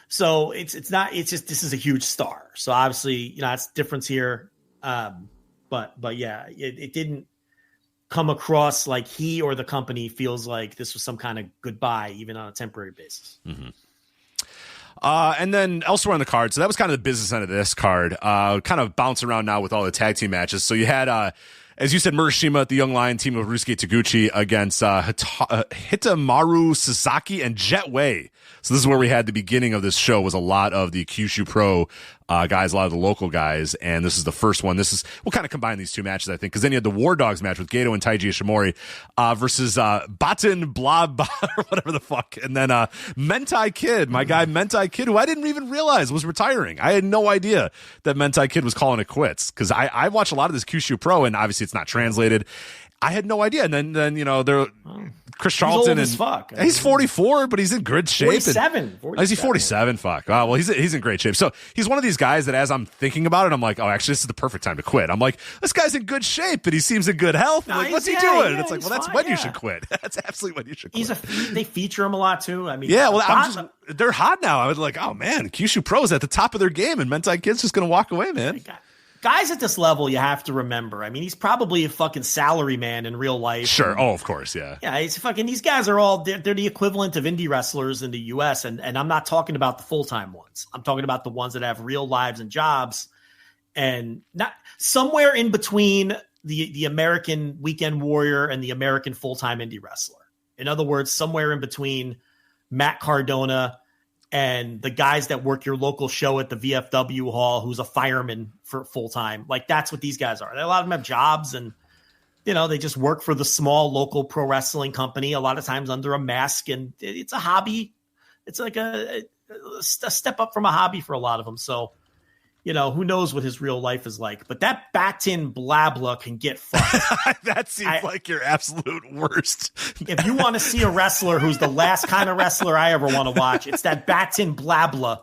so it's not. It's just this is a huge star. So obviously, that's difference here. But yeah, it didn't come across like he or the company feels like this was some kind of goodbye, even on a temporary basis. Mm-hmm. And then elsewhere on the card, so that was kind of the business end of this card. Kind of bounce around now with all the tag team matches. So you had, as you said, Murashima, the Young Lion team of Ryusuke Taguchi against Hitamaru Sasaki and Jet Way. So this is where we had the beginning of this show, was a lot of the Kyushu Pro guys, a lot of the local guys, and this is the first one. We'll kind of combine these two matches, I think, because then you had the War Dogs match with Gato and Taiji Ishimori versus Baton Blob or whatever the fuck, and then Mentai Kid, my guy Mentai Kid, who I didn't even realize was retiring. I had no idea that Mentai Kid was calling it quits, because I watch a lot of this Kyushu Pro, and obviously it's not translated. I had no idea. And then they're Chris Charlton, he's old as fuck. He's 44, but he's in good shape. 47. Is he 47? Fuck. Oh, well, he's in great shape. So he's one of these guys that as I'm thinking about it, I'm like, oh, actually, this is the perfect time to quit. I'm like, this guy's in good shape, and he seems in good health. I'm like, what's he doing? And it's like, well, that's when you should quit. That's absolutely when you should quit. They feature him a lot too. I mean, yeah. Well, they're hot now. I was like, oh man, Kyushu Pro's at the top of their game, and Mentai Kid's just gonna walk away, man. Guys at this level, you have to remember. I mean, he's probably a fucking salary man in real life. Sure. Oh, of course. Yeah. Yeah. He's fucking, these guys are all, they're the equivalent of indie wrestlers in the US. And I'm not talking about the full-time ones. I'm talking about the ones that have real lives and jobs, and not somewhere in between the American weekend warrior and the American full-time indie wrestler. In other words, somewhere in between Matt Cardona and the guys that work your local show at the VFW hall, who's a fireman for full time. Like, that's what these guys are. A lot of them have jobs, and they just work for the small local pro wrestling company, a lot of times under a mask, and it's a hobby. It's like a step up from a hobby for a lot of them. So, who knows what his real life is like, but that Batin Blabla can get fucked. That seems like your absolute worst. If you want to see a wrestler who's the last kind of wrestler I ever want to watch, it's that Batin Blabla.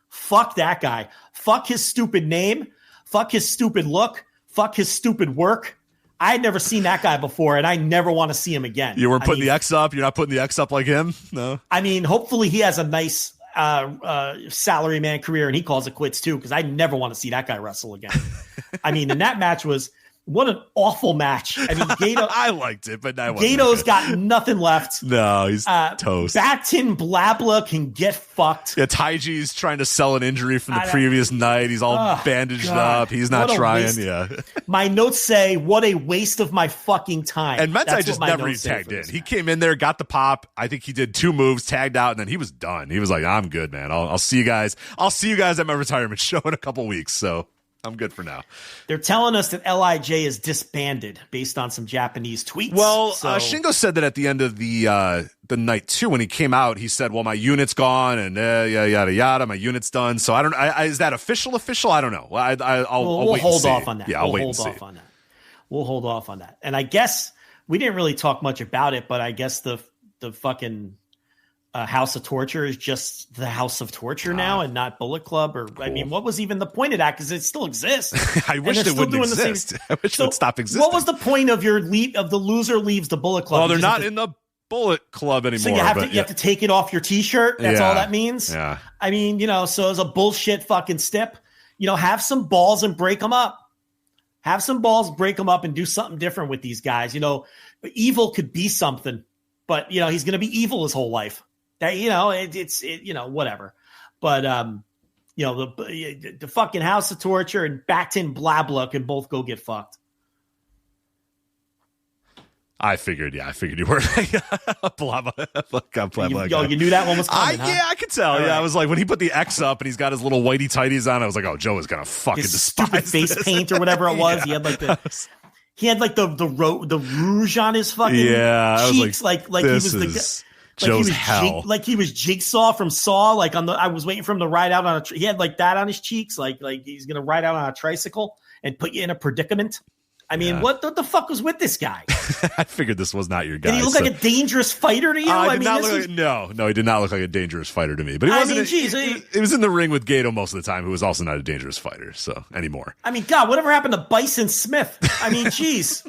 Fuck that guy. Fuck his stupid name. Fuck his stupid look. Fuck his stupid work. I had never seen that guy before, and I never want to see him again. You were putting the X up? You're not putting the X up like him? No? I mean, hopefully he has a nice salary man career and he calls it quits too, because I never want to see that guy wrestle again. I mean, and that match was what an awful match. I mean, Gato, I liked it, but Gato's got nothing left. No, he's toast. Batin Blabla can get fucked. Yeah, Taiji's trying to sell an injury from the previous night. He's all bandaged up. He's not trying. Waste. Yeah. My notes say, what a waste of my fucking time. And Mentai just never tagged in. He came in there, got the pop. I think he did 2 moves, tagged out, and then he was done. He was like, I'm good, man. I'll see you guys. I'll see you guys at my retirement show in a couple weeks. So I'm good for now. They're telling us that LIJ is disbanded based on some Japanese tweets. Well, Shingo said that at the end of the night too. When he came out, he said, "Well, my unit's gone, and yada yada. My unit's done." So I don't. Is that official? I don't know. I'll wait hold and off see. on that. Yeah, I'll wait and see. We'll hold off on that. And I guess we didn't really talk much about it, but I guess the fucking House of Torture is just the House of Torture now and not Bullet Club. Or cool. I mean, what was even the point of that? Because it still exists. I wish it wouldn't exist. I wish it would stop existing. What was the point of the loser leaves the Bullet Club? Well, they're not in the Bullet Club anymore. So you have to take it off your T-shirt. That's all that means. Yeah. I mean, so it's a bullshit fucking stip. Have some balls and break them up. Have some balls, break them up, and do something different with these guys. Evil could be something, but he's going to be evil his whole life. That it's whatever, but the fucking House of Torture and Batin Blabla can both go get fucked. I figured you were blah, blah. You knew that one was coming. Yeah, I could tell. Yeah, I was like, when he put the X up and he's got his little whitey tighties on, I was like, oh, Joe is gonna fucking his despise stupid face this. paint or whatever it was. Yeah. He had the rouge on his fucking cheeks, like he was the. Joe's hell. Like he was Jigsaw from Saw. I was waiting for him to ride out on he had like that on his cheeks, like he's gonna ride out on a tricycle and put you in a predicament. I mean, what the fuck was with this guy? I figured this was not your guy. Did he look like a dangerous fighter to you? No, he did not look like a dangerous fighter to me. But he wasn't. He was in the ring with Gato most of the time, who was also not a dangerous fighter. So anymore. I mean, God, whatever happened to Bison Smith? I mean, geez.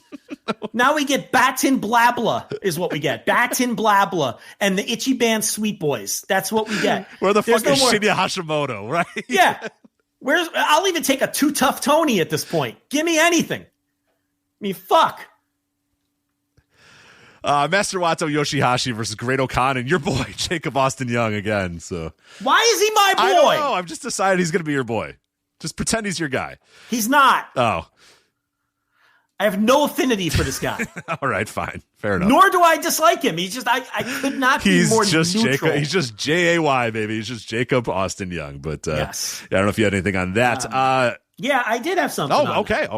Now we get Batin Blabla is what we get. Batin Blabla and the Itchy Band Sweet Boys. That's what we get. We're the fucking Shinya Hashimoto, right? Yeah. I'll even take a Too Tough Tony at this point. Give me anything. I mean, fuck. Master Wato Yoshihashi versus Great O'Khan and your boy Jacob Austin Young again. So why is he my boy? I don't know. I've just decided he's going to be your boy. Just pretend he's your guy. He's not. Oh. I have no affinity for this guy. All right, fine. Fair enough. Nor do I dislike him. He's just I could not be more neutral. Jacob, he's just Jay, baby. He's just Jacob Austin Young. But yes. I don't know if you had anything on that. Yeah, I did have something. Oh, okay.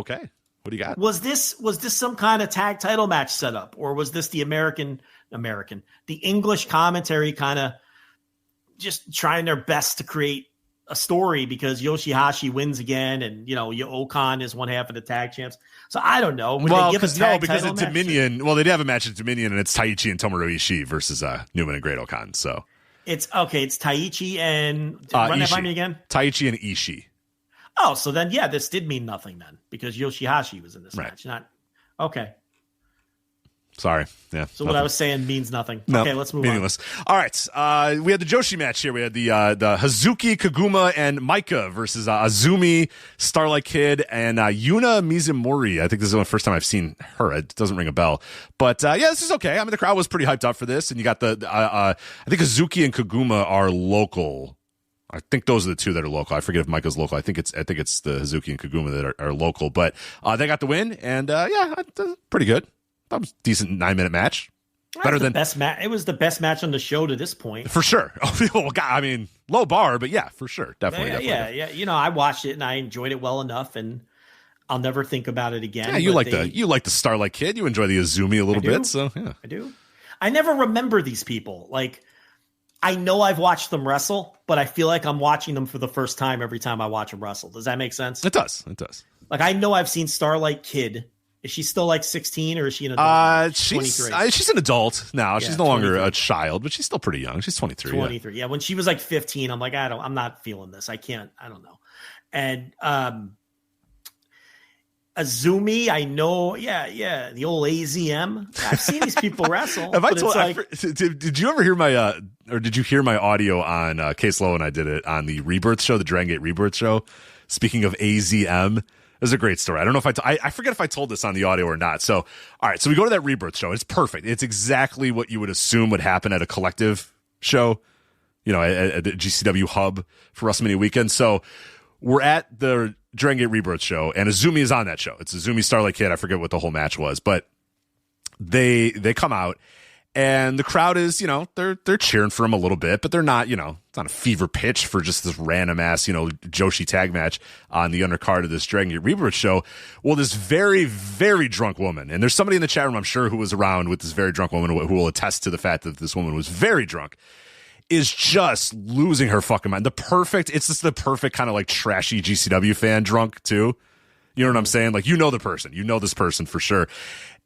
What do you got? Was this some kind of tag title match setup, or was this the the English commentary kind of just trying their best to create a story because Yoshihashi wins again, and Okan is one half of the tag champs. So I don't know. Because at Dominion, they did have a match at Dominion, and it's Taichi and Tomohiro Ishii versus Newman and Great Okan. So it's okay. It's Taichi and run that by me again. Taichi and Ishii. Oh, so then, this did mean nothing then because Yoshihashi was in this match. Not okay. Sorry. Yeah. So what I was saying means nothing. No, okay, let's move meaningless. On. All right. We had the Joshi match here. We had the Hazuki Kaguma and Maika versus Azumi, Starlight Kid, and Yuna Mizumori. I think this is the first time I've seen her. It doesn't ring a bell. But this is okay. I mean, the crowd was pretty hyped up for this. And you got I think Hazuki and Kaguma are local. I think those are the two that are local. I forget if Maika's local. I think it's the Hazuki and Kaguma that are local. But they got the win, and pretty good. That was a decent 9-minute match. Better than best match. It was the best match on the show to this point, for sure. Oh, God, I mean, low bar, but yeah, for sure, definitely. Yeah. I watched it and I enjoyed it well enough, and I'll never think about it again. Yeah, you like the Starlight Kid. You enjoy the Azumi a little bit, so yeah. I do. I never remember these people. Like, I know I've watched them wrestle, but I feel like I'm watching them for the first time every time I watch them wrestle. Does that make sense? It does. It does. Like, I know I've seen Starlight Kid. Is she still like 16 or is she an adult? She's an adult now. She's no longer a child, but she's still pretty young. She's 23. 23. Yeah. When she was like 15, I'm like, I'm not feeling this. I don't know. And Azumi, I know. Yeah. The old AZM. I've seen these people wrestle. Did you ever hear did you hear my audio on Case Lowe and I did it on the Rebirth show, the Dragon Gate Rebirth show? Speaking of AZM. It was a great story. I don't know if I forget if I told this on the audio or not. So, all right. So we go to that Rebirth show. It's perfect. It's exactly what you would assume would happen at a collective show, at the GCW hub for WrestleMania weekend. So we're at the Dragon Gate Rebirth show and Azumi is on that show. It's Azumi Starlight Kid. I forget what the whole match was, but they come out and the crowd is, they're cheering for him a little bit, but they're not, it's not a fever pitch for just this random ass, Joshi tag match on the undercard of this Dragon Gate Rebirth show. Well, this very, very drunk woman, and there's somebody in the chat room, I'm sure, who was around with this very drunk woman who will attest to the fact that this woman was very drunk, is just losing her fucking mind. It's just the perfect kind of like trashy GCW fan drunk too. You know what I'm saying? Like, the person, this person for sure.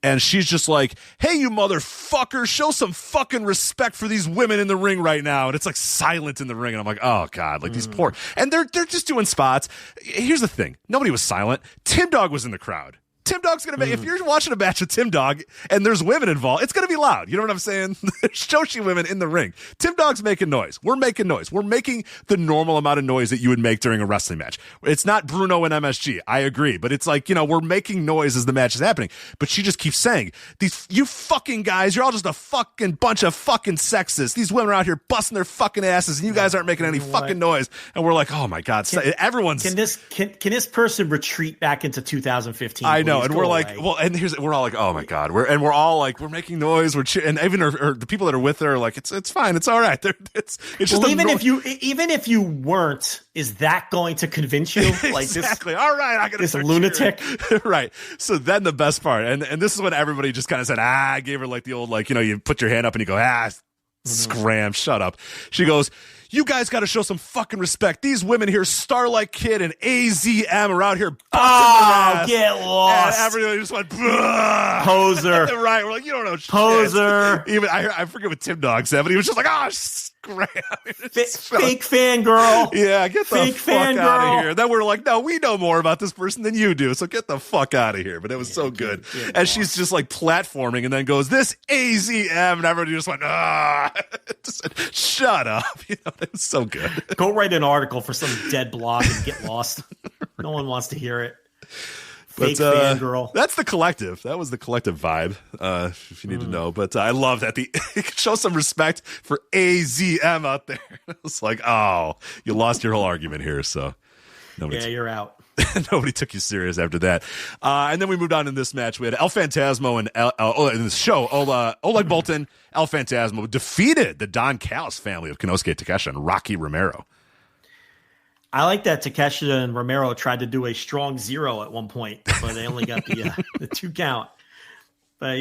And she's just like, hey, you motherfucker, show some fucking respect for these women in the ring right now. And it's like silent in the ring. And I'm like, oh, God, like these poor. And they're just doing spots. Here's the thing. Nobody was silent. Tim Dog was in the crowd. Tim Dog's going to if you're watching a match with Tim Dog and there's women involved, it's going to be loud. You know what I'm saying? There's Joshi women in the ring. Tim Dog's making noise. We're making noise. We're making the normal amount of noise that you would make during a wrestling match. It's not Bruno and MSG. I agree. But it's like, we're making noise as the match is happening. But she just keeps saying, you fucking guys, you're all just a fucking bunch of fucking sexists. These women are out here busting their fucking asses and you guys aren't making any fucking noise. And we're like, oh my God. Everyone's. Can this person retreat back into 2015? I know. And we're like, well, and we're all like, oh my God, we're all like, we're making noise, and even the people that are with her are like, it's fine, it's all right. It's just well, even if you weren't, is that going to convince you? Like exactly. All right, I got this lunatic, right? So then the best part, and this is when everybody just kind of said, I gave her like the old you put your hand up and you go scram, shut up. She goes, you guys got to show some fucking respect. These women here, Starlight Kid and AZM, are out here busting their ass. Get lost. And everybody just went, poser. Right. We're like, you don't know shit. Poser. Even I forget what Tim Dog said, but he was just like, scram. Fake fangirl. Yeah, get the fuck out of here. Then we're like, no, we know more about this person than you do, so get the fuck out of here. But it was so good. And she's just like platforming and then goes, this AZM, and everybody just went, shut up. It was so good. Go write an article for some dead blog and get lost. No one wants to hear it. Fake fangirl. That's the collective. That was the collective vibe, if you need to know. But I love that show some respect for AZM out there. It's like, oh, you lost your whole argument here. So you're out. Nobody took you serious after that. And then we moved on in this match. We had El Phantasmo and in this show, Oleg Boltin, El Phantasmo defeated the Don Callis family of Konosuke Takeshita and Rocky Romero. I like that Takeshita and Romero tried to do a strong 0 at one point, but they only got the 2 count. But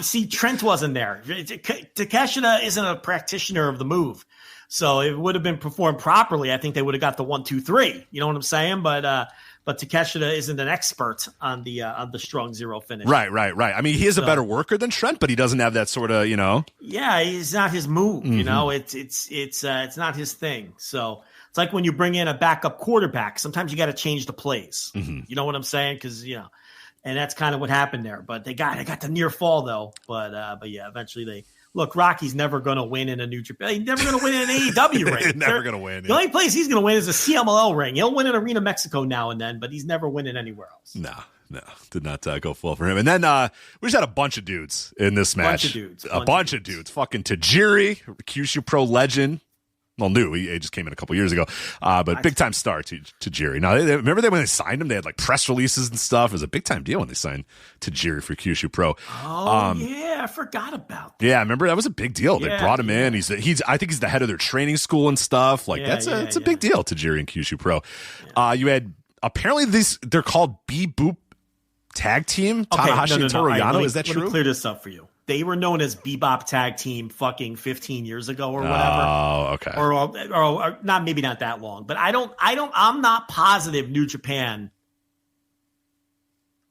see, Trent wasn't there. Takeshita isn't a practitioner of the move, so it would have been performed properly. I think they would have got the 1, 2, 3. You know what I'm saying? But Takeshita isn't an expert on the strong 0 finish. Right. I mean, he is a better worker than Trent, but he doesn't have that sort of, Yeah, it's not his move. It's not his thing. So it's like when you bring in a backup quarterback. Sometimes you got to change the plays. Mm-hmm. You know what I'm saying? Because and that's kind of what happened there. But they got the near fall though. But yeah, eventually they. Look, Rocky's never going to win in a New Japan. He's never going to win in an AEW ring. Never going to win. The only place he's going to win is a CMLL ring. He'll win in Arena Mexico now and then, but he's never winning anywhere else. No, did not go full for him. And then we just had a bunch of dudes in this match. A bunch of dudes. Fucking Tajiri, Kyushu Pro legend. Well, new. He just came in a couple years ago. But big-time star to Tajiri. Now, remember when they signed him? They had like press releases and stuff. It was a big-time deal when they signed Tajiri for Kyushu Pro. Oh, yeah. I forgot about that. Yeah, remember? That was a big deal. They brought him in. I think he's the head of their training school and stuff. Like, it's a big deal, Tajiri and Kyushu Pro. You had apparently they're called B-Boop Tag Team. Tanahashi and Toru Yano. Is that true? Let me clear this up for you. They were known as Bebop Tag Team fucking 15 years ago or whatever. Oh, okay. Or not, maybe not that long, but I'm not positive New Japan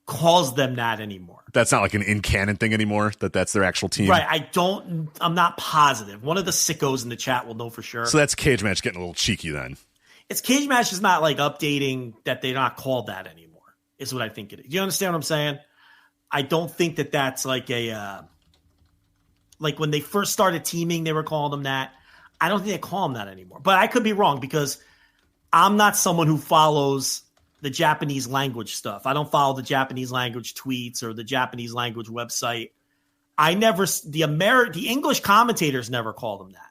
calls them that anymore. That's not like an in-canon thing anymore, that's their actual team. Right. I'm not positive. One of the sickos in the chat will know for sure. So that's Cage Match getting a little cheeky then. It's Cage Match is not like updating that they're not called that anymore, is what I think it is. Do you understand what I'm saying? I don't think that's like like when they first started teaming, they were calling them that. I don't think they call them that anymore. But I could be wrong because I'm not someone who follows the Japanese language stuff. I don't follow the Japanese language tweets or the Japanese language website. The English commentators never call them that,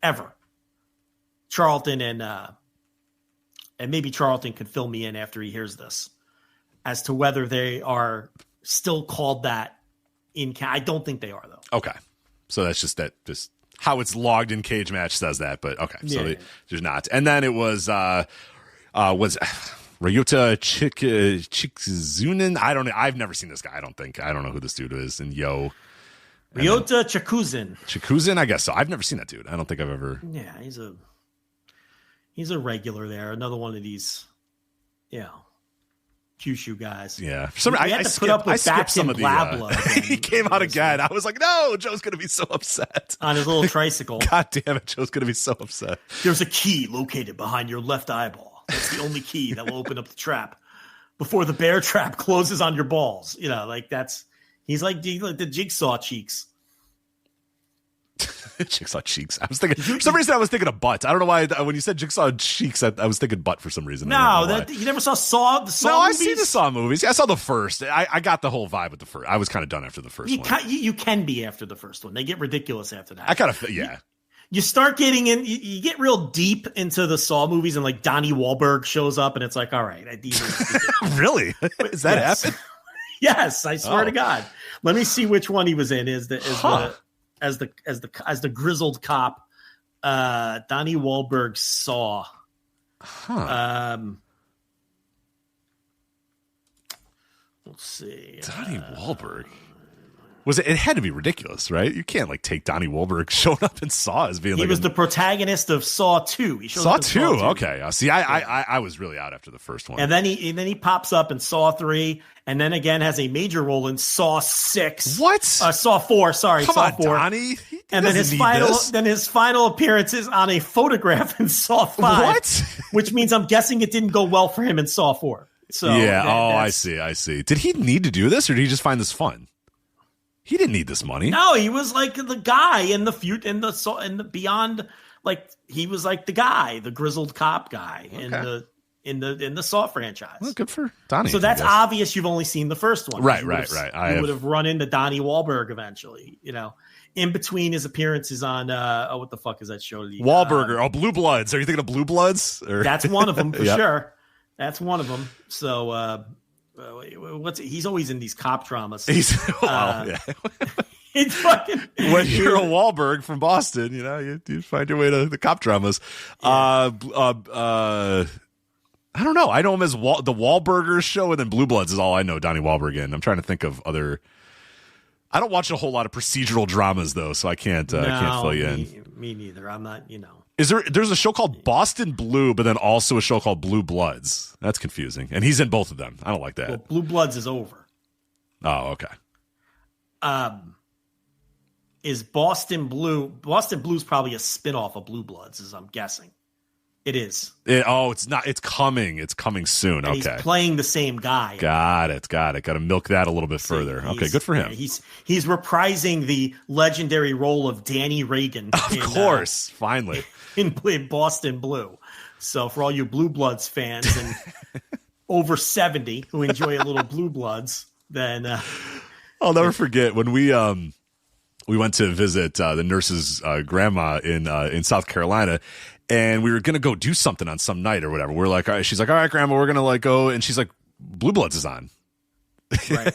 ever. Charlton and maybe Charlton could fill me in after he hears this as to whether they are still called that I don't think they are though. Okay. So that's just how it's logged in Cage Match says that, but okay. So there's not. And then it was Ryota Chikuzunen. I don't know. I've never seen this guy. I don't know who this dude is. And Ryota Chikuzen. Chikuzen, I guess so. I've never seen that dude. I don't think I've ever. Yeah, he's a regular there. Another one of these, Kyushu guys. Yeah. I skipped some of the. He came out again. I was like, no, Joe's going to be so upset. On his little tricycle. God damn it, Joe's going to be so upset. There's a key located behind your left eyeball. That's the only key that will open up the trap before the bear trap closes on your balls. He's like the Jigsaw cheeks. Jigsaw cheeks. I was thinking, for some reason I was thinking of butt. I don't know why. When you said Jigsaw cheeks, I was thinking butt for some reason. No, you never saw Saw? The Saw movies? I've seen the Saw movies. I saw the first. I got the whole vibe with the first. I was kind of done after the first one. You can be after the first one. They get ridiculous after that. I kind of, yeah. You start getting in, you get real deep into the Saw movies, and like Donnie Wahlberg shows up, and it's like, all right, really? Is that happen? Yes, I swear to God. Let me see which one he was in. As the grizzled cop, Donnie Wahlberg Saw. Let's see. Donnie Wahlberg. It had to be ridiculous, right? You can't take Donnie Wahlberg showing up in Saw as being he was the protagonist of Saw 2. Saw 2. Okay. See, I was really out after the first one. And then he pops up in Saw 3, and then again has a major role in Saw 6. What? Saw 4. Sorry, Come Saw on, 4. Donnie. And then his final appearance is on a photograph in Saw 5. What? Which means I'm guessing it didn't go well for him in Saw 4. So yeah. I see. Did he need to do this, or did he just find this fun? He didn't need this money. No, he was like the guy in the future, in the beyond. Like he was like the guy, the grizzled cop guy in the Saw franchise. Well, good for Donnie. So that's obvious. You've only seen the first one, right? You would have run into Donnie Wahlberg eventually. In between his appearances on what the fuck is that show? Wahlburger. Blue Bloods. Are you thinking of Blue Bloods? That's one of them for sure. That's one of them. So. He's always in these cop dramas. He's fucking when you're a Wahlberg from Boston, you find your way to the cop dramas. Yeah. I don't know. I know him as the Wahlburgers show, and then Blue Bloods is all I know Donnie Wahlberg in. I'm trying to think of other. I don't watch a whole lot of procedural dramas though, so I can't fill you in. Me neither. I'm not. There's a show called Boston Blue, but then also a show called Blue Bloods. That's confusing. And he's in both of them. I don't like that. Well, Blue Bloods is over. Oh, okay. Is Boston Blue? Boston Blue's probably a spinoff of Blue Bloods, as I'm guessing. It is. It's not. It's coming. It's coming soon. And okay. He's playing the same guy. Got it. Got to milk that a little bit further. Okay, good for him. Yeah, he's reprising the legendary role of Danny Reagan. Of course, finally. In Boston Blue. So for all you Blue Bloods fans and over 70 who enjoy a little Blue Bloods, then I'll never forget when we went to visit the nurse's grandma in South Carolina. And we were going to go do something on some night or whatever. We're like, all right, she's like, all right, Grandma, we're going to go. And she's like, Blue Bloods is on. Right.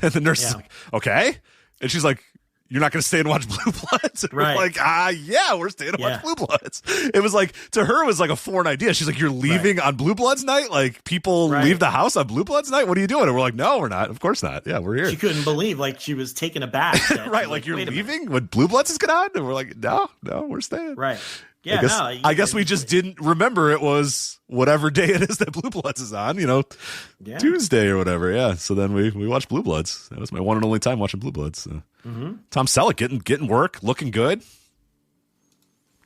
And the nurse is like, okay. And she's like, you're not going to stay and watch Blue Bloods? And right. we're like, yeah, we're staying to watch Blue Bloods. It was like, to her, it was like a foreign idea. She's like, you're leaving on Blue Bloods night? Like, people leave the house on Blue Bloods night? What are you doing? And we're like, no, we're not. Of course not. Yeah, we're here. She couldn't believe, like, she was taken aback. Right, like you're leaving when Blue Bloods is going on? And we're like, no, we're staying. Right. Yeah, I guess we just didn't remember it was whatever day it is that Blue Bloods is on, Tuesday or whatever. Yeah. So then we watched Blue Bloods. That was my one and only time watching Blue Bloods. So. Tom Selleck getting work, looking good.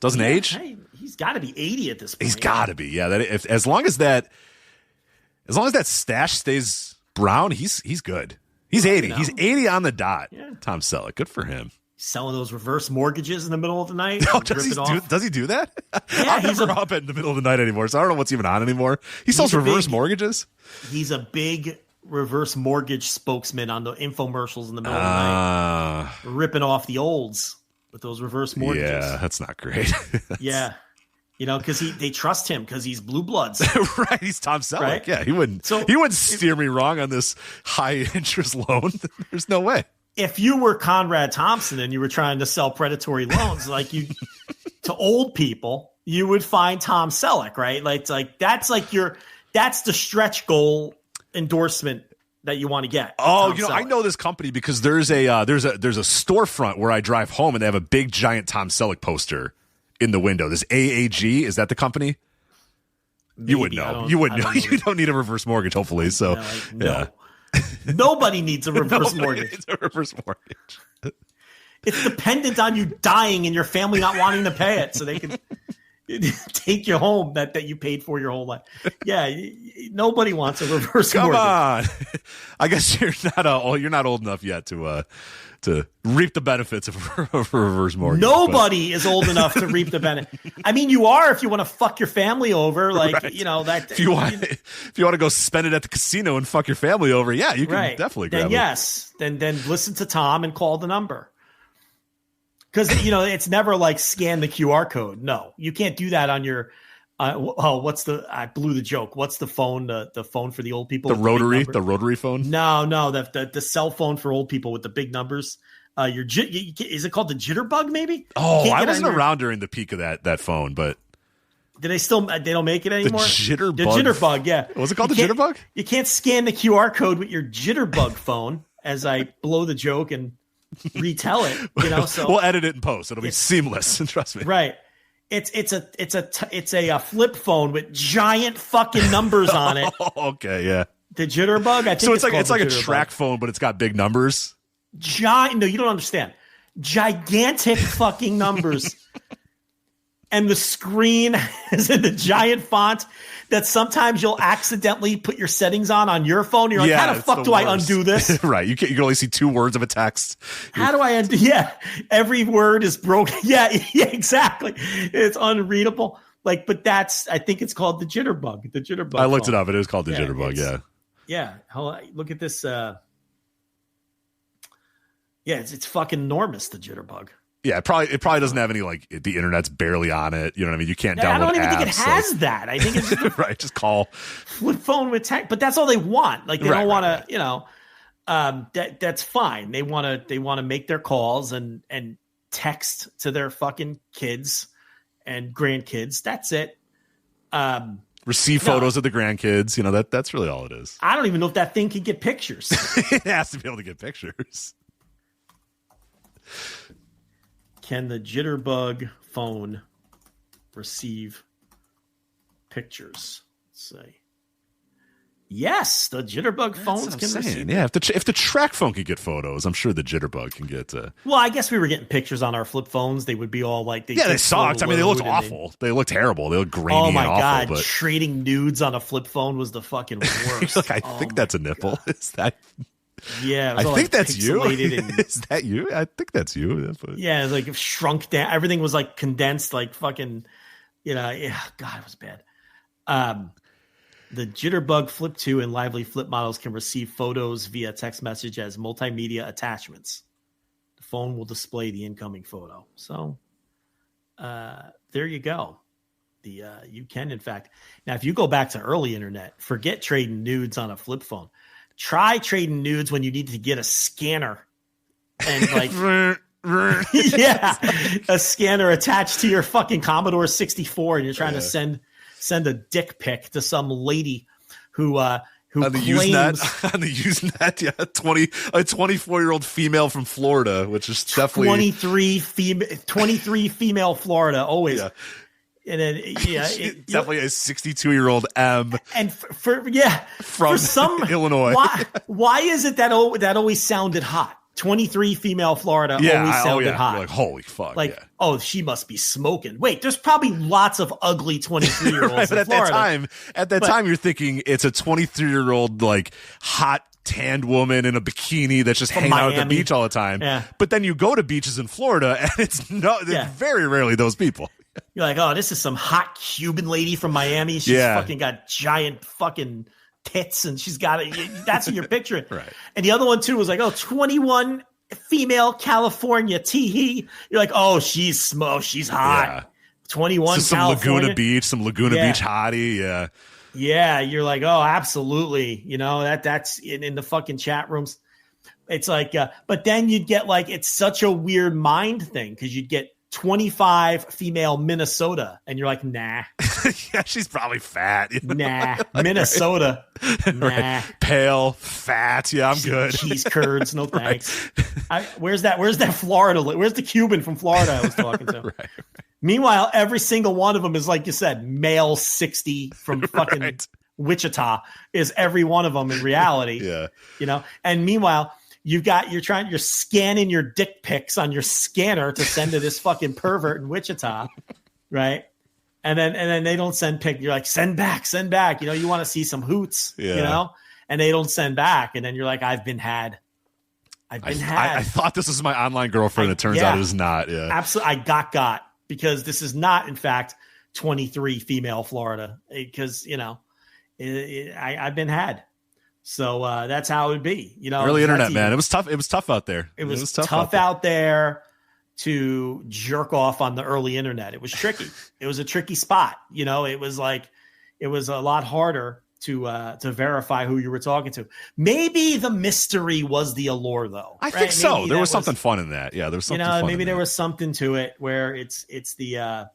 Doesn't age. Hey, he's got to be 80 at this point. He's got to be. Yeah. As long as that stash stays brown, he's good. He's 80. He's 80 on the dot. Yeah. Tom Selleck. Good for him. Selling those reverse mortgages in the middle of the night. Oh, does he do that? Yeah, I'm never up in the middle of the night anymore, so I don't know what's even on anymore. He sells reverse mortgages? He's a big reverse mortgage spokesman on the infomercials in the middle of the night. Ripping off the olds with those reverse mortgages. Yeah, that's not great. Yeah. Because they trust him because he's Blue Bloods. Right, he's Tom Selleck. Right? Yeah, he wouldn't steer me wrong on this high interest loan. There's no way. If you were Conrad Thompson and you were trying to sell predatory loans to old people, you would find Tom Selleck, right? That's the stretch goal endorsement that you want to get. Oh, I know this company because there's a storefront where I drive home and they have a big giant Tom Selleck poster in the window. This AAG, is that the company? Maybe, you would know. You wouldn't know. You don't need a reverse mortgage, hopefully. So no. Yeah. Nobody needs a reverse mortgage. It's dependent on you dying and your family not wanting to pay it so they can take you home that you paid for your whole life. Yeah, nobody wants a reverse mortgage. Come on. I guess you're not old enough yet to reap the benefits of a reverse mortgage. Nobody is old enough to reap the benefit. I mean, you are if you want to fuck your family over, that. If you want to go spend it at the casino and fuck your family over, yeah, you can definitely grab it. Yes, then listen to Tom and call the number. Because it's never like scan the QR code. No, you can't do that on your. I blew the joke. What's the phone? The phone for the old people. The rotary phone. No, the cell phone for old people with the big numbers. Is it called the jitterbug? Maybe. Oh, I wasn't around during the peak of that phone, but. Do they still? They don't make it anymore. The jitterbug. The jitterbug. Yeah. Was it called the jitterbug? You can't scan the QR code with your jitterbug phone. As I blow the joke and retell it, So we'll edit it in post. It'll be seamless. Trust me. Right. It's a flip phone with giant fucking numbers on it. Okay, yeah. The jitterbug. I think so. It's like a track phone, but it's got big numbers. No, you don't understand. Gigantic fucking numbers, and the screen is in the giant font that sometimes you'll accidentally put your settings on your phone. You're like, how the fuck do I undo this? Right. You can only see 2 words of a text. How do I undo? Yeah. Every word is broken. Yeah, exactly. It's unreadable. But I think it's called the jitterbug. The jitterbug. I looked it up. It is called the jitterbug. Yeah. Yeah. Look at this. Yeah. It's fucking enormous. The jitterbug. Yeah, it probably doesn't have any the internet's barely on it. You know what I mean? You can't download. I don't even think it has that. I think it's just right. Just call flip phone with tech, but that's all they want. They don't want to. That's fine. They want to make their calls and text to their fucking kids and grandkids. That's it. Receive photos of the grandkids. That's really all it is. I don't even know if that thing can get pictures. It has to be able to get pictures. Can the jitterbug phone receive pictures? Let's see. Yes, the jitterbug phones can receive. Yeah, if the track phone could get photos, I'm sure the jitterbug can get. Well, I guess we were getting pictures on our flip phones. They would be all they sucked. I mean, they looked awful. They looked terrible. They looked grainy. Oh my and awful, god! But trading nudes on a flip phone was the fucking worst. I think that's a nipple. God. Is that? Yeah, I think that's you. Is that you? I think that's you. Yeah, it's shrunk down. Everything was condensed, fucking. God, it was bad. The Jitterbug Flip 2 and Lively Flip models can receive photos via text message as multimedia attachments. The phone will display the incoming photo. So, there you go. You can, in fact. Now, if you go back to early internet, forget trading nudes on a flip phone. Try trading nudes when you need to get a scanner and Yeah, a scanner attached to your fucking Commodore 64, and you're trying to send a dick pic to some lady who on the Usenet, on the Usenet, yeah, a 24-year-old female from Florida, which is definitely 23 female Florida always. Yeah. And then definitely a 62-year-old M, and from Illinois. Why is it that always sounded hot? 23 female Florida always sounded hot. You're like, holy fuck! Like, oh, she must be smoking. Wait, there's probably lots of ugly 23-year-olds right, but in Florida. At that time, you're thinking it's a 23-year-old like hot tanned woman in a bikini that's just hanging out at the beach all the time. Yeah. But then you go to beaches in Florida, and it's very rarely those people. You're like, oh, this is some hot Cuban lady from Miami. She's fucking got giant fucking tits, and she's got it. That's what you're picturing. Right. And the other one too was like, oh, 21 female California tee. You're like, oh, she's hot. Yeah. 21 some California. Some Laguna Beach hottie. Yeah. Yeah. You're like, oh, absolutely. You know, that's in the fucking chat rooms. It's like, but then you'd get like, it's such a weird mind thing because you'd get 25 female Minnesota, and you're like, nah. Yeah, she's probably fat. Nah, Minnesota. Nah. Right. Pale, fat. Yeah, I'm good. Cheese curds, no thanks. Right. Where's that Florida? Where's the Cuban from Florida I was talking to? Right. Meanwhile, every single one of them is, like you said, male 60 from fucking Wichita is every one of them in reality. Yeah. You know, and meanwhile, you're scanning your dick pics on your scanner to send to this fucking pervert in Wichita, right? And then they don't send pic. You're like, send back. You know, you want to see some hoots, you know, and they don't send back. And then you're like, I've been had. I thought this was my online girlfriend. It turns out it is not. Yeah, absolutely. I got because this is not, in fact, 23 female Florida, because you know, I've been had. So that's how it would be, you know. Early internet, man. It was tough. It was tough out there. It was tough out there to jerk off on the early internet. It was tricky. It was a tricky spot. You know, it was a lot harder to verify who you were talking to. Maybe the mystery was the allure, though. I think so. Maybe there was something fun in that. Yeah, there was something. Maybe there was something to it where it's the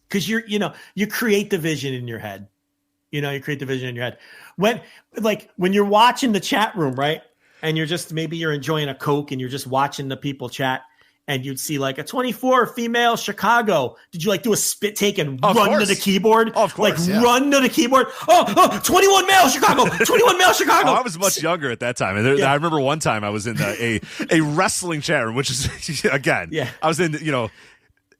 because you create the vision in your head. You know, you create the vision in your head. When you're watching the chat room, right? And you're enjoying a Coke and you're just watching the people chat, and you'd see like a 24 female Chicago. Did you like do a spit take and run to the keyboard? Oh, of course. Run to the keyboard. Oh, 21 male Chicago. 21 male Chicago. I was much younger at that time. And I remember one time I was in a wrestling chat room, which is, again, I was in,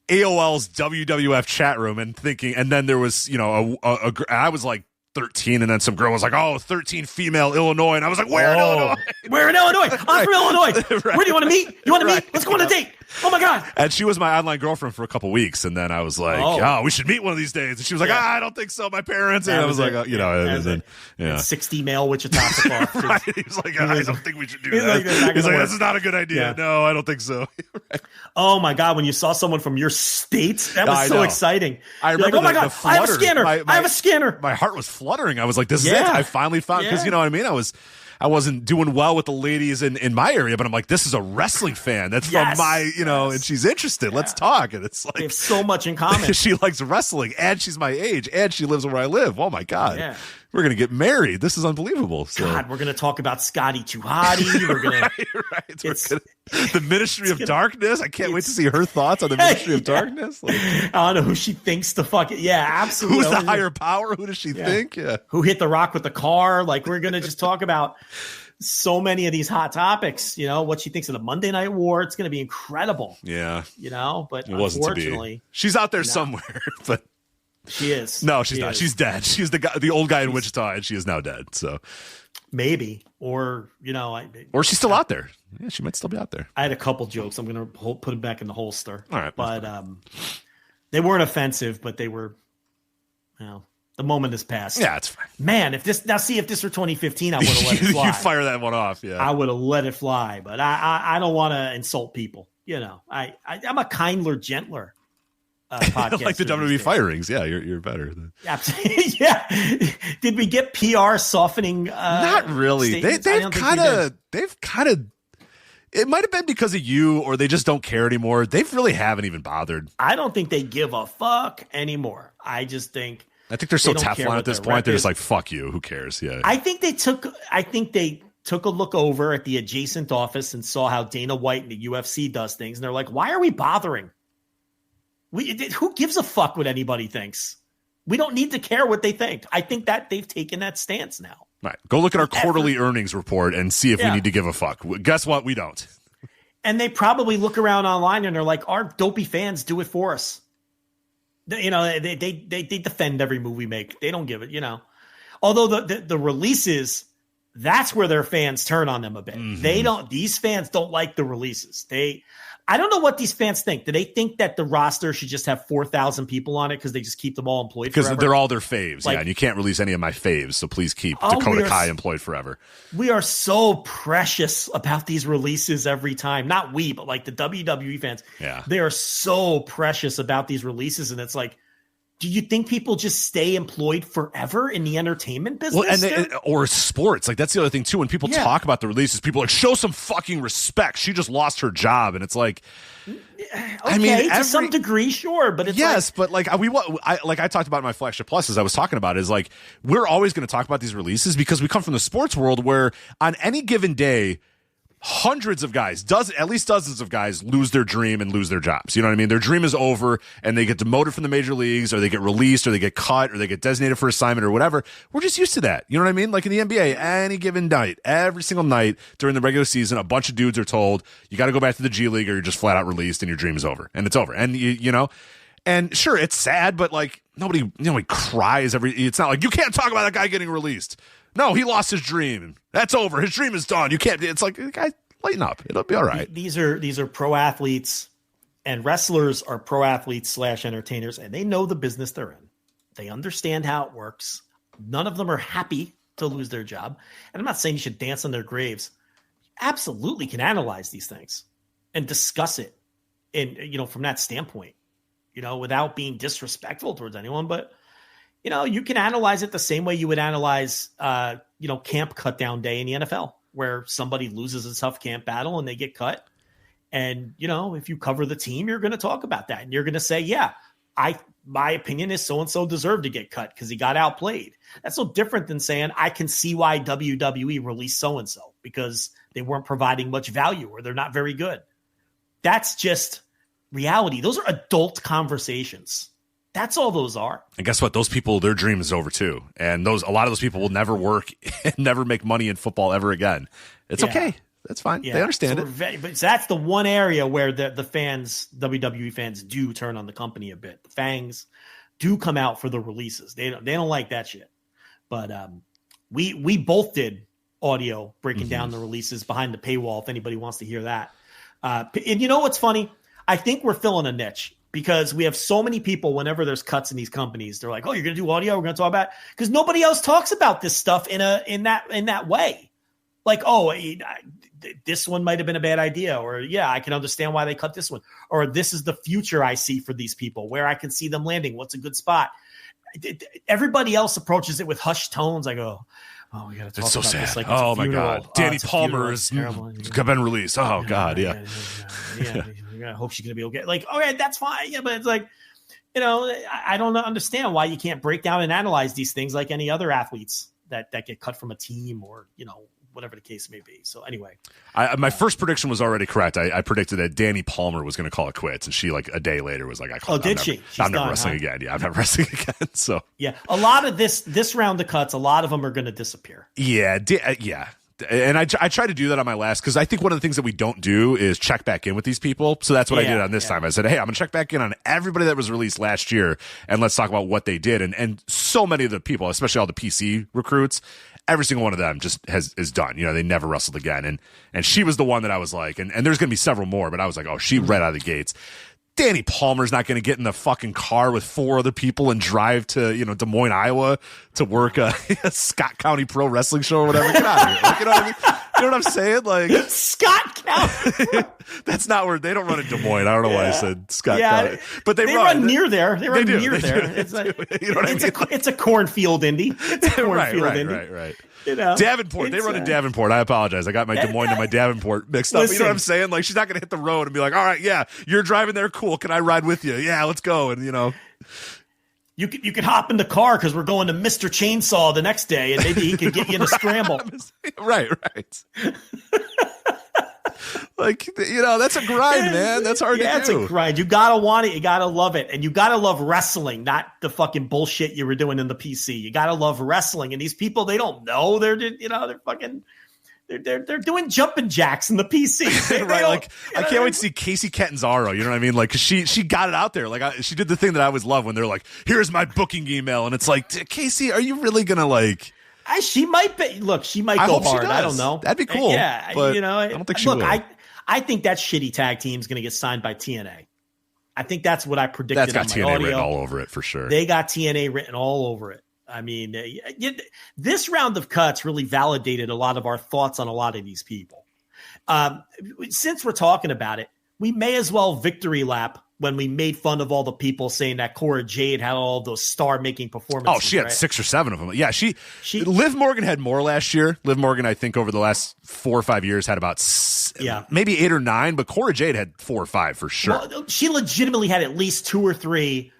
AOL's WWF chat room and then there was, I was like 13, and then some girl was like, 13 female Illinois. And I was like, where in Illinois? Where in Illinois? I'm from Illinois. Right. Where do you want to meet? You want to meet? Let's go on a date. Oh my God. And she was my online girlfriend for a couple weeks. And then I was like, we should meet one of these days. And she was like, I don't think so. My parents. And I was like, 60 male Wichita. Right. He was like, I don't think we should do that. He's like, this is not a good idea. Yeah. No, I don't think so. Right. Oh my God. When you saw someone from your state, that was so exciting. I remember, like, oh my God, I have a scanner. I have a scanner. My heart was fluttering. I was like, this is it. I finally found, because you know what I mean? I wasn't doing well with the ladies in my area, but I'm like, this is a wrestling fan. That's from my, and she's interested. Let's talk. And it's like, they have so much in common. She likes wrestling, and she's my age, and she lives where I live. Oh my God. Yeah. We're going to get married. This is unbelievable. So. God, we're going to talk about Scotty Tuhati. We're going to, the Ministry of Darkness. I can't wait to see her thoughts on the Ministry of Darkness. Like, I don't know who she thinks the fuck. Yeah, absolutely. Who's the higher power? Who does she think? Yeah. Who hit the rock with the car? Like, we're going to just talk about so many of these hot topics, what she thinks of the Monday Night War. It's going to be incredible. Yeah. But it wasn't unfortunately. She's out there somewhere, but. She is. No, she's not. She's dead. She's the old guy in Wichita, and she is now dead. So maybe, or or she's still out there. Yeah, she might still be out there. I had a couple jokes. I'm going to put them back in the holster. All right, but they weren't offensive, but they were. The moment has passed. Yeah, it's fine. Man, if this were 2015, I would have let it fly. You fire that one off. Yeah, I would have let it fly. But I don't want to insult people. I'm a kindler, gentler. Like the WWE firings. Yeah, you're better. Absolutely. Yeah. Did we get PR softening? Not really. They've kind of It might have been because of you, or they just don't care anymore. They really haven't even bothered. I don't think they give a fuck anymore. I think they're so Teflon at this point. They're just like, fuck you. Who cares? Yeah. I think they took a look over at the adjacent office and saw how Dana White and the UFC does things. And they're like, why are we bothering? Who gives a fuck what anybody thinks? We don't need to care what they think. I think that they've taken that stance now. Right. Go look at our quarterly earnings report and see if we need to give a fuck. Guess what? We don't. And they probably look around online and they're like, our dopey fans do it for us. You know, they defend every move we make. They don't give it, you know. Although the releases, that's where their fans turn on them a bit. Mm-hmm. These fans don't like the releases. I don't know what these fans think. Do they think that the roster should just have 4,000 people on it because they just keep them all employed forever? Because they're all their faves, and you can't release any of my faves, so please keep Dakota Kai employed forever. We are so precious about these releases every time. Not we, but like the WWE fans. Yeah. They are so precious about these releases, and it's like, do you think people just stay employed forever in the entertainment business? Well, or sports. Like, that's the other thing, too. When people talk about the releases, people are like, show some fucking respect. She just lost her job. And it's like, I mean, to some degree, sure. But it's but like, I talked about in my Flagship Plus, as I was talking about, is like, we're always going to talk about these releases because we come from the sports world where on any given day, hundreds of guys, at least dozens of guys lose their dream and lose their jobs. You know what I mean? Their dream is over and they get demoted from the major leagues, or they get released, or they get cut, or they get designated for assignment or whatever. We're just used to that. You know what I mean? Like in the NBA, any given night, every single night during the regular season, a bunch of dudes are told, you got to go back to the G League or you're just flat out released and your dream is over. And it's over. And you know, and sure, it's sad, but like nobody cries it's not like you can't talk about that guy getting released. No, he lost his dream. That's over. His dream is done. You can't. It's like, guys, lighten up. It'll be all right. These are pro athletes, and wrestlers are pro athletes / entertainers, and they know the business they're in. They understand how it works. None of them are happy to lose their job. And I'm not saying you should dance on their graves. You absolutely can analyze these things and discuss it from that standpoint, without being disrespectful towards anyone. But you can analyze it the same way you would analyze, camp cut down day in the NFL, where somebody loses a tough camp battle and they get cut. And, if you cover the team, you're going to talk about that. And you're going to say, yeah, my opinion is so-and-so deserved to get cut because he got outplayed. That's no different than saying, I can see why WWE released so-and-so because they weren't providing much value or they're not very good. That's just reality. Those are adult conversations. That's all those are. And guess what? Those people, their dream is over too. And a lot of those people will never work and never make money in football ever again. It's okay. That's fine. Yeah. They understand it. But that's the one area where the fans, WWE fans, do turn on the company a bit. The fangs do come out for the releases. They don't like that shit. But we both did audio breaking down the releases behind the paywall if anybody wants to hear that. And you know what's funny? I think we're filling a niche. Because we have so many people, whenever there's cuts in these companies, they're like, "Oh, you're going to do audio? We're going to talk about it." Because nobody else talks about this stuff in that way. Like, oh, this one might have been a bad idea, or yeah, I can understand why they cut this one, or this is the future I see for these people, where I can see them landing. What's a good spot? Everybody else approaches it with hushed tones. I go, "Oh, we got to talk about this." Like, oh my god, Danny Palmer has been released. Oh god, yeah. I hope she's going to be okay. Like, okay, that's fine. Yeah, but it's like, I don't understand why you can't break down and analyze these things like any other athletes that get cut from a team or, whatever the case may be. So anyway. My first prediction was already correct. I predicted that Danny Palmer was going to call it quits. And she, like, a day later was like, I'm never wrestling again. Yeah, I'm never wrestling again. So yeah, a lot of this round of cuts, a lot of them are going to disappear. Yeah. Yeah. And I try to do that on my last, because I think one of the things that we don't do is check back in with these people. So that's what I did on this time. I said, hey, I'm going to check back in on everybody that was released last year, and let's talk about what they did. And so many of the people, especially all the PC recruits, every single one of them just is done. They never wrestled again. And she was the one that I was like, and there's going to be several more, but I was like, oh, she right out of the gates. Danny Palmer's not going to get in the fucking car with 4 other people and drive to, Des Moines, Iowa to work a Scott County Pro Wrestling show or whatever. Get out of here. Like, you know what I mean? You know what I'm saying? Like Scott County. That's not where they don't run in Des Moines. I don't know why I said Scott County. But they run near there. They run near there. It's a cornfield indie. It's a cornfield indie. Right. Davenport. They run in Davenport. I apologize. I got my Des Moines and my Davenport mixed up. You know what I'm saying? Like, she's not going to hit the road and be like, all right, yeah, you're driving there. Cool. Can I ride with you? Yeah, let's go. And, You could hop in the car because we're going to Mr. Chainsaw the next day, and maybe he could get you in a scramble. Right. Like, that's a grind, man. That's hard to do. It's a grind. You got to want it. You got to love it. And you got to love wrestling, not the fucking bullshit you were doing in the PC. You got to love wrestling. And these people, they don't know. They're fucking... They're doing jumping jacks in the PC. Right, like I can't wait to see Casey Catanzaro. You know what I mean? Like, 'cause she got it out there. Like, she did the thing that I always love when they're like, "Here's my booking email," and it's like, Casey, are you really gonna like? She might be. Look, she might go hard. I don't know. That'd be cool. Yeah, but I don't think she will. I think that shitty tag team is gonna get signed by TNA. I think that's what I predicted. That's got TNA written all over it for sure. They got TNA written all over it. I mean, this round of cuts really validated a lot of our thoughts on a lot of these people. Since we're talking about it, we may as well victory lap when we made fun of all the people saying that Cora Jade had all those star-making performances. Oh, she had 6 or 7 of them. Yeah, she Liv Morgan had more last year. Liv Morgan, I think, over the last 4 or 5 years had about maybe 8 or 9, but Cora Jade had 4 or 5 for sure. Well, she legitimately had at least 2 or 3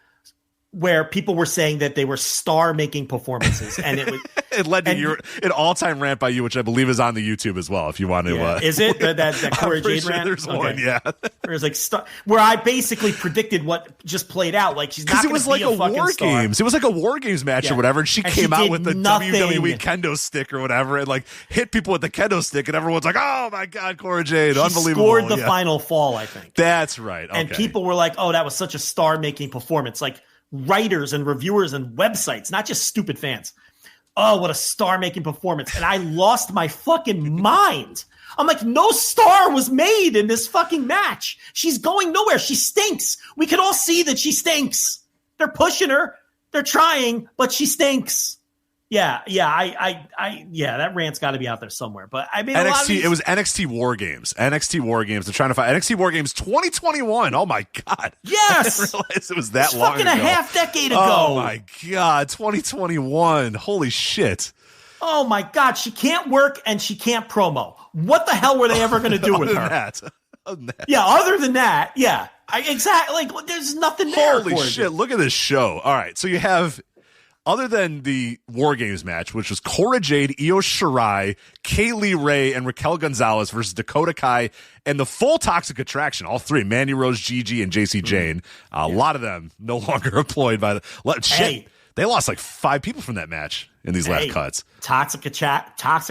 where people were saying that they were star-making performances, and it was it led to an all-time rant by you, which I believe is on the YouTube as well. If you want to, is it that Cora Jade rant? There's one, yeah. There's like where I basically predicted what just played out. Like, she's not going to be a fucking War star. Games. It was like a War Games match or whatever, and she came out with the WWE kendo stick or whatever, and like hit people with the kendo stick, and everyone's like, "Oh my god, Cora Jade, unbelievable!" Scored the final fall, I think. That's right. Okay. And people were like, "Oh, that was such a star-making performance!" Like, writers and reviewers and websites, not just stupid fans. Oh, what a star-making performance. And I lost my fucking mind. I'm like, no star was made in this fucking match. She's going nowhere. She stinks. We can all see that she stinks. They're pushing her. They're trying, but she stinks. Yeah, that rant's got to be out there somewhere. But I mean, NXT, it was NXT War Games. NXT War Games. They're trying to find NXT War Games 2021. Oh my god! Yes, I didn't realize it was that long fucking ago. A half decade ago. Oh my god, 2021. Holy shit! Oh my god, she can't work and she can't promo. What the hell were they ever going to do with her? Other than that. Yeah, other than that, yeah, exactly. Like, there's nothing there. Holy shit! Look at this show. All right, so you have. Other than the War Games match, which was Cora Jade, Io Shirai, Kaylee Ray, and Raquel Gonzalez versus Dakota Kai, and the full Toxic Attraction, all 3, Mandy Rose, Gigi, and JC Jane. A lot of them no longer employed by the... Shit, they lost like 5 people from that match in these last cuts. Toxic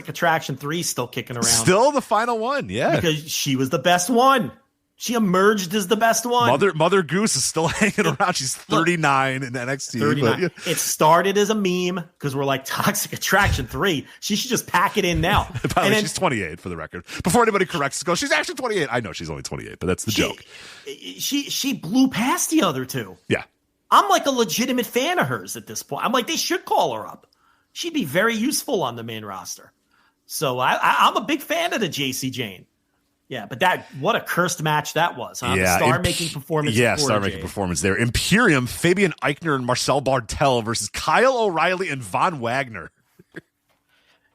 Attraction 3 still kicking around. Still the final one, yeah. Because she was the best one. She emerged as the best one. Mother Goose is still hanging around. She's 39 in NXT. 39. But, It started as a meme because we're like, Toxic Attraction 3. She should just pack it in now. By the way, she's 28 for the record. Before anybody corrects us, she's actually 28. I know she's only 28, but that's the joke. She blew past the other 2. Yeah. I'm like a legitimate fan of hers at this point. I'm like, they should call her up. She'd be very useful on the main roster. So I'm a big fan of the JC Jane. Yeah, but what a cursed match that was, huh? Yeah, star-making performance. Yeah, star-making performance there. Imperium, Fabian Eichner, and Marcel Bartel versus Kyle O'Reilly and Von Wagner.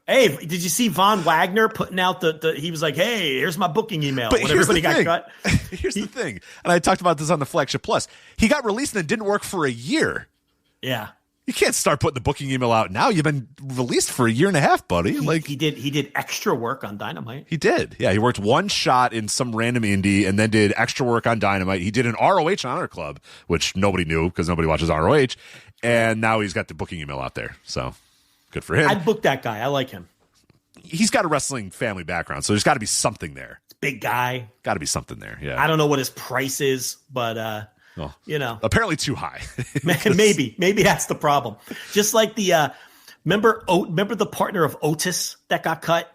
Hey, did you see Von Wagner putting out he was like, hey, here's my booking email. But when everybody got cut. Here's the thing, and I talked about this on the Flagship Plus. He got released and it didn't work for a year. Yeah. You can't start putting the booking email out now. You've been released for a year and a half, buddy. He did extra work on Dynamite. He did. Yeah, he worked one shot in some random indie and then did extra work on Dynamite. He did an ROH Honor Club, which nobody knew because nobody watches ROH. And now he's got the booking email out there. So good for him. I'd book that guy. I like him. He's got a wrestling family background, so there's got to be something there. Big guy. Got to be something there, yeah. I don't know what his price is, but apparently too high. maybe that's the problem. Just like the remember the partner of Otis that got cut,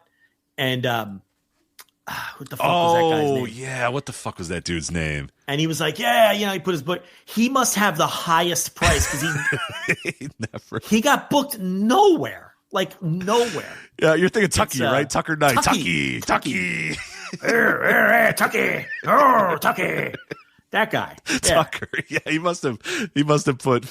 and what the fuck was that guy's name? Oh yeah, what the fuck was that dude's name? And he was like, he put his book. He must have the highest price because he got booked nowhere. Like nowhere. Yeah, you're thinking Tucky, right? Tucker Knight. Tucky. Tucky. Oh, Tucky. That guy. Tucker. Yeah, he must have put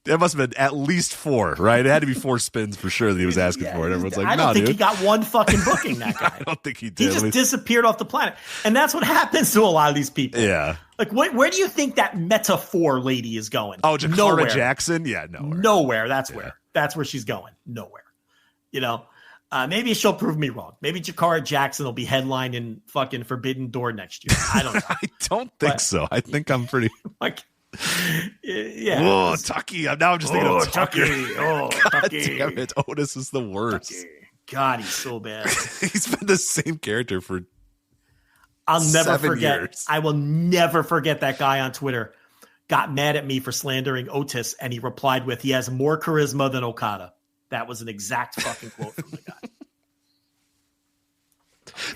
It must have been at least 4, right? It had to be 4 spins for sure that he was asking for it. Everyone's like, I don't think dude. he got one fucking booking, that guy. I don't think he did. He just disappeared off the planet. And that's what happens to a lot of these people. Yeah. Like, where do you think that metaphor lady is going? Oh, Jakara Nowhere. Jackson? Yeah, nowhere. Nowhere. That's where. That's where she's going. Nowhere. You know? Maybe she'll prove me wrong. Maybe Jakara Jackson will be headlining fucking Forbidden Door next year. I don't know. I don't think so. I think I'm pretty... Like, yeah. Oh, Tucky. Now I'm just thinking of Tucky. Oh, God Tucky. damn it. Otis is the worst. Tucky. God, he's so bad. He's been the same character for I'll never 7 forget. years. I will never forget that guy on Twitter got mad at me for slandering Otis, and he replied with, "He has more charisma than Okada." That was an exact fucking quote from the guy.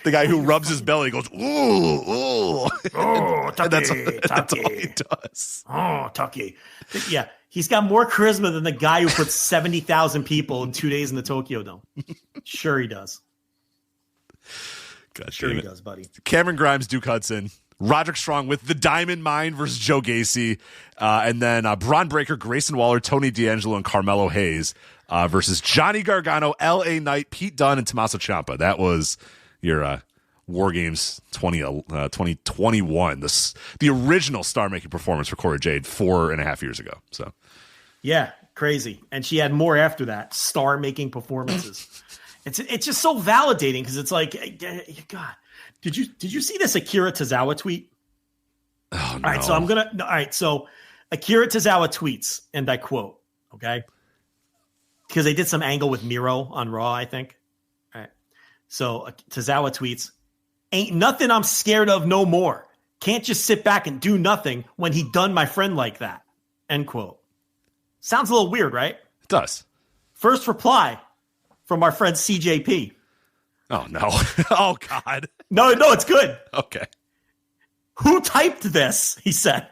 The guy who rubs his belly goes, ooh, ooh. Oh, Tucky, that's all he does. Oh, Tucky. Yeah, he's got more charisma than the guy who puts 70,000 people in 2 days in the Tokyo Dome. Sure he does. God, sure he does, buddy. Cameron Grimes, Duke Hudson, Roderick Strong with the Diamond Mine versus Joe Gacy, and then Braun Breaker, Grayson Waller, Tony D'Angelo, and Carmelo Hayes versus Johnny Gargano, L.A. Knight, Pete Dunne, and Tommaso Ciampa. That was your War Games 2021, the original star-making performance for Cora Jade 4.5 years ago. So, yeah, crazy. And she had more after that, star-making performances. It's just so validating because it's like, God, did you see this Akira Tozawa tweet? Oh, no. All right, so Akira Tozawa tweets, and I quote, okay, because they did some angle with Miro on Raw, I think. All right, so Tozawa tweets, "Ain't nothing I'm scared of no more. Can't just sit back and do nothing when he done my friend like that." End quote. Sounds a little weird, right? It does. First reply from our friend CJP. Oh, no. Oh, God. No, it's good. Okay. "Who typed this?" he said,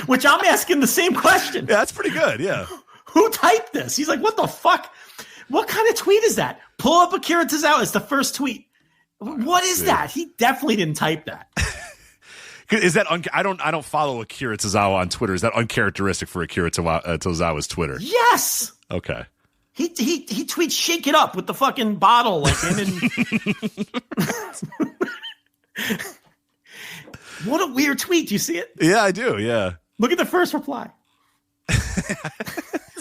which I'm asking the same question. Yeah, that's pretty good. Yeah. Who typed this? He's like, what the fuck? What kind of tweet is that? Pull up Akira Tozawa. It's the first tweet. What is that? He definitely didn't type that. Is that I don't follow Akira Tozawa on Twitter. Is that uncharacteristic for Akira Tozawa's Twitter? Yes. Okay. He tweets "shake it up" with the fucking bottle like him and What a weird tweet. Do you see it? Yeah, I do. Yeah. Look at the first reply.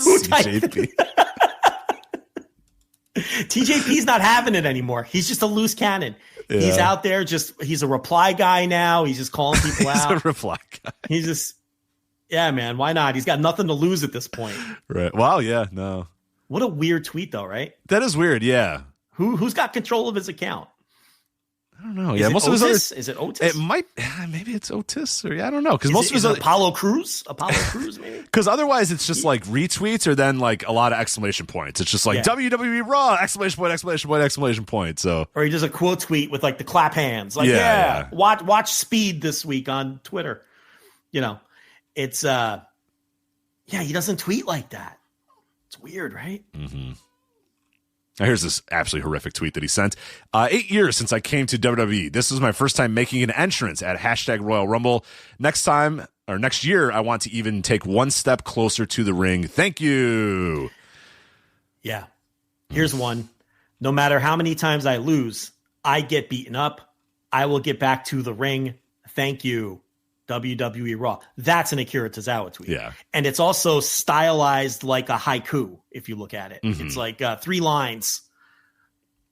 Who typed it? TJP's not having it anymore. He's just a loose cannon. Yeah. He's out there he's a reply guy now. He's just calling people out. He's a reply guy. He's just, yeah, man. Why not? He's got nothing to lose at this point. Right. Wow. Yeah. No. What a weird tweet, though, right? That is weird. Yeah. Who's got control of his account? I don't know. Is it Otis? Is it Otis? It might. Maybe it's Otis, or I don't know. Because most of his Apollo Crews, maybe. Because otherwise, it's just like retweets, or then like a lot of exclamation points. It's just like WWE Raw exclamation point, exclamation point, exclamation point. So, or he does a quote tweet with like the clap hands, like yeah. Watch Speed this week on Twitter. You know, it's he doesn't tweet like that. It's weird, right? Mm-hmm. Now, here's this absolutely horrific tweet that he sent. 8 years since I came to WWE. This was my first time making an entrance at #Royal Rumble. Next year, I want to even take one step closer to the ring. Thank you. Yeah. Here's one. No matter how many times I lose, I get beaten up. I will get back to the ring. Thank you. WWE Raw. That's an Akira Tozawa tweet. Yeah. And it's also stylized like a haiku, if you look at it. Mm-hmm. It's like 3 lines.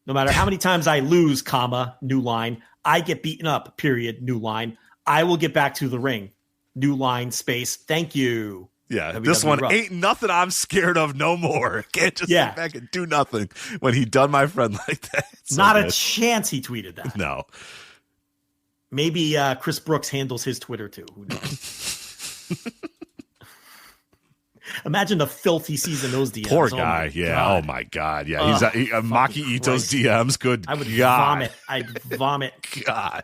No matter how many times I lose, comma, new line, I get beaten up, period, new line. I will get back to the ring. New line, space, thank you. Yeah, WWE this one Raw. Ain't nothing I'm scared of no more. Can't just sit back and do nothing when he done my friend like that. Not a chance he tweeted that. No. Maybe Chris Brooks handles his Twitter too. Who knows? Imagine the filth he sees in those DMs. Poor guy. Oh my God. Yeah. He's Maki Ito's DMs. Good. I would God. vomit. I'd vomit. God.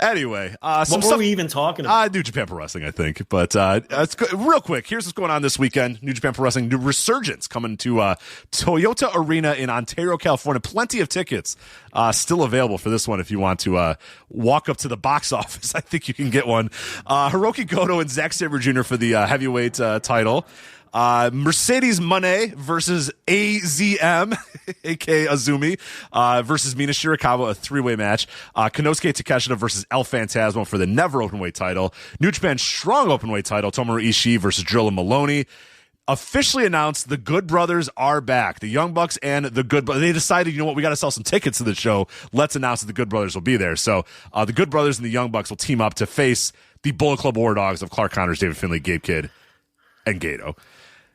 Anyway, what were we even talking about? New Japan Pro Wrestling, I think. But real quick, here's what's going on this weekend. New Japan Pro Wrestling, new Resurgence coming to Toyota Arena in Ontario, California. Plenty of tickets still available for this one if you want to walk up to the box office. I think you can get one. Hiroki Goto and Zack Sabre Jr. for the heavyweight title. Mercedes Moné versus AZM, aka Azumi, versus Mina Shirakawa, a 3-way match. Konosuke Takeshita versus El Phantasmo for the never openweight title. New Japan Strong openweight title, Tomohiro Ishii versus Drilla Maloney. Officially announced the Good Brothers are back. The Young Bucks and the Good Brothers. They decided, you know what, we got to sell some tickets to the show. Let's announce that the Good Brothers will be there. So the Good Brothers and the Young Bucks will team up to face the Bullet Club War Dogs of Clark Connors, David Finlay, Gabe Kidd, and Gato.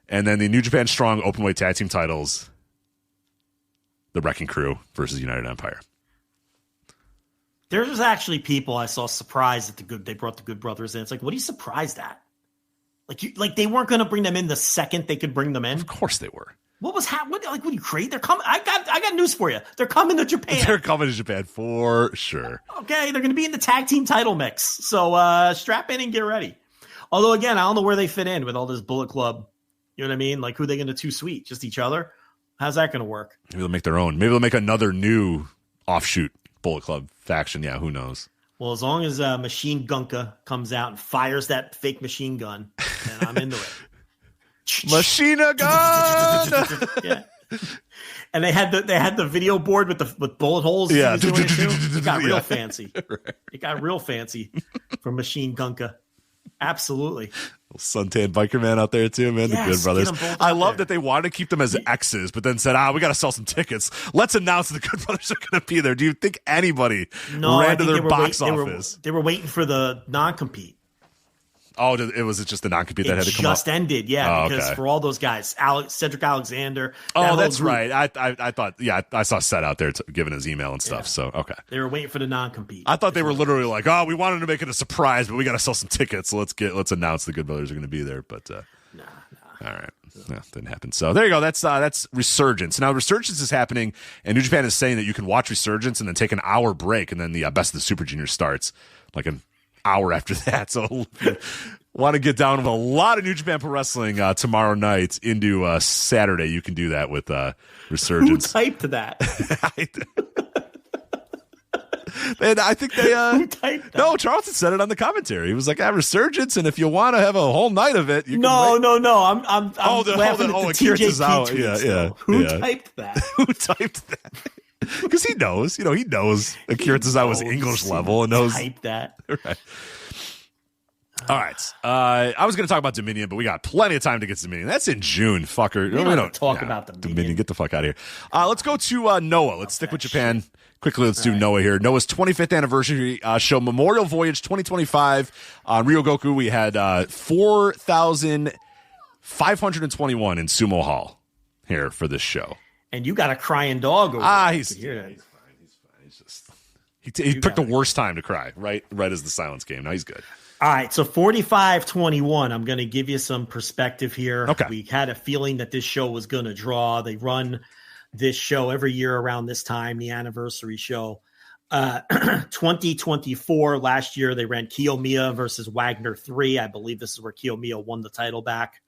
And then the New Japan Strong openweight tag team titles, the Wrecking Crew versus United Empire. There was actually people I saw surprised that they brought the Good Brothers in. It's like, what are you surprised at? Like they weren't going to bring them in the second they could bring them in. Of course they were. What was what are you crazy? They're coming. I got news for you. They're coming to Japan. They're coming to Japan for sure. Okay, they're going to be in the tag team title mix. So strap in and get ready. Although again, I don't know where they fit in with all this Bullet Club. You know what I mean? Like, who are they going to two-sweet? Just each other? How's that going to work? Maybe they'll make their own. Maybe they'll make another new offshoot Bullet Club faction. Yeah, who knows? Well, as long as Machine Gunka comes out and fires that fake machine gun, then I'm into it. Machine gun! Yeah. And they had the video board with bullet holes. Yeah. It got real fancy. Right. It got real fancy for Machine Gunka. Absolutely. Suntan biker man out there too, man. Yes, the Good Brothers. I love that they wanted to keep them as X's, but then said, we got to sell some tickets. Let's announce the Good Brothers are going to be there. Do you think anybody ran to their box office? They were waiting for the non-compete. Oh, was just the non-compete that had to come up? It just ended, yeah, because for all those guys, Cedric Alexander. Oh, that's right. I thought, I saw Seth out there giving his email and stuff, yeah. So, okay. They were waiting for the non-compete. I thought they were literally like, we wanted to make it a surprise, but we got to sell some tickets, so let's announce the Good Brothers are going to be there, but nah. All right. No, didn't happen. So there you go. That's Resurgence. Now Resurgence is happening, and New Japan is saying that you can watch Resurgence and then take an hour break, and then the Best of the Super Juniors starts like an hour after that. So if you want to get down with a lot of New Japan Pro Wrestling tomorrow night into Saturday, you can do that with Resurgence. Who typed that? And I think they Who typed that? No, Charlton said it on the commentary. He was like, Resurgence, and if you want to have a whole night of it, you can No. I'm laughing at the Akira TJP tweets, yeah. Who typed that? Who typed that? Because he knows, Akira Tozawa's English level and knows. Type that. Right. All right. I was going to talk about Dominion, but we got plenty of time to get to Dominion. That's in June, fucker. We don't talk about Dominion. Get the fuck out of here. Let's go to Noah. Let's stick with Japan. Quickly, let's do Noah here. Noah's 25th anniversary show, Memorial Voyage 2025. On Ryogoku, we had 4,521 in Sumo Hall here for this show. And you got a crying dog over there. He's fine. He's just he picked the worst time to cry, right as the silence came. Now he's good. All right, so 45-21. I'm going to give you some perspective here. Okay. We had a feeling that this show was going to draw. They run this show every year around this time, the anniversary show. 2024, last year, they ran Kiyomiya versus Wagner 3. I believe this is where Kiyomiya won the title back,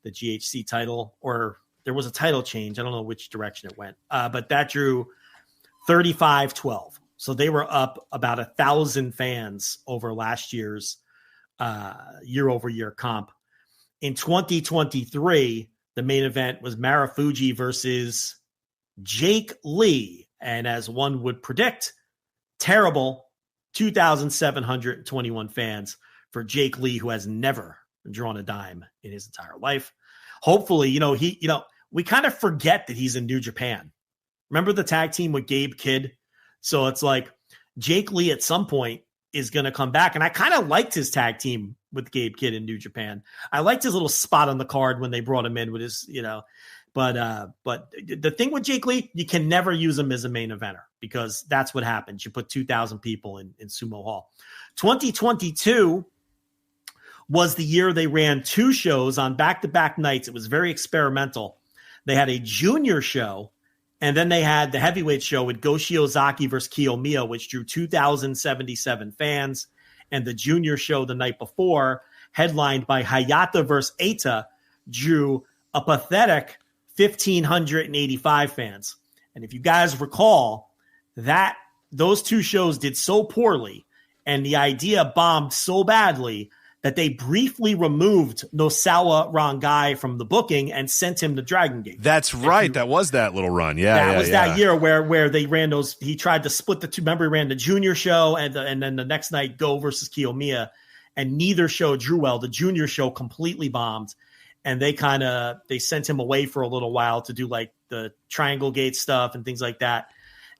the GHC title, or there was a title change. I don't know which direction it went, but that drew 35-12. So they were up about 1,000 fans over last year's year-over-year comp. In 2023, the main event was Marufuji versus Jake Lee. And as one would predict, terrible 2,721 fans for Jake Lee, who has never drawn a dime in his entire life. Hopefully, we kind of forget that he's in New Japan. Remember the tag team with Gabe Kidd? So it's like Jake Lee at some point is going to come back. And I kind of liked his tag team with Gabe Kidd in New Japan. I liked his little spot on the card when they brought him in with his, but the thing with Jake Lee, you can never use him as a main eventer because that's what happens. You put 2,000 people in Sumo Hall. 2022 was the year they ran 2 shows on back-to-back nights. It was very experimental. They had a junior show And then they had the heavyweight show with Go Shiozaki versus Kiyomiya, which drew 2,077 fans. And the junior show the night before, headlined by Hayata versus Eita, drew a pathetic 1,585 fans. And if you guys recall, that those two shows did so poorly and the idea bombed so badly that they briefly removed Nosawa Rangai from the booking and sent him to Dragon Gate. That's right. That was that little run. Yeah, that was that year where they ran those. He tried to split the two. Remember, he ran the junior show and then the next night Go versus Kiyomiya, and neither show drew well. The junior show completely bombed, and they sent him away for a little while to do like the Triangle Gate stuff and things like that.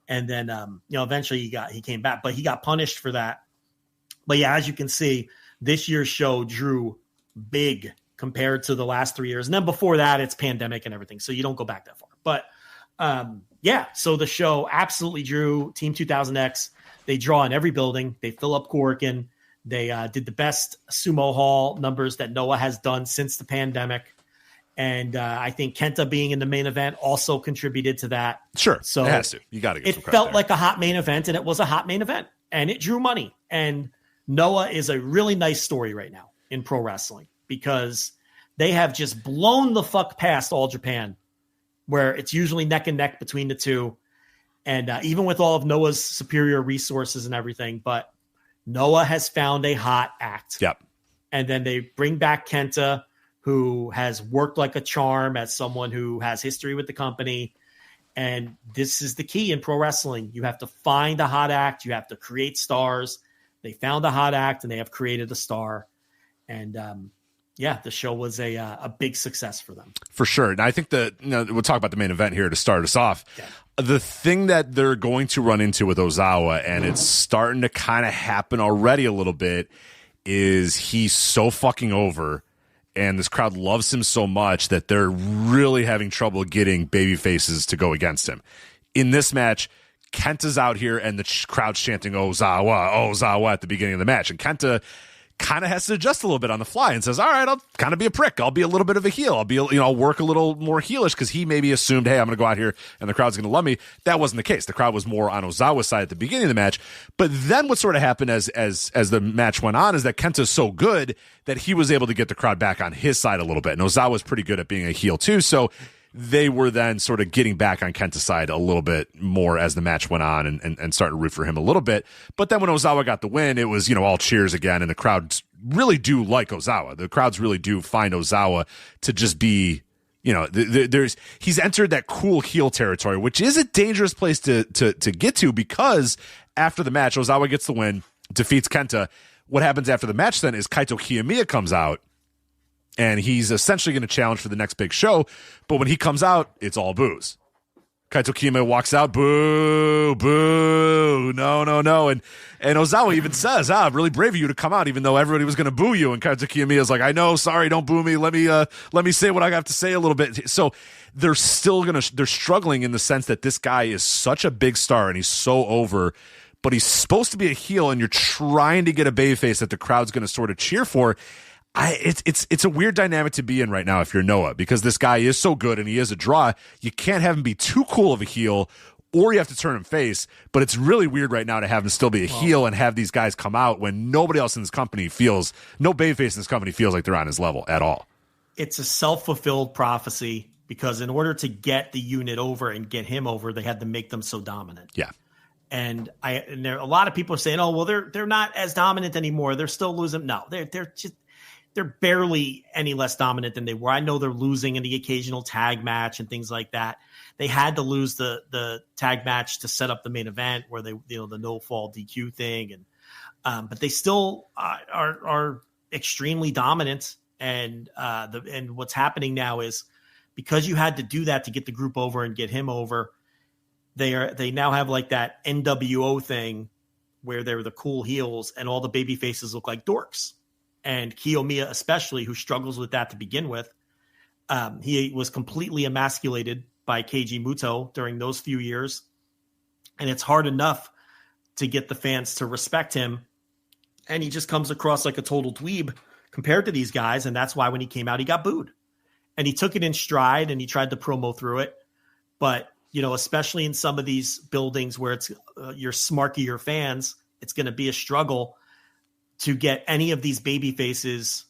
And then eventually he came back, but he got punished for that. But yeah, as you can see, this year's show drew big compared to the last 3 years. And then before that, it's pandemic and everything. So you don't go back that far. But so the show absolutely drew Team 2000X. They draw in every building. They fill up Korakuen. They did the best Sumo Hall numbers that Noah has done since the pandemic. And I think Kenta being in the main event also contributed to that. Sure. So it has to. You got to get it felt like a hot main event, and it was a hot main event. And it drew money. And Noah is a really nice story right now in pro wrestling because they have just blown the fuck past All Japan, where it's usually neck and neck between the two. And even with all of Noah's superior resources and everything, but Noah has found a hot act. Yep. And then they bring back Kenta, who has worked like a charm as someone who has history with the company. And this is the key in pro wrestling. You have to find a hot act. You have to create stars. They found a hot act and they have created a star. And the show was a big success for them. For sure. And I think we'll talk about the main event here to start us off. Yeah. The thing that they're going to run into with Ozawa, and it's starting to kind of happen already a little bit, is he's so fucking over. And this crowd loves him so much that they're really having trouble getting baby faces to go against him. In this match, Kenta's out here and the crowd's chanting Ozawa, Ozawa at the beginning of the match. And Kenta kind of has to adjust a little bit on the fly and says, all right, I'll kind of be a prick. I'll be a little bit of a heel. I'll work a little more heelish because he maybe assumed, hey, I'm going to go out here and the crowd's going to love me. That wasn't the case. The crowd was more on Ozawa's side at the beginning of the match. But then what sort of happened as the match went on is that Kenta's so good that he was able to get the crowd back on his side a little bit. And Ozawa's pretty good at being a heel too. So they were then sort of getting back on Kenta's side a little bit more as the match went on and started to root for him a little bit. But then when Ozawa got the win, it was, all cheers again. And the crowds really do like Ozawa. The crowds really do find Ozawa to just be, he's entered that cool heel territory, which is a dangerous place to get to because after the match, Ozawa gets the win, defeats Kenta. What happens after the match then is Kaito Kiyomiya comes out. And he's essentially going to challenge for the next big show. But when he comes out, it's all boos. Kaito Kiyomiya walks out, boo, boo, no. And Ozawa even says, really brave of you to come out, even though everybody was going to boo you. And Kaito Kiyomiya is like, I know, sorry, don't boo me. Let me say what I have to say a little bit. So they're struggling in the sense that this guy is such a big star and he's so over, but he's supposed to be a heel and you're trying to get a babyface that the crowd's going to sort of cheer for. It's a weird dynamic to be in right now if you're Noah, because this guy is so good and he is a draw. You can't have him be too cool of a heel, or you have to turn him face. But it's really weird right now to have him still be a heel and have these guys come out when nobody else in this company feels, no babyface in this company feels like they're on his level at all. It's a self-fulfilled prophecy because in order to get the unit over and get him over, they had to make them so dominant. Yeah. And there a lot of people are saying, oh, well, they're not as dominant anymore. They're still losing. No, they're barely any less dominant than they were. I know they're losing in the occasional tag match and things like that. They had to lose the tag match to set up the main event where they, the no fall DQ thing. And, but they still are extremely dominant. And what's happening now is because you had to do that to get the group over and get him over, they now have like that NWO thing where they're the cool heels and all the baby faces look like dorks. And Kiyomiya, especially, who struggles with that to begin with, he was completely emasculated by Keiji Muto during those few years. And it's hard enough to get the fans to respect him. And he just comes across like a total dweeb compared to these guys. And that's why when he came out, he got booed. And he took it in stride and he tried to promo through it. But especially in some of these buildings where it's your smarkier fans, it's going to be a struggle to get any of these baby faces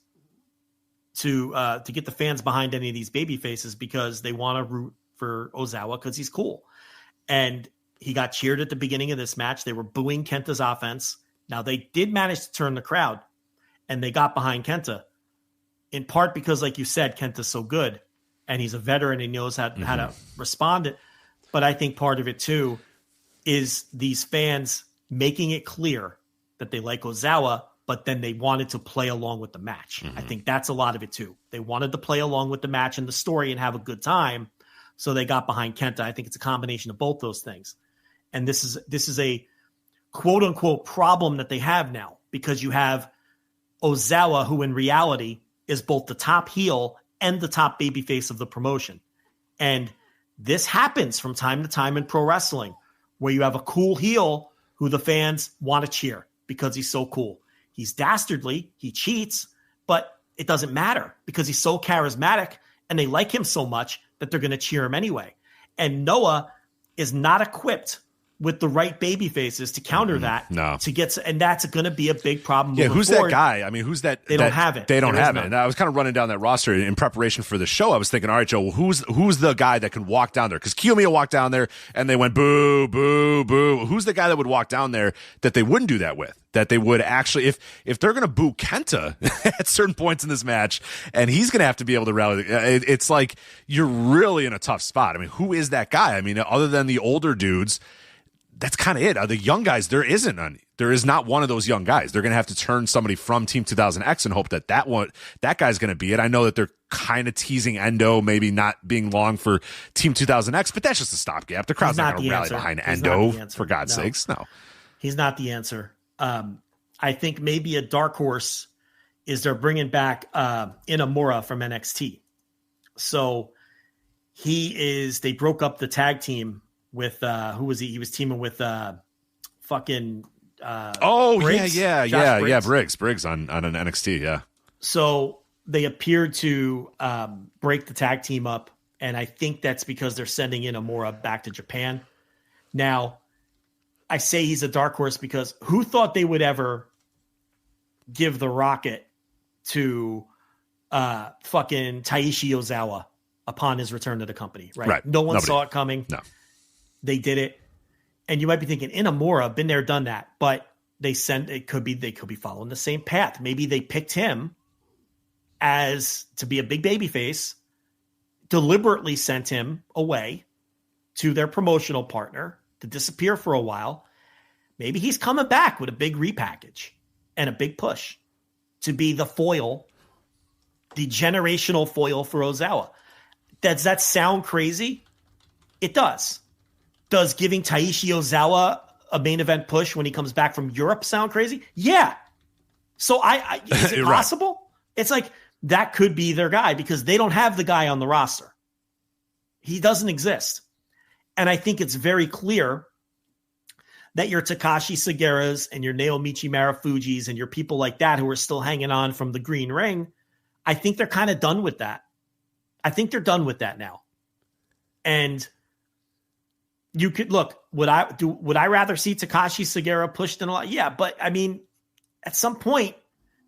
to get the fans behind any of these baby faces, because they want to root for Ozawa because he's cool. And he got cheered at the beginning of this match. They were booing Kenta's offense. Now they did manage to turn the crowd, and they got behind Kenta, in part because, like you said, Kenta's so good and he's a veteran and he knows how to respond. But I think part of it too is these fans making it clear that they like Ozawa, but then they wanted to play along with the match. I think that's a lot of it too. They wanted to play along with the match and the story and have a good time. So they got behind Kenta. I think it's a combination of both those things. And this is a quote unquote problem that they have now, because you have Ozawa, who in reality is both the top heel and the top babyface of the promotion. And this happens from time to time in pro wrestling, where you have a cool heel who the fans want to cheer because he's so cool. He's dastardly, he cheats, but it doesn't matter because he's so charismatic and they like him so much that they're going to cheer him anyway. And Noah is not equipped with the right baby faces to counter that. No. And that's going to be a big problem. Yeah, who's forward. that guy? I mean, who's that? They don't have it. They don't have it. And I was kind of running down that roster in preparation for the show. I was thinking, all right, Joe, who's the guy that can walk down there? Because Kiyomiya walked down there and they went boo, boo, boo. Who's the guy that would walk down there that they wouldn't do that with? That they would actually, if they're going to boo Kenta at certain points in this match, and he's going to have to be able to rally, it's like you're really in a tough spot. I mean, who is that guy? I mean, other than the older dudes, that's kind of it. The young guys, there is not one of those young guys. They're going to have to turn somebody from Team 2000X and hope that guy's going to be it. I know that they're kind of teasing Endo maybe not being long for Team 2000X, but that's just a stopgap. The crowd's not going to rally behind Endo, for God's sakes. No. He's not the answer. I think maybe a dark horse is they're bringing back Inamura from NXT. So they broke up the tag team with who was he? He was teaming with fucking Briggs? Briggs on an NXT, yeah. So they appeared to break the tag team up, and I think that's because they're sending Inamura back to Japan. Now, I say he's a dark horse because who thought they would ever give the Rocket to fucking Taishi Ozawa upon his return to the company, right? No one saw it coming. No. They did it. And you might be thinking, Inamura, been there, done that. But they could be following the same path. Maybe they picked him to be a big baby face, deliberately sent him away to their promotional partner to disappear for a while. Maybe he's coming back with a big repackage and a big push to be the foil, the generational foil for Ozawa. Does that sound crazy? It does. Does giving Taishi Ozawa a main event push when he comes back from Europe sound crazy? Yeah. So is it possible? Right. It's like that could be their guy because they don't have the guy on the roster. He doesn't exist. And I think it's very clear that your Takashi Sugiuras and your Naomichi Marufujis and your people like that who are still hanging on from the green ring, I think they're kind of done with that. I think they're done with that now. And you could look, would I rather see Takashi Sugiura pushed in a lot? Yeah, but I mean, at some point,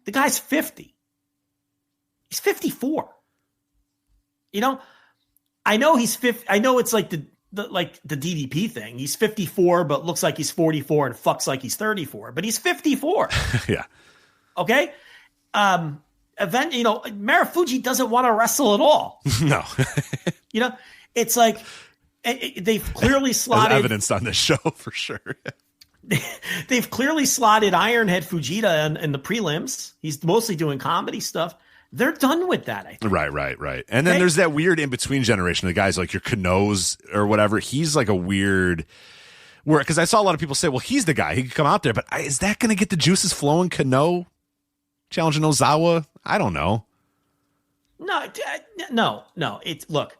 the guy's 50. He's 54. I know he's 50. I know it's like the DDP thing. He's 54, but looks like he's 44 and fucks like he's 34. But he's 54. Yeah. Okay. Marufuji doesn't want to wrestle at all. No. It's like they've clearly slotted evidence on this show for sure. They've clearly slotted Ironhead Fujita in the prelims. He's mostly doing comedy stuff. They're done with that, I think. Right. And then there's that weird in-between generation of guys like your Kano's or whatever. He's like a weird because I saw a lot of people say, well, he's the guy. He could come out there. But is that going to get the juices flowing? Kano challenging Ozawa? I don't know. No. Look,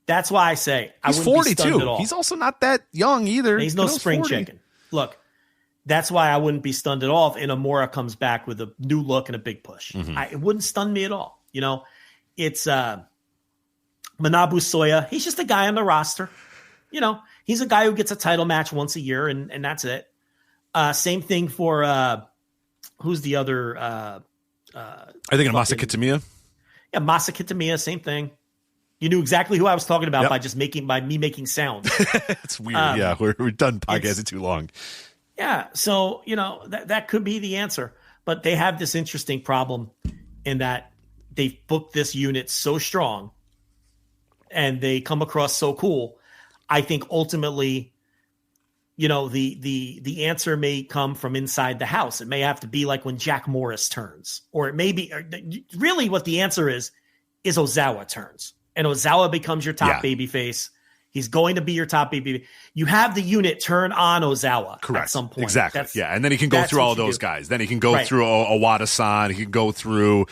that's why I say he's 42. He's also not that young either. He's no spring chicken. Look, that's why I wouldn't be stunned at all if Inamura comes back with a new look and a big push. Mm-hmm. It wouldn't stun me at all. It's Manabu Soya. He's just a guy on the roster. he's a guy who gets a title match once a year, and that's it. Same thing for who's the other? I think Masa Kitamiya. Yeah, Masa Kitamiya, same thing. You knew exactly who I was talking about by me making sounds. It's weird. We're done podcasting too long. Yeah, so that could be the answer, but they have this interesting problem in that they've booked this unit so strong, and they come across so cool. I think ultimately, the answer may come from inside the house. It may have to be like when Jack Morris turns, or it may be really what the answer is Ozawa turns. And Ozawa becomes your top babyface. He's going to be your top baby. You have the unit turn on Ozawa at some point. Exactly. And then he can go through all those guys. Then he can go through Owada-san. He can go through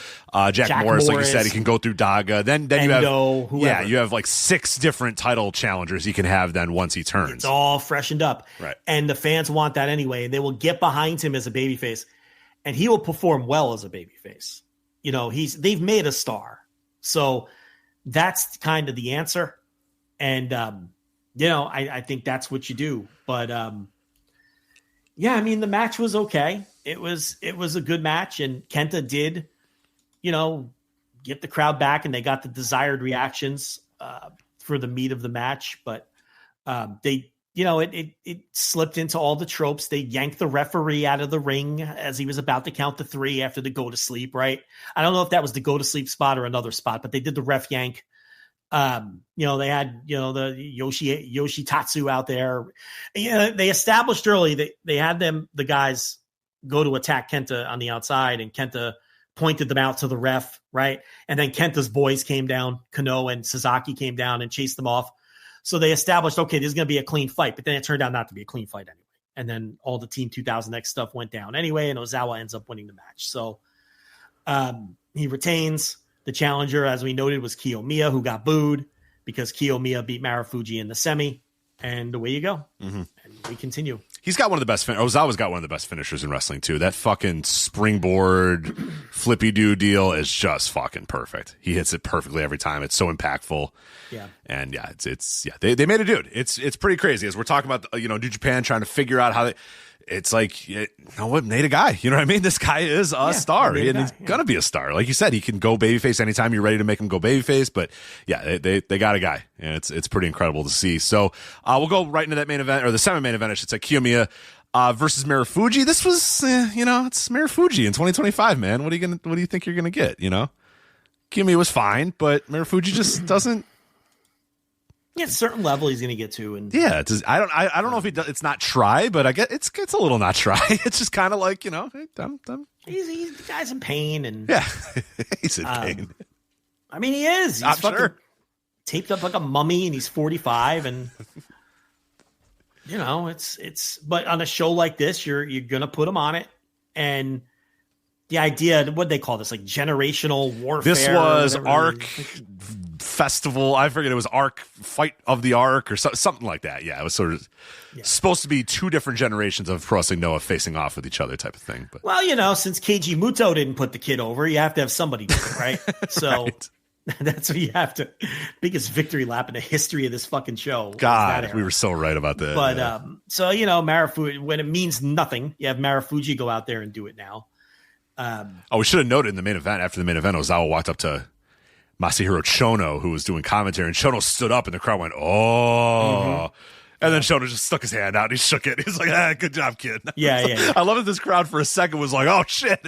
Jack Morris, like you said. He can go through Daga. Then you have whoever. You have like 6 different title challengers he can have then once he turns. It's all freshened up. Right. And the fans want that anyway. They will get behind him as a babyface, and he will perform well as a babyface. They've made a star. So that's kind of the answer. And, I think that's what you do. But, the match was okay. It was a good match, and Kenta did, get the crowd back, and they got the desired reactions for the meat of the match. But they, it slipped into all the tropes. They yanked the referee out of the ring as he was about to count the 3 after the go to sleep, right? I don't know if that was the go to sleep spot or another spot, but they did the ref yank. They had, the Yoshitatsu out there. They established early they had the guys go to attack Kenta on the outside, and Kenta pointed them out to the ref, right? And then Kenta's boys came down, Kano and Sasaki came down and chased them off. So they established, okay, this is going to be a clean fight, but then it turned out not to be a clean fight anyway. And then all the Team 2000X stuff went down anyway, and Ozawa ends up winning the match. So he retains. The challenger, as we noted, was Kiyomiya, who got booed because Kiyomiya beat Marufuji in the semi. And away you go. Mm-hmm. And we continue. He's got one of the best. Ozawa's got one of the best finishers in wrestling too. That fucking springboard flippy do deal is just fucking perfect. He hits it perfectly every time. It's so impactful. Yeah. And they made a dude. It's pretty crazy as we're talking about New Japan trying to figure out how they. It's like, made a guy. You know what I mean? This guy is a star, and he's gonna be a star. Like you said, he can go babyface anytime you're ready to make him go babyface. But they got a guy, and it's pretty incredible to see. So we'll go right into that main event, or the semi-main event, I should say. Kiyomiya versus Marufuji. This was, it's Marufuji in 2025, man. What do you think you're gonna get? Kiyomiya was fine, but Marufuji just doesn't. Yeah, a certain level he's going to get to, and I don't know if it's not try, but I get it's a little not try. It's just kind of like he's the guy's in pain, and he's in pain. I mean, he is. He's fucking taped up like a mummy, and he's 45, and it's. But on a show like this, you're going to put him on it, and the idea, what they call this, like generational warfare. This was Arc Festival. I forget, it was Arc Fight of the Arc or something like that. Yeah, it was sort of supposed to be 2 different generations of Pro Wrestling Noah facing off with each other type of thing. But since Keiji Muto didn't put the kid over, you have to have somebody do it, right? So that's what you have to. Biggest victory lap in the history of this fucking show. God, we were so right about that. But Marufuji, when it means nothing, you have Marufuji go out there and do it now. We should have noted in the main event, after the main event, Ozawa walked up to Masahiro Chono, who was doing commentary, and Chono stood up and the crowd went, oh. And then Chono just stuck his hand out and he shook it. He's like, good job, kid. Yeah. I love that this crowd for a second was like, oh, shit.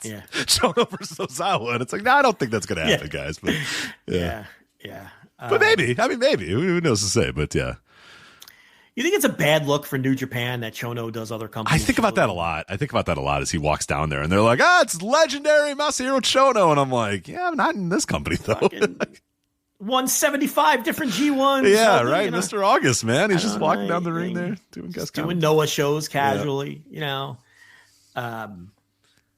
Chono versus Ozawa. And it's like, I don't think that's going to happen, guys. But yeah. But maybe. Maybe. Who knows to say, but yeah. You think it's a bad look for New Japan that Chono does other companies? I think about that a lot. As he walks down there and they're like, it's legendary Masahiro Chono. And I'm like, I'm not in this company, though. 175 different G1s. Yeah, right. Mr. August, man. He's just walking down the ring there doing Noah shows casually, I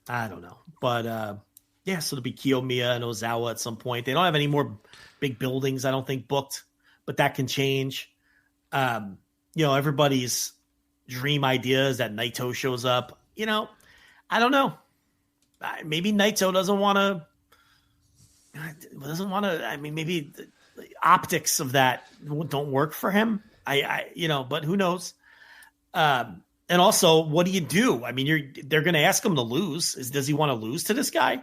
don't know. But, so it'll be Kiyomiya and Ozawa at some point. They don't have any more big buildings, I don't think, booked, but that can change. Everybody's dream idea is that Naito shows up. I don't know. Maybe Naito doesn't want to. I mean, maybe the optics of that don't work for him. But who knows? And also, what do you do? I mean, they're going to ask him to lose. Does he want to lose to this guy?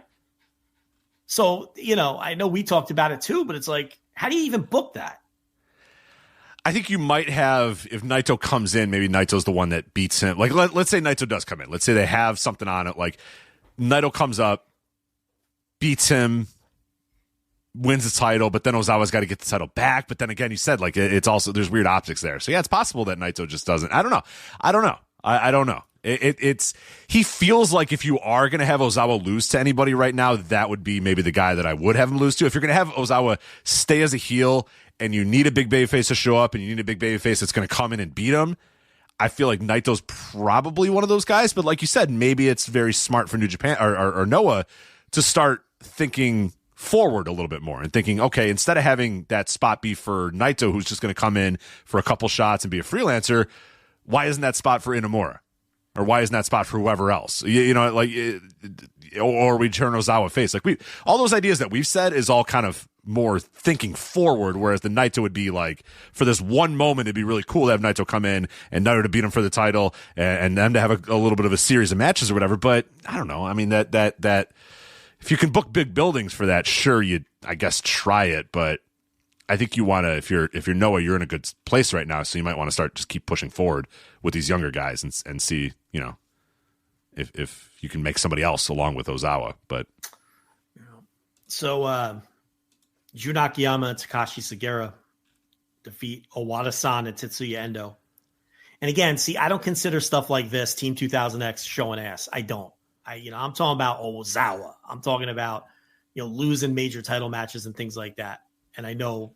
So, I know we talked about it too, but it's like, how do you even book that? I think you might have, if Naito comes in, maybe Naito's the one that beats him. Like, let's say Naito does come in. Let's say they have something on it. Like, Naito comes up, beats him, wins the title, but then Ozawa's got to get the title back. But then again, you said, like, it's also, there's weird optics there. So, yeah, it's possible that Naito just doesn't. I don't know. I don't know. It's he feels like if you are going to have Ozawa lose to anybody right now, that would be maybe the guy that I would have him lose to. If you're going to have Ozawa stay as a heel and you need a big babyface to show up and you need a big babyface that's going to come in and beat him, I feel like Naito's probably one of those guys. But like you said, maybe it's very smart for New Japan or Noah to start thinking forward a little bit more and thinking, okay, instead of having that spot be for Naito, who's just going to come in for a couple shots and be a freelancer, why isn't that spot for Uemura? Or why isn't that spot for whoever else? Or we turn Ozawa face. Like all those ideas that we've said is all kind of more thinking forward, whereas the Naito would be like, for this one moment, it'd be really cool to have Naito come in and Naito to beat him for the title and them to have a little bit of a series of matches or whatever. But I don't know. I mean, that if you can book big buildings for that, sure, I guess try it. But I think you want to, if you're Noah, you're in a good place right now, so you might want to just keep pushing forward with these younger guys and see, if you can make somebody else along with Ozawa. But so Jun Akiyama and Takashi Sugiura defeat Owada-san and Tetsuya Endo. And again, see, I don't consider stuff like this Team 2000X showing ass. I don't. I'm talking about Ozawa. I'm talking about losing major title matches and things like that. And I know,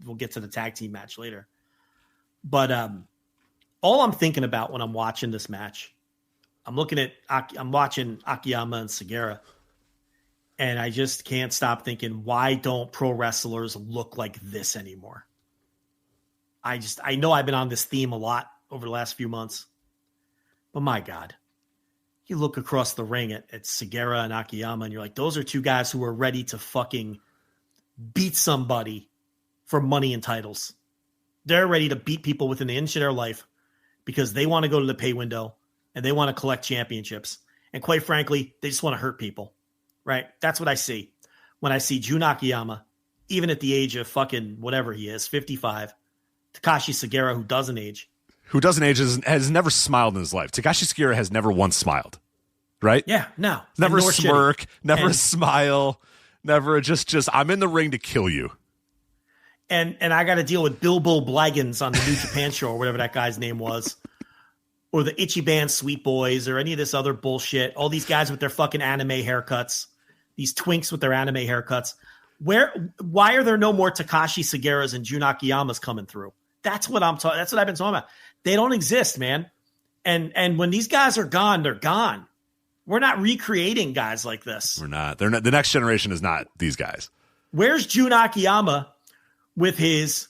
we'll get to the tag team match later. But all I'm thinking about when I'm watching this match, I'm watching Akiyama and Sugiura, and I just can't stop thinking, why don't pro wrestlers look like this anymore? I know I've been on this theme a lot over the last few months, but my God, you look across the ring at Sugiura and Akiyama, and you're like, those are two guys who are ready to fucking beat somebody for money and titles. They're ready to beat people within the inch of their life because they want to go to the pay window and they want to collect championships. And quite frankly, they just want to hurt people, right? That's what I see when I see Jun Akiyama, even at the age of fucking whatever he is, 55, Takashi Sugiura, who doesn't age, has never smiled in his life. Takashi Sugiura has never once smiled, right? Yeah, no. Never a smirk, never a smile. Never just I'm in the ring to kill you. And I got to deal with Bilbo Blaggins on the New Japan show or whatever that guy's name was. Or the Ichiban Sweet Boys or any of this other bullshit. All these guys with their fucking anime haircuts. These twinks with their anime haircuts. Why are there no more Takashi Sugiuras and Jun Akiyamas coming through? That's what I've been talking about. They don't exist, man. And when these guys are gone, they're gone. We're not recreating guys like this. We're not. They're not. The next generation is not these guys. Where's Jun Akiyama with his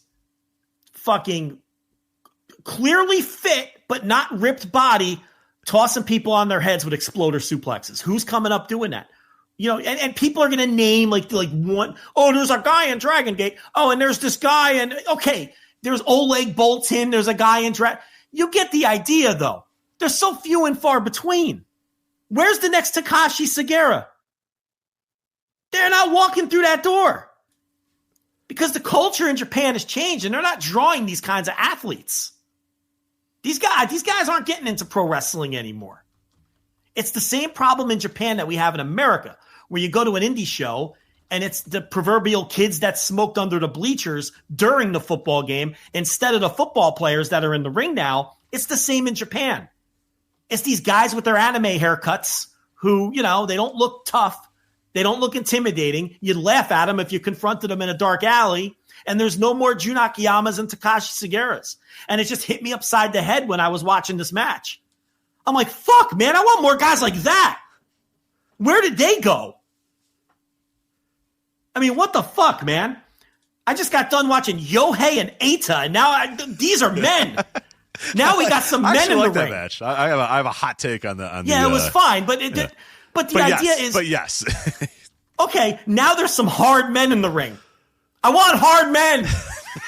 fucking clearly fit but not ripped body, tossing people on their heads with exploder suplexes? Who's coming up doing that? And people are going to name like one. Oh, there's a guy in Dragon Gate. Oh, and there's this guy. And okay, there's Oleg Boltin. There's a guy in Dragon. You get the idea, though. They're so few and far between. Where's the next Takashi Sugiura? They're not walking through that door because the culture in Japan has changed and they're not drawing these kinds of athletes. These guys aren't getting into pro wrestling anymore. It's the same problem in Japan that we have in America, where you go to an indie show and it's the proverbial kids that smoked under the bleachers during the football game instead of the football players that are in the ring now. It's the same in Japan. It's these guys with their anime haircuts who, they don't look tough. They don't look intimidating. You'd laugh at them if you confronted them in a dark alley. And there's no more Jun Akiyamas and Takashi Sugiuras. And it just hit me upside the head when I was watching this match. I'm like, fuck, man, I want more guys like that. Where did they go? I mean, what the fuck, man? I just got done watching Yohei and Eita, and now these are men. Now we got some men in the ring. Match. I have a hot take on the. Yeah, it was fine, but the idea is. But yes. Okay, now there's some hard men in the ring. I want hard men.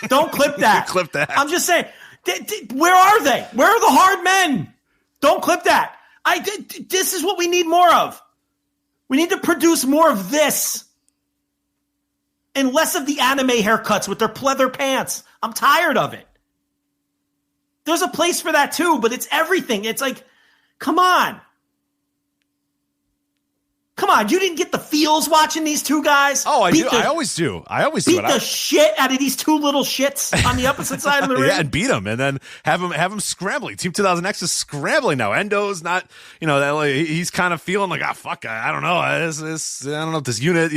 Don't clip that. Clip that. I'm just saying, where are they? Where are the hard men? Don't clip that. This is what we need more of. We need to produce more of this and less of the anime haircuts with their pleather pants. I'm tired of it. There's a place for that too, but it's everything. It's like, come on. Come on, you didn't get the feels watching these two guys? Oh, I do. I always do. Beat the shit out of these two little shits on the opposite side of the ring. Yeah, and beat them, and then have them scrambling. Team 2000X is scrambling now. Endo's not, he's kind of feeling like, fuck, I don't know. I don't know if this unit,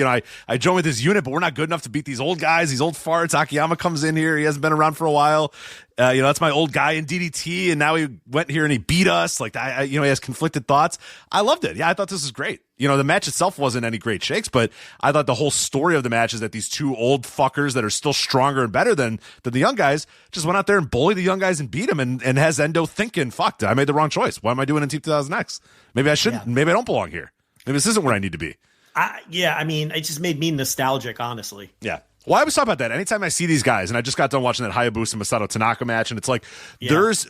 I joined with this unit, but we're not good enough to beat these old guys, these old farts. Akiyama comes in here. He hasn't been around for a while. That's my old guy in DDT, and now he went here and he beat us. Like, he has conflicted thoughts. I loved it. Yeah, I thought this was great. The match itself wasn't any great shakes, but I thought the whole story of the match is that these two old fuckers that are still stronger and better than the young guys just went out there and bullied the young guys and beat them, and has Endo thinking, fuck, I made the wrong choice. What am I doing in Team 2000X? Maybe I shouldn't. Yeah. Maybe I don't belong here. Maybe this isn't where I need to be. It just made me nostalgic, honestly. Yeah. Well, I was talking about that. Anytime I see these guys, and I just got done watching that Hayabusa Masato Tanaka match, and it's like,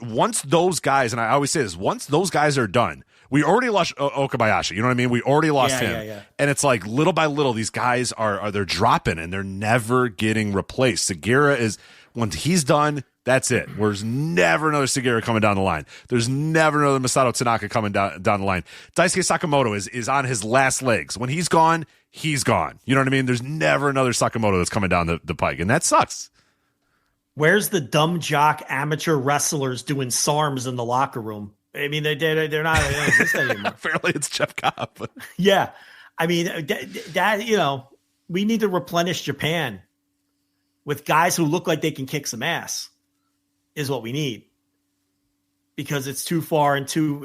once those guys, and I always say this, once those guys are done, we already lost Okabayashi. You know what I mean? We already lost him. Yeah. And it's like, little by little, these guys they're dropping, and they're never getting replaced. Segura is, when he's done, that's it. There's never another Segura coming down the line. There's never another Masato Tanaka coming down the line. Daisuke Sakamoto is on his last legs. When he's gone, he's gone. You know what I mean? There's never another Sakamoto that's coming down the pike, and that sucks. Where's the dumb jock amateur wrestlers doing SARMs in the locker room? I mean, they're not, they don't exist anymore. Apparently it's Jeff Cobb. Yeah. I mean, that we need to replenish Japan with guys who look like they can kick some ass is what we need. Because it's too far and too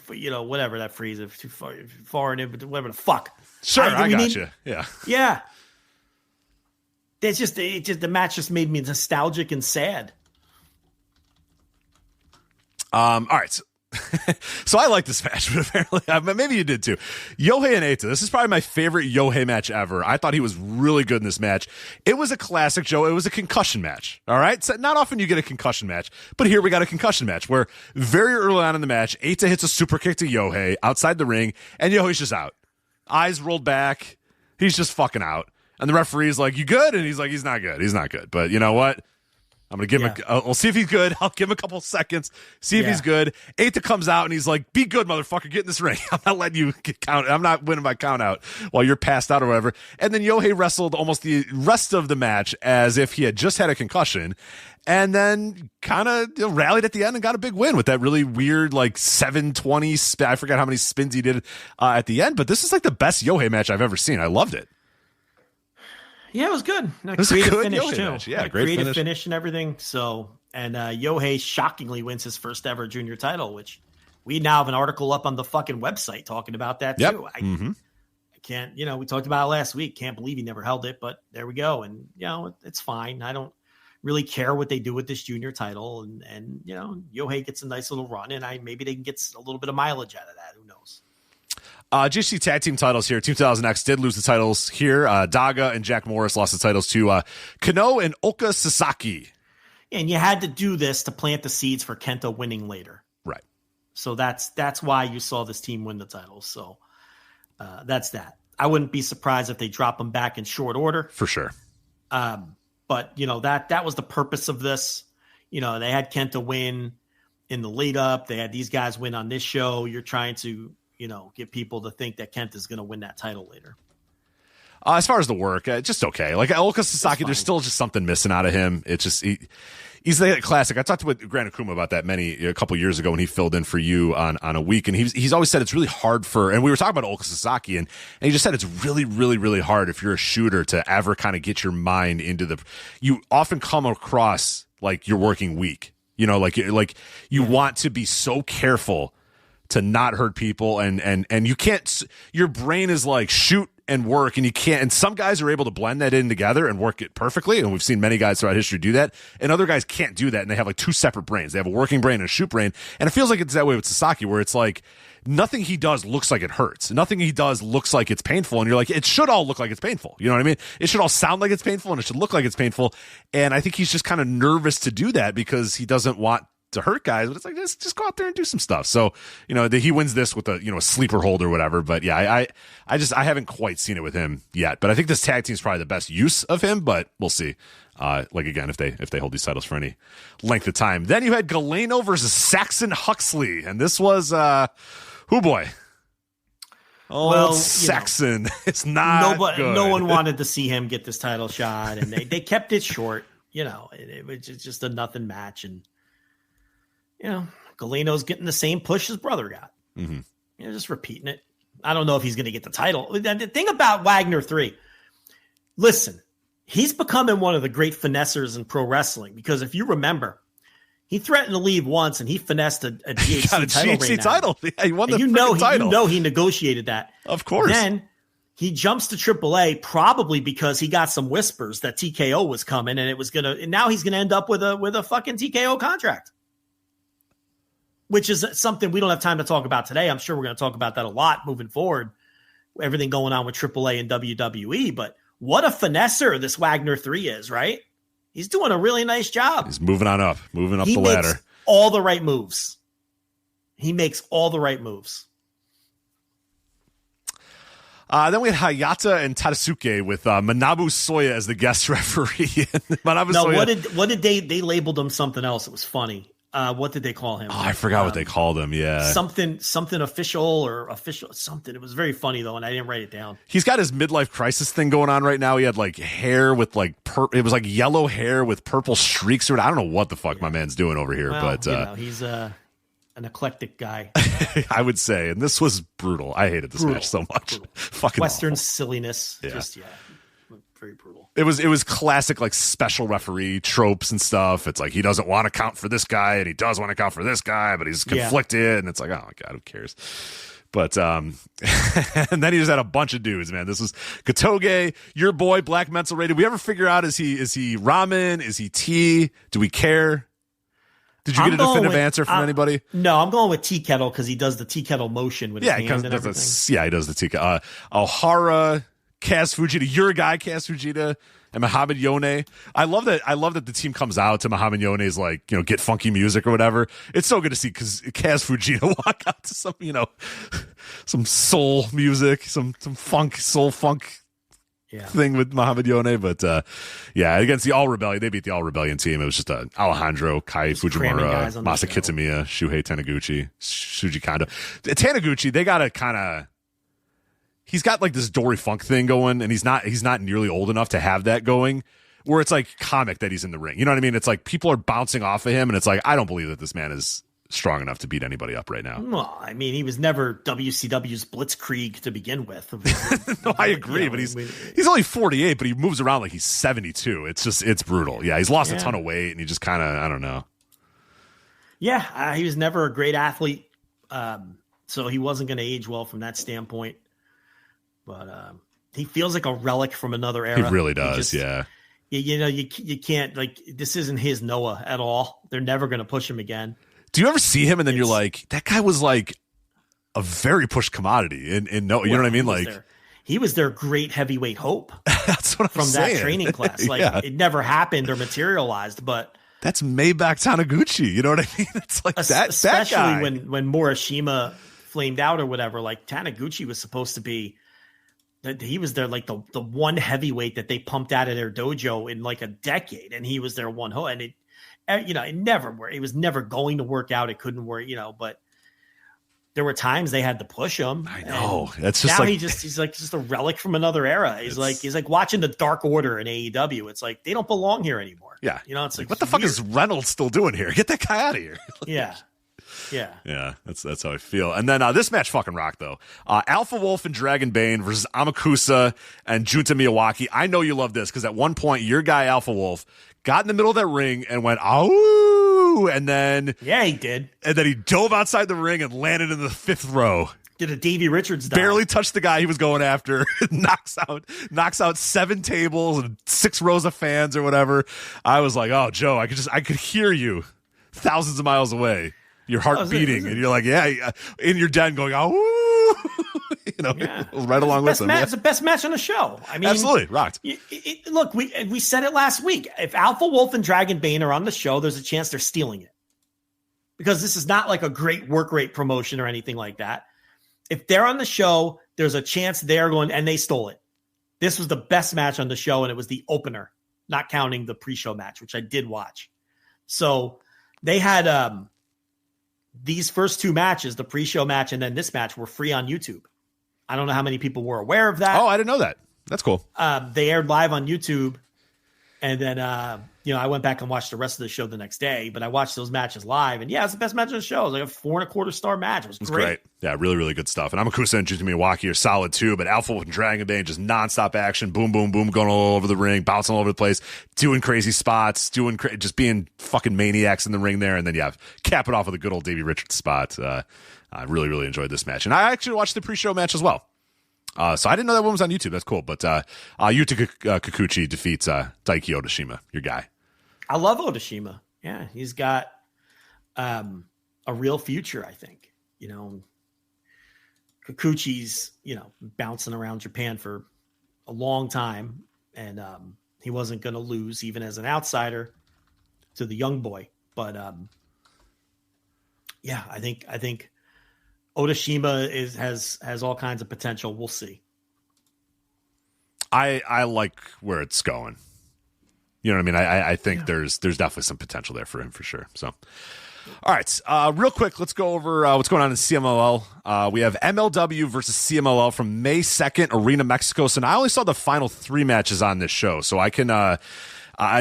whatever that phrase is, too far and in, whatever the fuck. Sure, I got you. Yeah. Yeah. The match just made me nostalgic and sad. All right. So I like this match, but apparently maybe you did too. Yohei and Eita. This is probably my favorite Yohei match ever. I thought he was really good in this match. It was a classic, Joe. It was a concussion match. All right. So not often you get a concussion match, but here we got a concussion match where very early on in the match, Eita hits a super kick to Yohei outside the ring, and Yohei's just out. Eyes rolled back. He's just fucking out. And the referee's like, "You good?" And he's like, "He's not good. He's not good." But you know what? I'm going to give him we'll see if he's good. I'll give him a couple seconds, see if he's good. Eita comes out and he's like, "Be good, motherfucker. Get in this ring. I'm not letting you get count. I'm not winning my count out while you're passed out or whatever." And then Yohei wrestled almost the rest of the match as if he had just had a concussion, and then kind of rallied at the end and got a big win with that really weird, like 720 I forgot how many spins he did at the end. But this is like the best Yohei match I've ever seen. I loved it. Yeah, it was good. It was a good finish too. Match. Yeah, great creative finish and everything. So, and Yohei shockingly wins his first ever junior title, which we now have an article up on the fucking website talking about that too. I can't, we talked about it last week. Can't believe he never held it, but there we go. And it's fine. I don't really care what they do with this junior title, and Yohei gets a nice little run, and maybe they can get a little bit of mileage out of that. Who knows? GC tag team titles here. 2000X did lose the titles here. Daga and Jack Morris lost the titles to Kano and Oka Sasaki. And you had to do this to plant the seeds for Kenta winning later. Right. So that's why you saw this team win the titles. So that's that. I wouldn't be surprised if they drop them back in short order. For sure. But, that was the purpose of this. They had Kenta win in the lead up. They had these guys win on this show. You're trying to get people to think that Kent is going to win that title later. As far as the work, just okay. Like Oka Sasaki, there's still just something missing out of him. It's just he's the classic. I talked with Grant Akuma about that a couple years ago when he filled in for you on a week, and he's always said it's really hard and we were talking about Oka Sasaki, and he just said it's really, really, really hard if you're a shooter to ever kind of get your mind into you often come across like you're working weak. Like you want to be so careful to not hurt people, and you can't. Your brain is like shoot and work, and you can't. And some guys are able to blend that in together and work it perfectly, and we've seen many guys throughout history do that. And other guys can't do that, and they have like two separate brains. They have a working brain and a shoot brain, and it feels like it's that way with Sasaki, where it's like nothing he does looks like it hurts. Nothing he does looks like it's painful, and you're like, it should all look like it's painful. You know what I mean? It should all sound like it's painful, and it should look like it's painful. And I think he's just kind of nervous to do that because he doesn't want to hurt guys, but it's like, just go out there and do some stuff. So, he wins this with a sleeper hold or whatever. But yeah, I haven't quite seen it with him yet, but I think this tag team is probably the best use of him, but we'll see. Again, if they hold these titles for any length of time. Then you had Galeno versus Saxon Huxley. And this was, boy. Oh, well, Saxon. It's not good. No one wanted to see him get this title shot, and they kept it short. It was just a nothing match, and Galeno's getting the same push his brother got. Mm-hmm. Just repeating it. I don't know if he's going to get the title. The thing about Wagner 3, listen, he's becoming one of the great finessers in pro wrestling, because if you remember, he threatened to leave once and he finessed a GHC title. Yeah, he won the title. He negotiated that. Of course. Then he jumps to AAA probably because he got some whispers that TKO was coming, and now he's gonna end up with a fucking TKO contract, which is something we don't have time to talk about today. I'm sure we're going to talk about that a lot moving forward. Everything going on with AAA and WWE, but what a finesser this Wagner 3 is, right? He's doing a really nice job. He's moving up the ladder. Makes all the right moves. Then we had Hayata and Tadasuke with Manabu Soya as the guest referee. What did they labeled him something else? It was funny. What did they call him? Oh, I forgot what they called him. Yeah. Something official something. It was very funny though, and I didn't write it down. He's got his midlife crisis thing going on right now. He had like hair with like it was like yellow hair with purple streaks. I don't know what the fuck my man's doing over here, but he's an eclectic guy. I would say, and this was brutal. I hated this match so much. Fucking Western awful. Silliness. Yeah. Very brutal. It was classic like special referee tropes and stuff. It's like he doesn't want to count for this guy and he does want to count for this guy, but he's conflicted, and it's like, oh my god, who cares? But and then he just had a bunch of dudes, man. This was Katoge, your boy, Black Mental Rated. We ever figure out is he ramen? Is he tea? Do we care? Did you get a definitive answer from anybody? No, I'm going with Tea Kettle because he does the Tea Kettle motion with his hand and everything. He does the Tea Kettle. Ohara, Kaz Fujita, your guy, Kaz Fujita, and Muhammad Yone. I love that the team comes out to Muhammad Yone's like, get funky music or whatever. It's so good to see because Kaz Fujita walk out to some, some soul music, some funk, soul funk thing with Muhammad Yone. But against the All Rebellion, they beat the All Rebellion team. It was just Alejandro, Kai Fujimura, Masa Kitamiya, Shuhei Taniguchi, Shuji Kondo. Taniguchi, they got to kind of. He's got like this Dory Funk thing going, and he's not nearly old enough to have that going, where it's like comic that he's in the ring. You know what I mean? It's like people are bouncing off of him, and it's like, I don't believe that this man is strong enough to beat anybody up right now. Well, I mean, he was never WCW's Blitzkrieg to begin with. No, I agree, but he's only 48, but he moves around like he's 72. It's brutal. Yeah, he's lost a ton of weight, and he just kind of, I don't know. Yeah, he was never a great athlete, so he wasn't going to age well from that standpoint. But he feels like a relic from another era. He really does, You can't, like, this isn't his Noah at all. They're never going to push him again. Do you ever see him and then you're like, that guy was like a very pushed commodity in Noah? You know what I mean? He was their great heavyweight hope. That's what I'm saying. That training class. Like it never happened or materialized, but that's Maybach Taniguchi. You know what I mean? It's like especially that guy. when Morishima flamed out or whatever. Like Taniguchi was supposed to be. He was their like the one heavyweight that they pumped out of their dojo in like a decade, and he was their one hope. And it never worked. It was never going to work out. It couldn't work, but there were times they had to push him. I know. That's just now like he's like just a relic from another era. He's like watching the Dark Order in AEW. It's like they don't belong here anymore. Yeah, it's like what the fuck is Reynolds still doing here? Get that guy out of here. Yeah, that's how I feel. And then this match fucking rocked though. Alpha Wolf and Dragon Bane versus Amakusa and Junta Miyawaki. I know you love this because at one point your guy Alpha Wolf got in the middle of that ring and went "Ow!" and then he did, and then he dove outside the ring and landed in the fifth row. Did a Davey Richards dive. Barely touched the guy he was going after. knocks out 7 tables and 6 rows of fans or whatever. I was like, oh, Joe, I could hear you thousands of miles away. Your heart beating, and you're like, yeah, in your den going, oh, right along with him. It's the best match on the show. I mean, absolutely rocked. Look, we said it last week. If Alpha Wolf and Dragon Bane are on the show, there's a chance they're stealing it, because this is not like a great work rate promotion or anything like that. If they're on the show, there's a chance they're going, and they stole it. This was the best match on the show, and it was the opener, not counting the pre-show match, which I did watch. So they had these first 2 matches, the pre-show match and then this match, were free on YouTube. I don't know how many people were aware of that. Oh, I didn't know that. That's cool. They aired live on YouTube, and then I went back and watched the rest of the show the next day. But I watched those matches live, and it's the best match on the show. It was like a 4.25 star match. It was great. Yeah, really, really good stuff. And Amakusa and Juicy Milwaukee are solid too. But Alpha Wolf and Dragon Bane, just nonstop action, boom, boom, boom, going all over the ring, bouncing all over the place, doing crazy spots, just being fucking maniacs in the ring there. And then cap it off with a good old Davey Richards spot. I really, really enjoyed this match, and I actually watched the pre-show match as well. So I didn't know that one was on YouTube. That's cool. But Yuta Kikuchi defeats Daiki Odashima, your guy. I love Odashima. Yeah, he's got a real future, I think. Kikuchi's, bouncing around Japan for a long time, and he wasn't going to lose even as an outsider to the young boy. But I think Odashima has all kinds of potential. We'll see. I like where it's going. You know what I mean? I think there's definitely some potential there for him for sure. So, all right, real quick, let's go over what's going on in CMLL. We have MLW versus CMLL from May 2nd, Arena, Mexico. So now I only saw the final 3 matches on this show. So I can.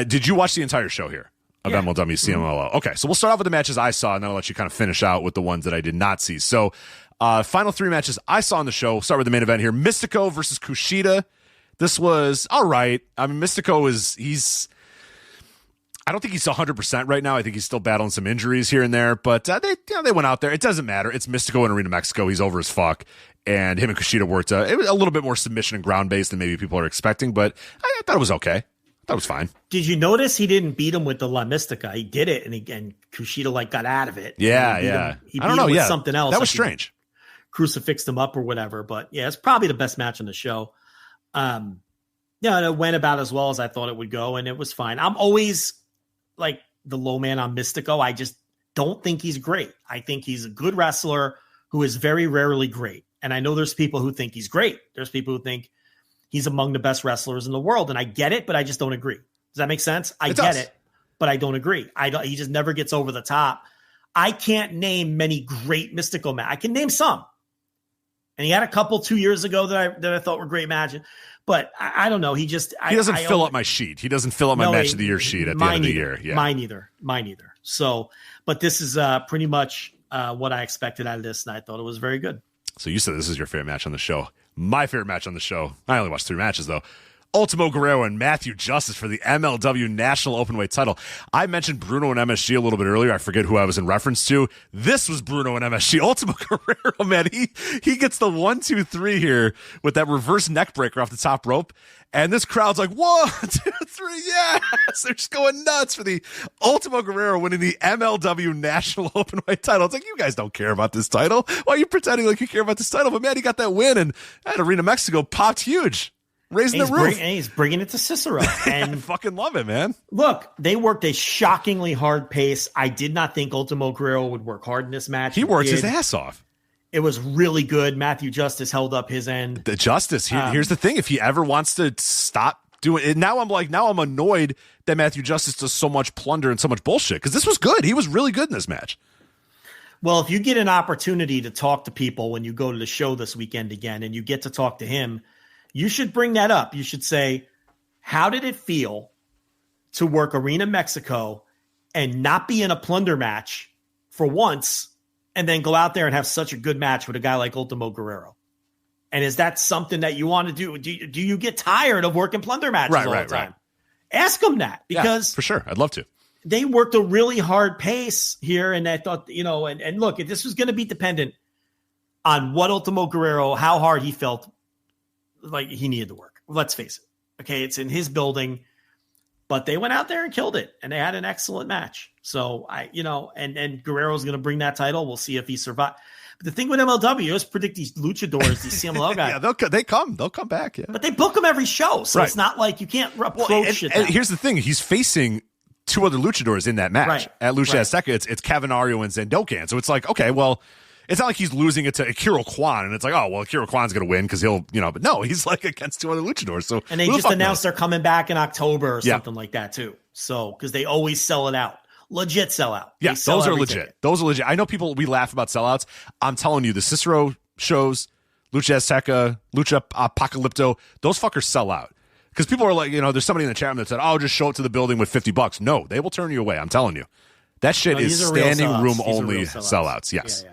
Did you watch the entire show here of MLW CMLL? Okay, so we'll start off with the matches I saw, and then I'll let you kind of finish out with the ones that I did not see. So, final 3 matches I saw on the show. We'll start with the main event here: Mystico versus Kushida. This was all right. I mean, Mystico I don't think he's 100% right now. I think he's still battling some injuries here and there, but they went out there. It doesn't matter. It's Mystico in Arena Mexico. He's over as fuck, and him and Kushida worked it was a little bit more submission and ground based than maybe people are expecting, but I thought it was okay. That was fine. Did you notice he didn't beat him with the La Mystica? He did it, and Kushida got out of it. Yeah. He beat him with something else. That was strange. Crucifixed him up or whatever, but it's probably the best match on the show. And it went about as well as I thought it would go, and it was fine. I'm always like the low man on Mystico. I just don't think he's great. I think he's a good wrestler who is very rarely great. And I know there's people who think he's great. There's people who think he's among the best wrestlers in the world. And I get it, but I just don't agree. Does that make sense? I get it, but I don't agree. He just never gets over the top. I can't name many great Mystico matches. I can name some. And he had a couple 2 years ago that I thought were great matches. But I don't know. He doesn't fill up my sheet. He doesn't fill up my match of the year sheet at the end of the year. Yeah. Mine either. So, but this is pretty much what I expected out of this, and I thought it was very good. So you said this is your favorite match on the show. My favorite match on the show, I only watched 3 matches though, Ultimo Guerrero and Matthew Justice for the MLW National Openweight title. I mentioned Bruno and MSG a little bit earlier. I forget who I was in reference to. This was Bruno and MSG. Ultimo Guerrero, man, he gets the 1, 2, 3 here with that reverse neck breaker off the top rope. And this crowd's like, 1, 2, 3, yes! They're just going nuts for the Ultimo Guerrero winning the MLW National Openweight title. It's like, you guys don't care about this title. Why are you pretending like you care about this title? But man, he got that win, and at Arena Mexico popped huge. Raising the roof. He's bringing it to Cicero. And I fucking love it, man. Look, they worked a shockingly hard pace. I did not think Ultimo Guerrero would work hard in this match. He worked his ass off. It was really good. Matthew Justice held up his end. The Justice. Here's the thing. If he ever wants to stop doing it, now I'm annoyed that Matthew Justice does so much plunder and so much bullshit, because this was good. He was really good in this match. Well, if you get an opportunity to talk to people when you go to the show this weekend again, and you get to talk to him, you should bring that up. You should say, how did it feel to work Arena Mexico and not be in a plunder match for once, and then go out there and have such a good match with a guy like Ultimo Guerrero? And is that something that you want to do? Do you get tired of working plunder matches all the time? Right. Ask them that, because for sure. I'd love to. They worked a really hard pace here. And I thought, and look, if this was going to be dependent on what Ultimo Guerrero, how hard he felt like he needed to work. Let's face it. Okay, it's in his building, but they went out there and killed it, and they had an excellent match. So and Guerrero's going to bring that title. We'll see if he survives. But the thing with MLW is predict these luchadors, these CMLL guys. Yeah, they'll come back. Yeah, but they book them every show, so It's not like you can't approach it. And here's the thing: he's facing two other luchadors in that match at Lucha Azteca. It's Cavernario and Zendokan. So it's like, okay, well. It's not like he's losing it to Akira Kwan, and it's like, oh, well, Akira Kwan's going to win because he'll, but no, he's like against two other luchadors. So and they just announced they're coming back in October or something like that too. So because they always sell it out, legit sell out. Yeah, those are legit. Ticket. Those are legit. I know we laugh about sellouts. I'm telling you, the Cicero shows, Lucha Azteca, Lucha Apocalypto, those fuckers sell out. Because people are like, there's somebody in the chat room that said, oh, just show it to the building with $50. No, they will turn you away. I'm telling you, that shit is standing room only sellouts. Yes. Yeah.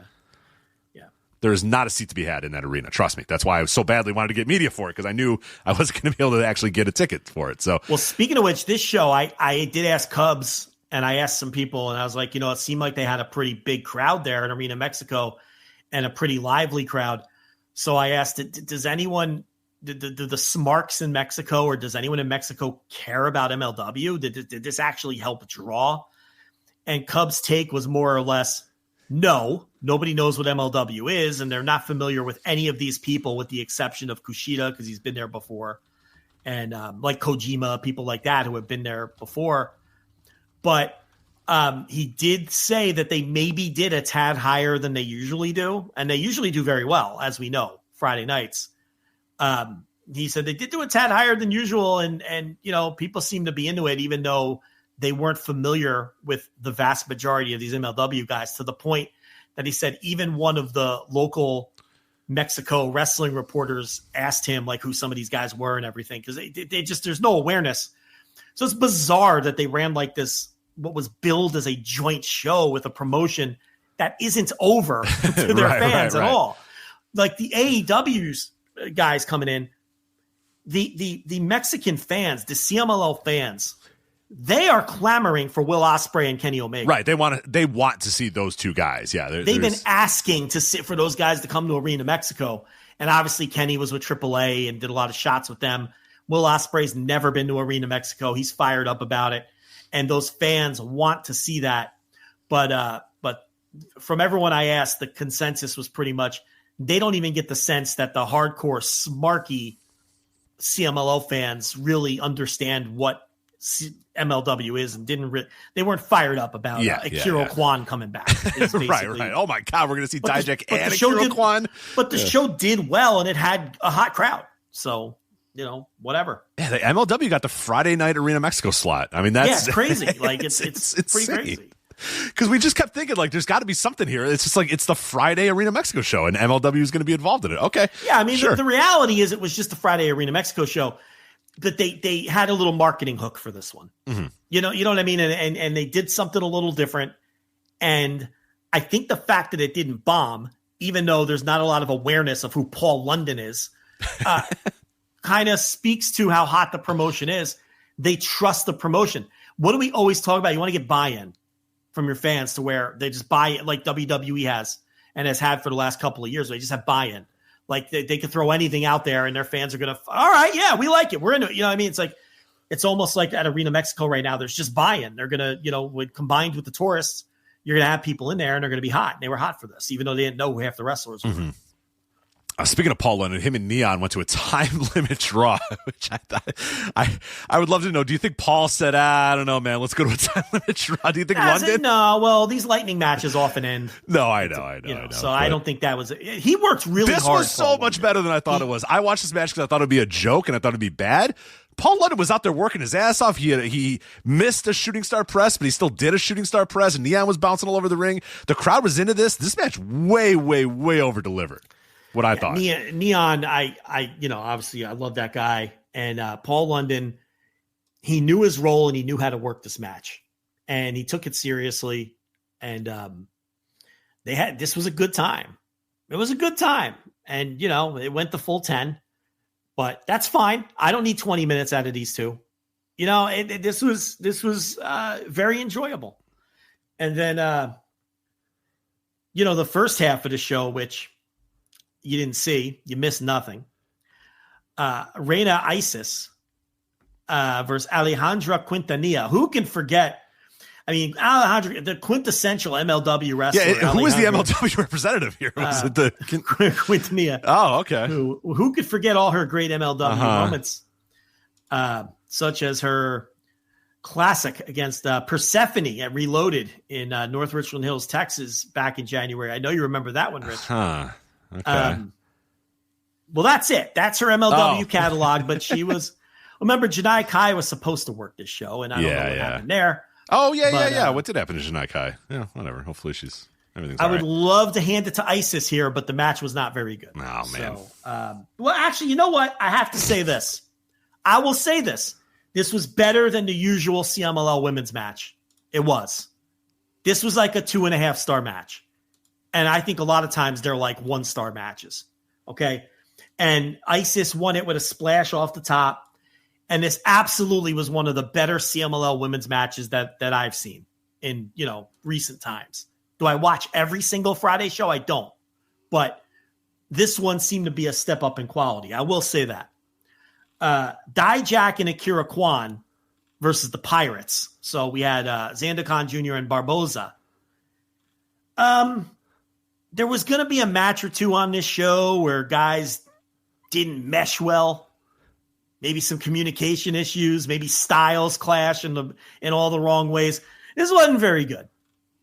There is not a seat to be had in that arena. Trust me. That's why I so badly wanted to get media for it, because I knew I wasn't going to be able to actually get a ticket for it. So, well, speaking of which, this show, I did ask Cubs, and I asked some people, and I was like, it seemed like they had a pretty big crowd there in Arena Mexico, and a pretty lively crowd. So I asked, does anyone, do the smarks in Mexico, or does anyone in Mexico care about MLW? Did this actually help draw? And Cubs' take was more or less, no, nobody knows what MLW is, and they're not familiar with any of these people with the exception of Kushida, because he's been there before, and like Kojima, people like that who have been there before. But he did say that they maybe did a tad higher than they usually do, and they usually do very well, as we know, Friday nights. He said they did do a tad higher than usual, and people seem to be into it, even though they weren't familiar with the vast majority of these MLW guys, to the point that he said even one of the local Mexico wrestling reporters asked him like who some of these guys were and everything, because they just, there's no awareness. So it's bizarre that they ran like this, what was billed as a joint show with a promotion that isn't over to their fans at all. Like the AEW's guys coming in, the Mexican fans, the CMLL fans, they are clamoring for Will Ospreay and Kenny Omega. Right. They want to see those two guys. Yeah. They've been asking for those guys to come to Arena Mexico. And obviously Kenny was with AAA and did a lot of shots with them. Will Ospreay's never been to Arena Mexico. He's fired up about it. And those fans want to see that. But from everyone I asked, the consensus was pretty much they don't even get the sense that the hardcore smarky CMLL fans really understand what MLW is, and they weren't fired up about Akira Kwan coming back. Right. Oh my God, we're going to see Dijak and Akira Kwan. But the show did well, and it had a hot crowd. So, whatever. Yeah, the MLW got the Friday night Arena Mexico slot. I mean, that's it's crazy. Like it's pretty crazy. Because we just kept thinking, like, there's got to be something here. It's just like, it's the Friday Arena Mexico show, and MLW is going to be involved in it. Okay. Yeah, I mean, sure. The reality is it was just the Friday Arena Mexico show, but they had a little marketing hook for this one. Mm-hmm. You know what I mean? And they did something a little different. And I think the fact that it didn't bomb, even though there's not a lot of awareness of who Paul London is, kind of speaks to how hot the promotion is. They trust the promotion. What do we always talk about? You want to get buy-in from your fans to where they just buy it, like WWE has and has had for the last couple of years. They just have buy-in. Like they could throw anything out there and their fans are going to, all right, yeah, we like it. We're into it. You know what I mean? It's like, it's almost like at Arena Mexico right now, there's just buy-in. They're going to, combined with the tourists, you're going to have people in there and they're going to be hot. And they were hot for this, even though they didn't know who half the wrestlers were. Mm-hmm. Speaking of Paul London, him and Neon went to a time limit draw, which I thought I would love to know. Do you think Paul said, I don't know, man, let's go to a time limit draw? Do you think London? No, well, these lightning matches often end. No, I know. So I don't think that was it. He worked really hard. This was so much better than I thought it was. I watched this match because I thought it'd be a joke and I thought it'd be bad. Paul London was out there working his ass off. He missed a shooting star press, but he still did a shooting star press, and Neon was bouncing all over the ring. The crowd was into this. This match way, way, way over delivered. What I thought. Neon, I obviously I love that guy. And Paul London, he knew his role and he knew how to work this match. And he took it seriously. And this was a good time. It was a good time. And, it went the full 10. But that's fine. I don't need 20 minutes out of these two. This was very enjoyable. And then, the first half of the show, which you didn't see. You missed nothing. Reina Isis versus Alejandra Quintanilla. Who can forget? I mean, Alejandra, the quintessential MLW wrestler. Yeah, who was the MLW representative here? Was it the Quintanilla? Oh, okay. Who could forget all her great MLW moments, such as her classic against Persephone at Reloaded in North Richland Hills, Texas, back in January. I know you remember that one, Rich. Okay. Well, that's it. That's her MLW catalog. But she was. Remember, Janai Kai was supposed to work this show, and I don't know what happened there. Oh, yeah. What did happen to Janai Kai? Yeah, whatever. Hopefully everything's all right. I would love to hand it to Isis here, but the match was not very good. Oh, man. So, well, actually, you know what? I have to say this. I will say this. This was better than the usual CMLL women's match. It was. This was like a 2.5-star match. And I think a lot of times they're like 1-star matches. Okay? And Isis won it with a splash off the top. And this absolutely was one of the better CMLL women's matches that I've seen in, recent times. Do I watch every single Friday show? I don't. But this one seemed to be a step up in quality. I will say that. Dijak and Akira Kwan versus the Pirates. So we had Xander Khan Jr. and Barboza. There was going to be a match or two on this show where guys didn't mesh well. Maybe some communication issues, maybe styles clash in all the wrong ways. This wasn't very good.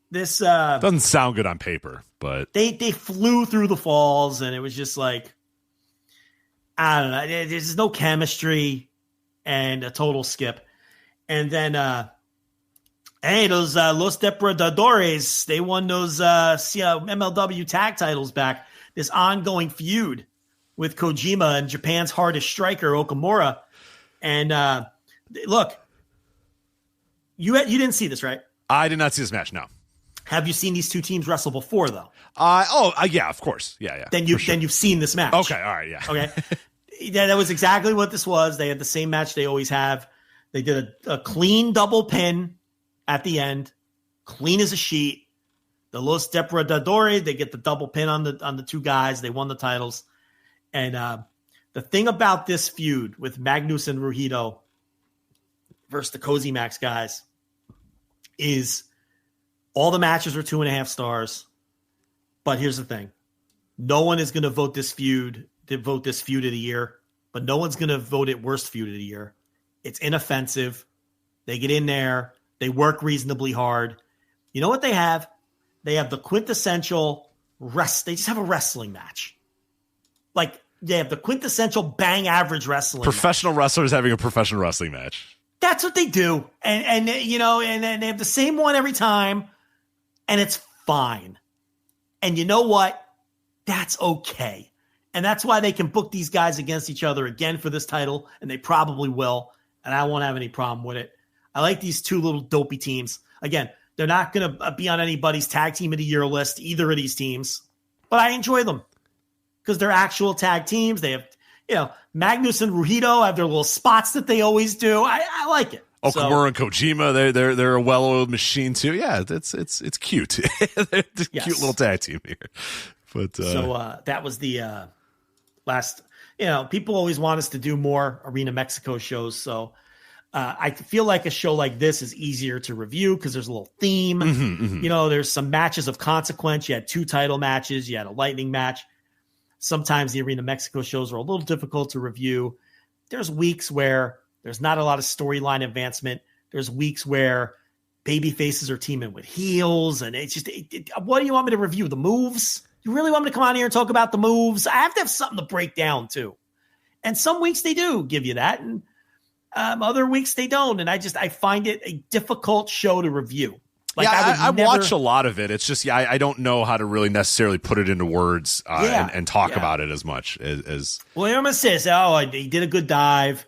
This doesn't sound good on paper, but they flew through the falls, and it was just like, I don't know. There's no chemistry and a total skip. And then, those Los Depredadores, they won those MLW tag titles back. This ongoing feud with Kojima and Japan's hardest striker, Okamura. And look, you didn't see this, right? I did not see this match, no. Have you seen these two teams wrestle before, though? Yeah, of course. Yeah. Then you've seen this match. Okay, all right, yeah. Okay. Yeah, that was exactly what this was. They had the same match they always have. They did a clean double pin at the end, clean as a sheet. The Los Depredadores, they get the double pin on the two guys. They won the titles. And the thing about this feud with Magnus and Ruhido versus the Cozy Max guys is all the matches were 2.5 stars. But here's the thing. No one is going to vote this feud of the year, but no one's going to vote it worst feud of the year. It's inoffensive. They get in there. They work reasonably hard. You know what they have? They have the quintessential they just have a wrestling match. Like, they have the quintessential bang average wrestling professional wrestlers having a professional wrestling match. That's what they do. And then they have the same one every time, and it's fine. And you know what? That's okay. And that's why they can book these guys against each other again for this title, and they probably will, and I won't have any problem with it. I like these two little dopey teams. Again, they're not going to be on anybody's tag team of the year list, either of these teams, but I enjoy them because they're actual tag teams. They have, Magnus and Ruhido have their little spots that they always do. I like it. Okamura and Kojima, they're a well-oiled machine too. Yeah, it's cute. They're a cute little tag team here. But that was the last. People always want us to do more Arena Mexico shows. So I feel like a show like this is easier to review because there's a little theme. There's some matches of consequence. You had 2 title matches. You had a lightning match. Sometimes the Arena Mexico shows are a little difficult to review. There's weeks where there's not a lot of storyline advancement. There's weeks where baby faces are teaming with heels. And it's just, what do you want me to review? The moves? You really want me to come on here and talk about the moves? I have to have something to break down too. And some weeks they do give you that. And other weeks they don't. And I find it a difficult show to review. Like, I watch a lot of it. It's just, I don't know how to really necessarily put it into words and talk about it as much as. Well, Irma says, he did a good dive.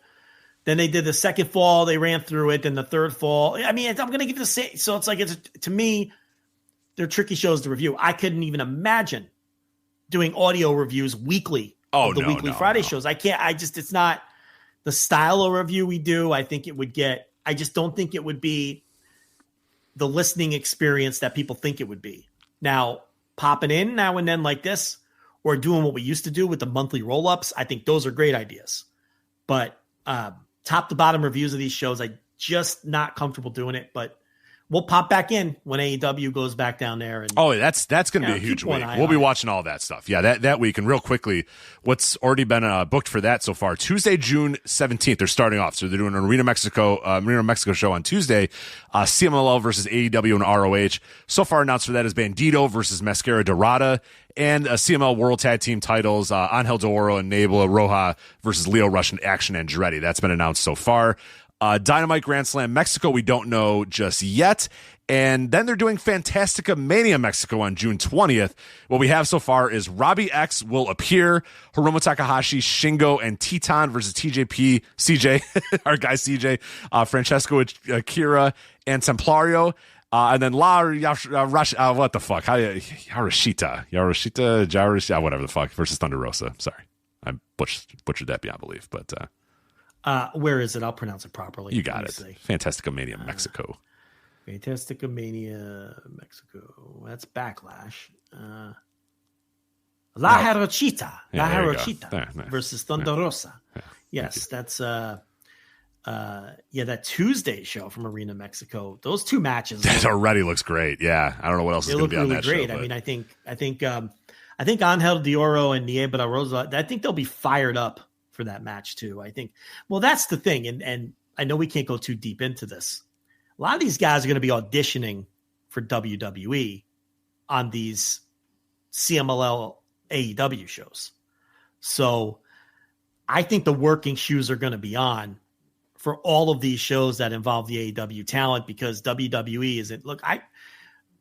Then they did the second fall. They ran through it. Then the third fall. I mean, I'm going to give the same. So it's like, to me, they're tricky shows to review. I couldn't even imagine doing audio reviews weekly of the weekly Friday shows. I can't. It's not the style of review we do. I just don't think it would be the listening experience that people think it would be. Now, popping in now and then like this, or doing what we used to do with the monthly roll-ups, I think those are great ideas. But top to bottom reviews of these shows, I just not comfortable doing it, but we'll pop back in when AEW goes back down there. And that's going to be a huge week. We'll be watching all that stuff. Yeah, that week. And real quickly, what's already been booked for that so far? Tuesday, June 17th, they're starting off. So they're doing an Arena Mexico show on Tuesday. CMLL versus AEW and ROH. So far announced for that is Bandito versus Mascara Dorada. And CML World Tag Team titles, Angel De Oro and Nebula Roja versus Leo Rush and Action Andretti. That's been announced so far. Dynamite Grand Slam Mexico, we don't know just yet. And then they're doing Fantastica Mania Mexico on June 20th. What we have so far is Robbie X will appear, Hiromu Takahashi, Shingo, and Teton versus CJ, our guy CJ, Francesco Akira, and Templario. And then what the fuck? Yarushita, whatever the fuck, versus Thunder Rosa. Sorry. I butchered that beyond belief, but... where is it? I'll pronounce it properly. You got it. Fantastica Mania Mexico. Fantastica Mania Mexico. That's Backlash. La Jarochita versus Thunder Rosa. Yeah. Yes, that's that Tuesday show from Arena Mexico. Those two matches. That already looks great. Yeah, I don't know what else is going to be on that great. show. I mean, I think Angel De Oro and Niebla Rosa. I think they'll be fired up for that match too. I think, well, that's the thing. And I know we can't go too deep into this. A lot of these guys are going to be auditioning for WWE on these CMLL AEW shows. So I think the working shoes are going to be on for all of these shows that involve the AEW talent, because WWE isn't,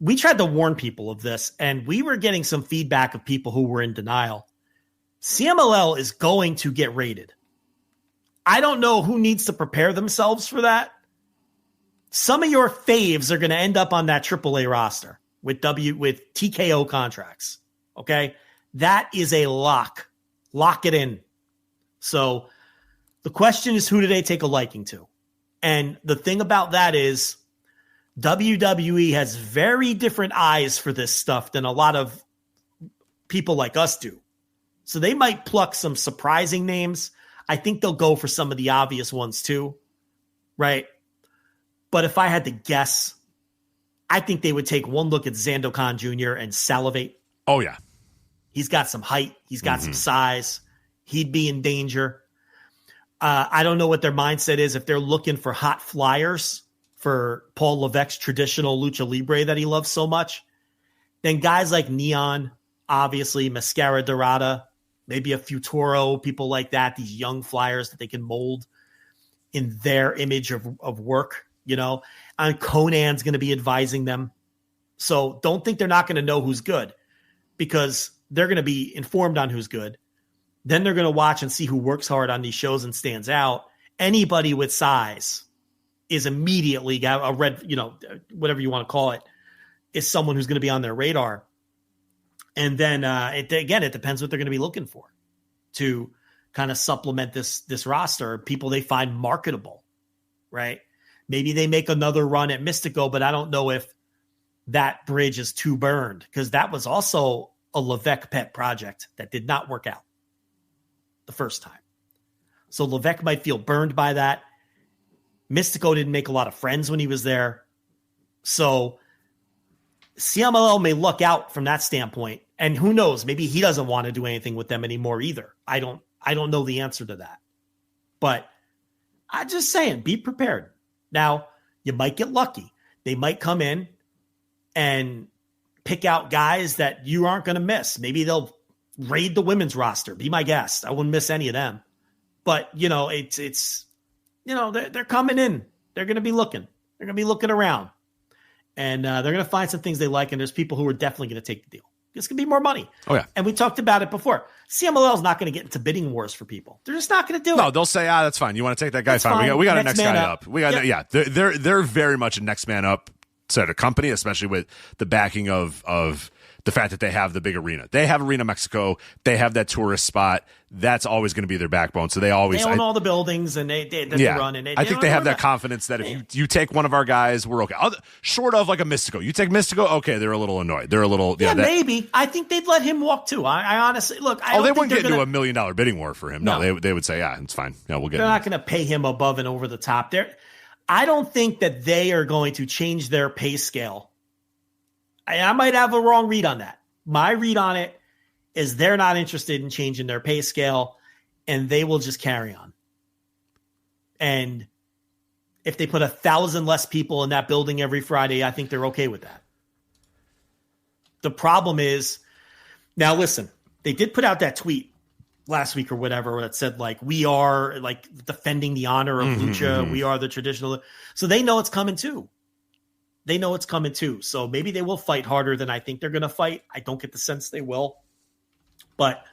we tried to warn people of this, and we were getting some feedback of people who were in denial. CMLL is going to get rated. I don't know who needs to prepare themselves for that. Some of your faves are going to end up on that AAA roster with TKO contracts. Okay? That is a lock. Lock it in. So the question is, who do they take a liking to? And the thing about that is WWE has very different eyes for this stuff than a lot of people like us do. So they might pluck some surprising names. I think they'll go for some of the obvious ones too, right? But if I had to guess, I think they would take one look at Zandokan Jr. and salivate. Oh, yeah. He's got some height. He's got some size. He'd be in danger. I don't know what their mindset is if they're looking for hot flyers for Paul Levesque's traditional lucha libre that he loves so much. Then guys like Neon, obviously, Mascara Dorada, maybe a Futuro, people like that, these young flyers that they can mold in their image of work, you know. And Conan's going to be advising them. So don't think they're not going to know who's good, because they're going to be informed on who's good. Then they're going to watch and see who works hard on these shows and stands out. Anybody with size is immediately a red, you know, whatever you want to call it, is someone who's going to be on their radar. And then it depends what they're going to be looking for to kind of supplement this roster. People they find marketable, right? Maybe they make another run at Mystico, but I don't know if that bridge is too burned, because that was also a Levesque pet project that did not work out the first time. So Levesque might feel burned by that. Mystico didn't make a lot of friends when he was there. So CMLL may luck out from that standpoint. And who knows, maybe he doesn't want to do anything with them anymore either. I don't know the answer to that. But I'm just saying, be prepared. Now, you might get lucky. They might come in and pick out guys that you aren't going to miss. Maybe they'll raid the women's roster. Be my guest. I wouldn't miss any of them. But, you know, it's you know, they're coming in. They're going to be looking. They're going to be looking around. And they're going to find some things they like. And there's people who are definitely going to take the deal. It's going to be more money. Oh, yeah. And we talked about it before. CMLL is not going to get into bidding wars for people. They're just not going to do it. No, they'll say, that's fine. You want to take that guy? Fine. We got a next guy up. We got, yeah. They're very much a next man up sort of company, especially with the backing of The fact that they have the big arena. They have Arena Mexico. They have that tourist spot. That's always going to be their backbone. So they own all the buildings and they run. And I think they have that confidence that if you take one of our guys, we're okay. Short of like a Mystico. You take Mystico, okay, they're a little annoyed. They're a little... maybe. I think they'd let him walk too. I honestly... Look, they wouldn't get into $1 million bidding war for him. No, they would say, yeah, it's fine. Yeah, we'll get They're not going to pay him above and over the top. I don't think that they are going to change their pay scale. I might have a wrong read on that. My read on it is they're not interested in changing their pay scale, and they will just carry on. And if they put 1,000 less people in that building every Friday, I think they're okay with that. The problem is, now listen, they did put out that tweet last week or whatever that said, like, we are like defending the honor of Lucha. We are the traditional. So they know it's coming too. So maybe they will fight harder than I think they're going to fight. I don't get the sense they will. But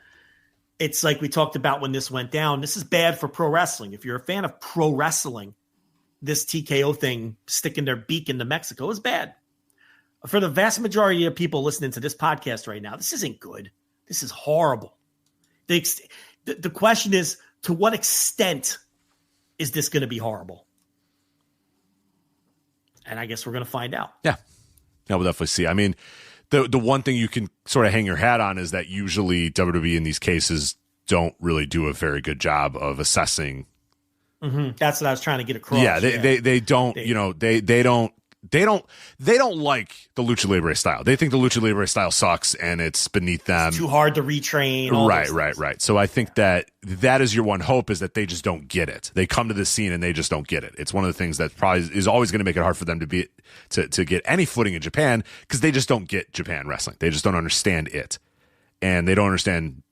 it's like we talked about when this went down. This is bad for pro wrestling. If you're a fan of pro wrestling, this TKO thing, sticking their beak into Mexico, is bad. For the vast majority of people listening to this podcast right now, this isn't good. This is horrible. The question is, to what extent is this going to be horrible? And I guess we're going to find out. Yeah, we'll definitely see. I mean, the one thing you can sort of hang your hat on is that usually WWE in these cases don't really do a very good job of assessing. That's what I was trying to get across. Yeah, they don't. They don't like the Lucha Libre style. They think the Lucha Libre style sucks and it's beneath them. It's too hard to retrain. Right. So I think that is your one hope, is that they just don't get it. They come to the scene and they just don't get it. It's one of the things that probably is always going to make it hard for them to get any footing in Japan, because they just don't get Japan wrestling. They just don't understand it, and they don't understand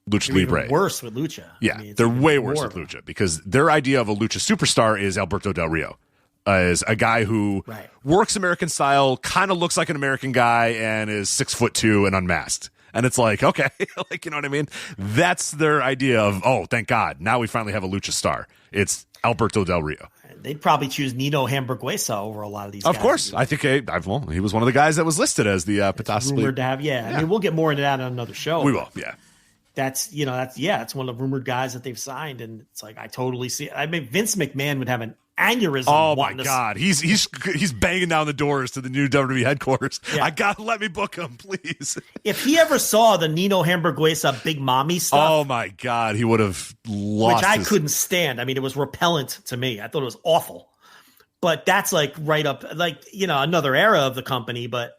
Lucha Libre. Even worse with Lucha. Yeah, they're way worse with Lucha, because their idea of a Lucha superstar is Alberto Del Rio. Is a guy who works American style, kind of looks like an American guy, and is 6'2" and unmasked. And it's like, okay, like, you know what I mean? That's their idea of, oh, thank God, now we finally have a Lucha star. It's Alberto Del Rio. They'd probably choose Nino Hamburguesa over a lot of these guys. Of course. I think he was one of the guys that was listed as the possibly rumored to have. I mean, we'll get more into that on another show. We will, yeah. That's one of the rumored guys that they've signed, and it's like, I totally see it. I mean, Vince McMahon would have an aneurysm. Oh my God, he's banging down the doors to the new WWE headquarters. Yeah. I gotta let me book him, please. If he ever saw the Nino Hamburguesa Big Mommy stuff, oh my God, he would have lost. Which I couldn't stand. I mean, it was repellent to me. I thought it was awful. But that's like right up, like, another era of the company, but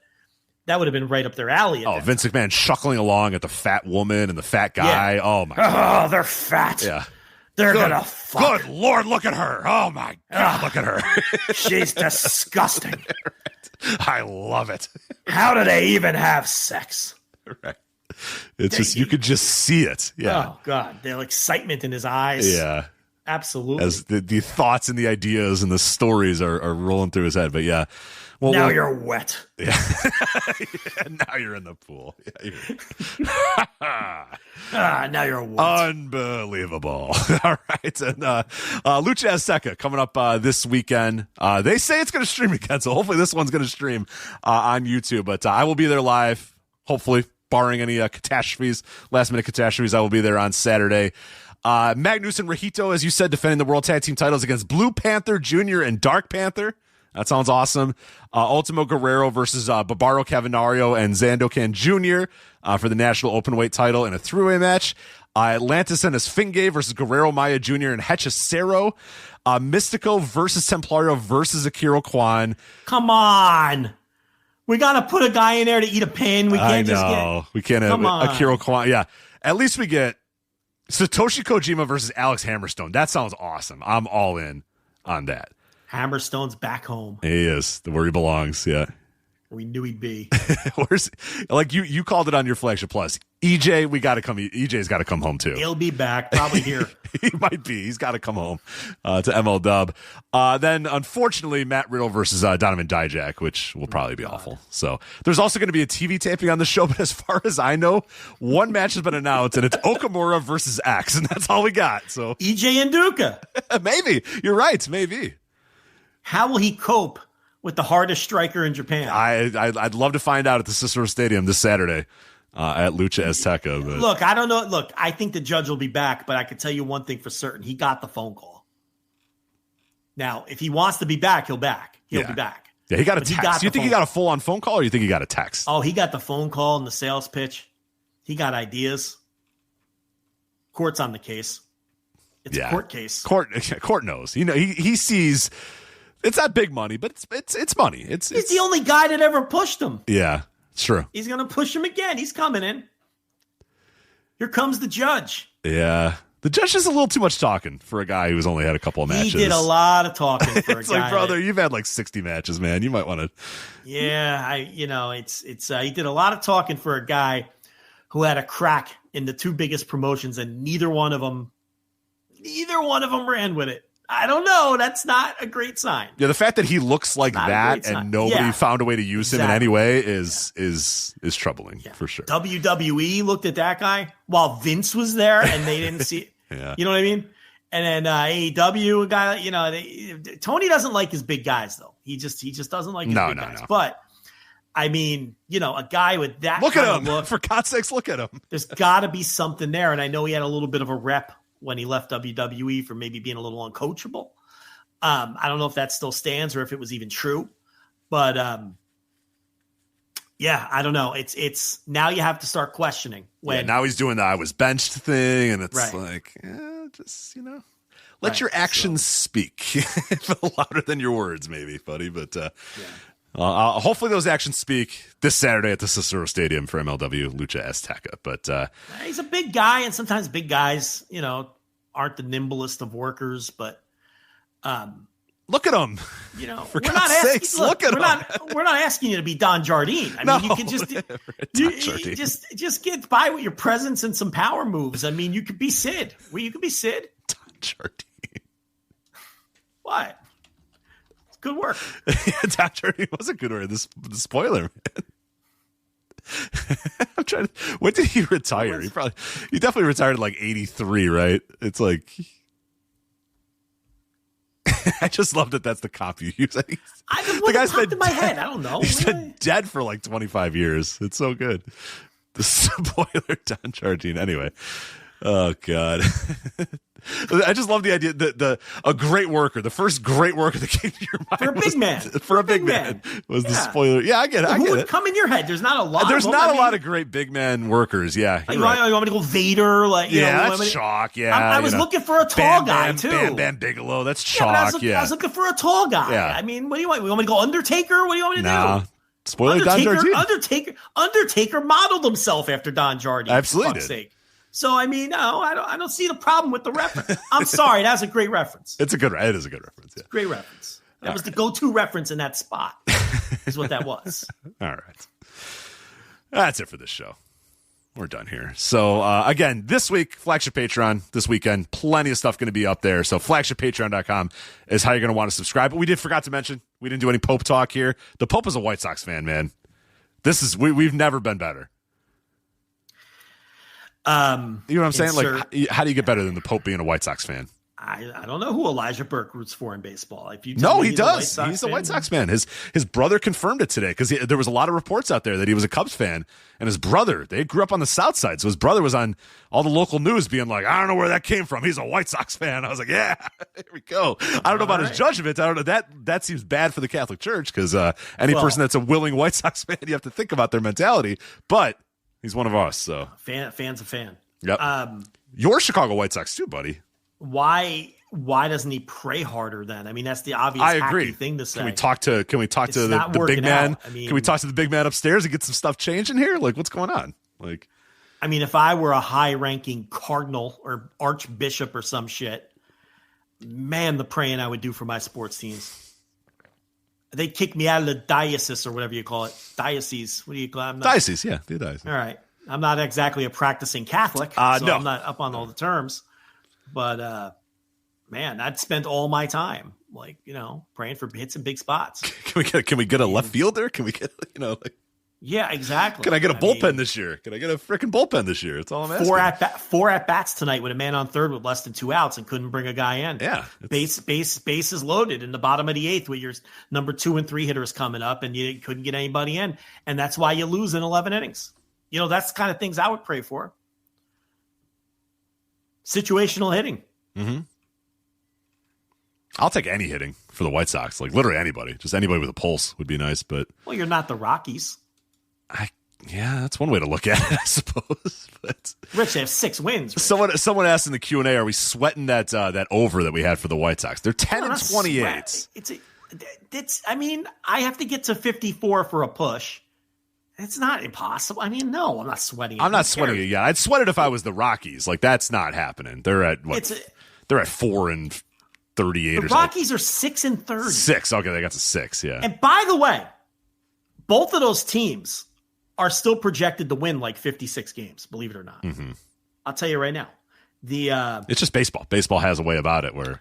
that would have been right up their alley. Vince McMahon chuckling along at the fat woman and the fat guy. Yeah. Oh my God. Oh, they're fat. Yeah. They're gonna fuck. Good Lord, look at her. Oh my God, look at her. She's disgusting. I love it. How do they even have sex? Right. It's you could just see it. Yeah. Oh God, the excitement in his eyes. Yeah. Absolutely. As the thoughts and the ideas and the stories are rolling through his head. But yeah. Well, now you're wet. Yeah. Now you're in the pool. Yeah, now you're wet. Unbelievable. All right. And Lucha Azteca coming up this weekend. They say it's going to stream again, so hopefully this one's going to stream on YouTube. But I will be there live, hopefully, barring any last-minute catastrophes. I will be there on Saturday. Magnus and Rajito, as you said, defending the World Tag Team titles against Blue Panther Jr. and Dark Panther. That sounds awesome. Ultimo Guerrero versus Barbaro Cavanario and Zandokan Jr. For the National Openweight title in a three-way match. Atlantis and Esfinge versus Guerrero Maya Jr. and Hechicero. Mystico versus Templario versus Akira Kwan. Come on. We got to put a guy in there to eat a pin. We can't we can't have Akira Kwan. Yeah. At least we get Satoshi Kojima versus Alex Hammerstone. That sounds awesome. I'm all in on that. Hammerstone's back home. He is where he belongs. Yeah, we knew he'd be. Where's you called it on your Flagship Plus? EJ, we got to come. EJ's got to come home too. He'll be back, probably here. He might be. He's got to come home to MLW. Then, unfortunately, Matt Riddle versus Donovan Dijak, which will probably be awful. So there's also going to be a TV taping on the show. But as far as I know, one match has been announced, and it's Okamura versus X, and that's all we got. So EJ and Duca. Maybe you're right. Maybe. How will he cope with the hardest striker in Japan. I'd love to find out at the Cicero Stadium this Saturday at Lucha Azteca. But look, I don't know. Look, I think the judge will be back, but I can tell you one thing for certain: he got the phone call. Now, if he wants to be back, he'll be back. Yeah, he got a text. Do you think he got a full-on phone call, or you think he got a text? Oh, he got the phone call and the sales pitch. He got ideas. Court's on the case. It's a court case. Court knows. You know, he sees it's not big money, but it's money. He's the only guy that ever pushed him. Yeah, it's true. He's gonna push him again. He's coming in. Here comes the judge. Yeah. The judge does a little too much talking for a guy who's only had a couple of matches. He did a lot of talking for a guy. It's like, brother, you've had like 60 matches, man. You might want to. Yeah, he did a lot of talking for a guy who had a crack in the two biggest promotions, and neither one of them ran with it. I don't know. That's not a great sign. Yeah, the fact that he looks like that and nobody found a way to use him in any way is troubling for sure. WWE looked at that guy while Vince was there and they didn't see it. Yeah. You know what I mean? And then AEW, a guy, Tony doesn't like his big guys though. He just doesn't like his big guys. No. But I mean, a guy with that look at him. Look, for God's sakes, look at him. There's got to be something there. And I know he had a little bit of a rep when he left WWE for maybe being a little uncoachable. I don't know if that still stands or if it was even true, but I don't know. It's now you have to start questioning when now he's doing the I was benched thing. And it's let your actions speak louder than your words, maybe, buddy. But hopefully those actions speak this Saturday at the Cicero Stadium for MLW Lucha Azteca. But he's a big guy, and sometimes big guys, aren't the nimblest of workers. But look at him. For God's sakes, look at him. We're not asking you to be Don Jardine. I mean, you can just get by with your presence and some power moves. I mean, you could be Sid. You could be Sid. Don Jardine. What? Good work. Don Jardine was a good work. The spoiler, man. I'm trying to. When did he retire? He definitely retired at like 83, right? It's like I just love that. That's the comp you use. The guy's been in my head. I don't know. He's been dead for like 25 years. It's so good. The spoiler, Don Jardine. Anyway, oh god. I just love the idea that a great worker, the first great worker that came to your mind for a big man was the spoiler. Yeah, I get it. Who would come in your head? There's not a lot. There's not a lot of great big man workers. Yeah, you want me to go Vader? That's chalk. Yeah, I was looking for a tall guy too. Bam Bam Bigelow. That's chalk. I was looking for a tall guy. Yeah. I mean, what do you want? You want me to go Undertaker? What do you want me to do? Spoiler, Don Jardine. Undertaker modeled himself after Don Jardine. Absolutely did. So I mean, no, I don't see the problem with the reference. I'm sorry, that's a great reference. It is a good reference. Yeah. Great reference. That was the go-to reference in that spot. Is what that was. All right, that's it for this show. We're done here. So again, this week, Flagship Patreon. This weekend, plenty of stuff going to be up there. So flagshippatreon.com is how you're going to want to subscribe. But we forgot to mention we didn't do any Pope talk here. The Pope is a White Sox fan, man. We've never been better. You know what I'm saying? Like, how do you get better than the Pope being a White Sox fan? I don't know who Elijah Burke roots for in baseball. He does. He's a White Sox fan. His brother confirmed it today because there was a lot of reports out there that he was a Cubs fan, and his brother, they grew up on the South Side, so his brother was on all the local news being like, I don't know where that came from. He's a White Sox fan. I was like, yeah, here we go. I don't know about his judgment. I don't know. That seems bad for the Catholic Church because any person that's a willing White Sox fan, you have to think about their mentality. But he's one of us, so fan's a fan. Yep. You're Chicago White Sox too, buddy. Why doesn't he pray harder then? I mean, that's the obvious hacky thing to say. Can we talk to the big man? I mean, can we talk to the big man upstairs and get some stuff changing here? Like, what's going on? Like, I mean, if I were a high-ranking cardinal or archbishop or some shit, man, the praying I would do for my sports teams. They'd kick me out of the diocese or whatever you call it. Diocese. What do you call it? Diocese, yeah. The diocese. All right. I'm not exactly a practicing Catholic, so no. I'm not up on all the terms. But, man, I'd spent all my time, praying for hits in big spots. Can we get a left fielder? Can we get, Yeah, exactly. Can I get a bullpen this year? Can I get a freaking bullpen this year? That's all I'm asking. Four at bats tonight with a man on third with less than 2 outs and couldn't bring a guy in. Yeah, bases loaded in the bottom of the 8th with your number 2 and 3 hitters coming up, and you couldn't get anybody in, and that's why you lose in 11 innings. That's the kind of things I would pray for. Situational hitting. Mm-hmm. I'll take any hitting for the White Sox. Like literally anybody, just anybody with a pulse would be nice. But you're not the Rockies. Yeah, that's one way to look at it, I suppose. But Rich, they have 6 wins. Rich. Someone asked in the Q&A, are we sweating that over that we had for the White Sox? They're 10-28. I have to get to 54 for a push. It's not impossible. No, I'm not sweating it. I'm not sweating it. Yeah, I'd sweat it if I was the Rockies. Like that's not happening. They're at what? They're at 4-38. The Rockies are 6-30. 6. Okay, they got to 6. Yeah. And by the way, both of those teams are still projected to win like 56 games, believe it or not. Mm-hmm. I'll tell you right now. It's just baseball. Baseball has a way about it where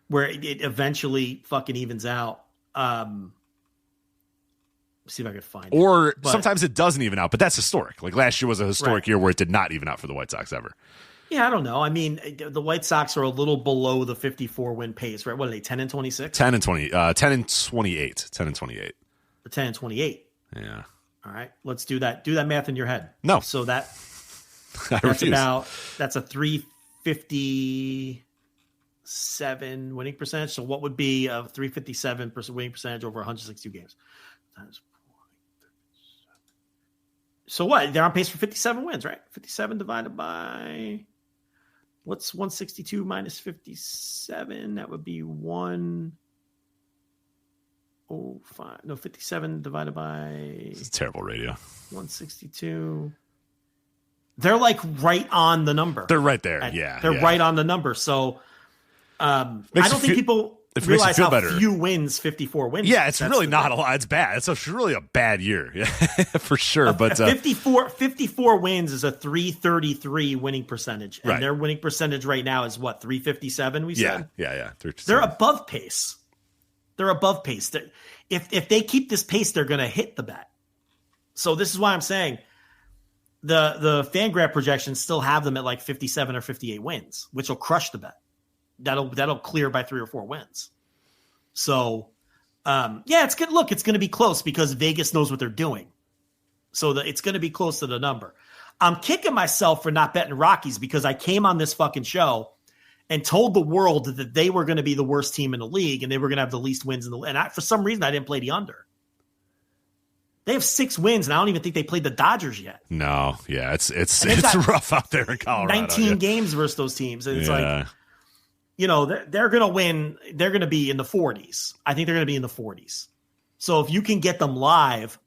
it eventually fucking evens out. See if I can find it. Or sometimes it doesn't even out, but that's historic. Like last year was a historic year where it did not even out for the White Sox ever. Yeah, I don't know. The White Sox are a little below the 54 win pace, right? What are they, 10-26? 10-28. 10-28. Or 10-28. Yeah. All right, let's do that. Do that math in your head. No. So that's refuse. That's a 357 winning percentage. So what would be a 357% winning percentage over 162 games? So what? They're on pace for 57 wins, right? 57 divided by what's 162 minus 57? That would be 105. No, 57 divided by. This is terrible radio. 162. They're like right on the number. They're right there. They're right on the number. So I don't think people realize how few wins 54 wins. Yeah, it's really not a lot. It's bad. It's really a bad year. Yeah, for sure. But 54 wins is a 333 winning percentage. And their winning percentage right now is what, 357 we said? Yeah. They're above pace. If they keep this pace, they're going to hit the bet. So this is why I'm saying the FanGraph projections still have them at like 57 or 58 wins, which will crush the bet. That'll clear by 3 or 4 wins. So, it's good. Look, it's going to be close because Vegas knows what they're doing. So it's going to be close to the number. I'm kicking myself for not betting Rockies because I came on this fucking show and told the world that they were going to be the worst team in the league and they were going to have the least wins in the league. And for some reason, I didn't play the under. They have 6 wins, and I don't even think they played the Dodgers yet. No, yeah, it's rough out there in Colorado. 19 games versus those teams. And it's like, they're going to win. They're going to be in the 40s. I think they're going to be in the 40s. So if you can get them live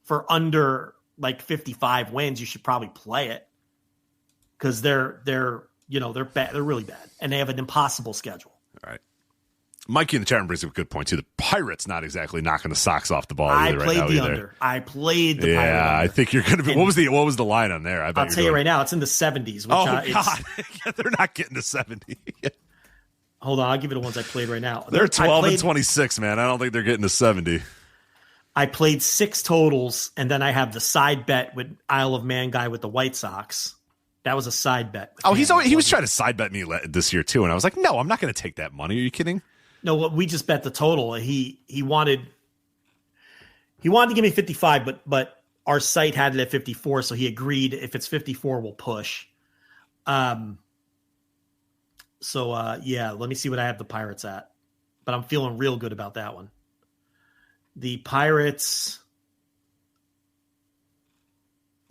for under like 55 wins, you should probably play it because they're bad. They're really bad, and they have an impossible schedule. All right. Mikey in the chat room brings up a good point too. The Pirates not exactly knocking the socks off the ball either right now. I played the Pirate under. I think you're going to be. What was the line on there? I'll tell you right now, it's in the 70s. Which, God, they're not getting to 70. Hold on, I'll give you the ones I played right now. They're 12-26, man. I don't think they're getting to 70. I played 6 totals, and then I have the side bet with Isle of Man guy with the White Sox. That was a side bet. He was trying to side bet me this year too, and I was like, no, I'm not going to take that money. Are you kidding? No, we just bet the total. He wanted to give me 55, but our site had it at 54, so he agreed. If it's 54, we'll push. Let me see what I have the Pirates at. But I'm feeling real good about that one. The Pirates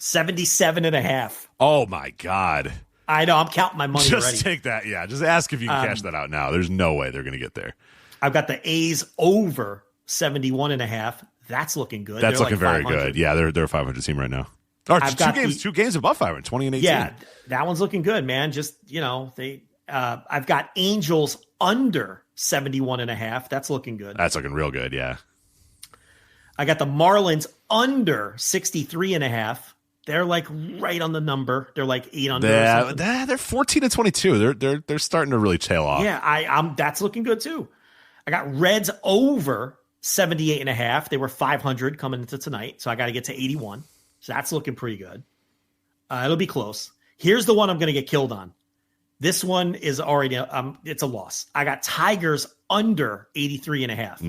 77.5. Oh my God. I know, I'm counting my money already. Just take that, yeah. Just ask if you can cash that out now. There's no way they're going to get there. I've got the A's over 71.5. That's looking good. That's looking very good. Yeah, they're a 500 team right now. Oh, two games above 500, 20 and 18. Yeah, that one's looking good, man. Just, I've got Angels under 71.5. That's looking good. That's looking real good, yeah. I got the Marlins under 63.5. They're like right on the number. They're like 8 under. They're 14-22. They're starting to really tail off. Yeah, that's looking good too. I got Reds over 78.5. They were 500 coming into tonight, so I got to get to 81. So that's looking pretty good. It'll be close. Here's the one I'm going to get killed on. This one is already it's a loss. I got Tigers under 83.5.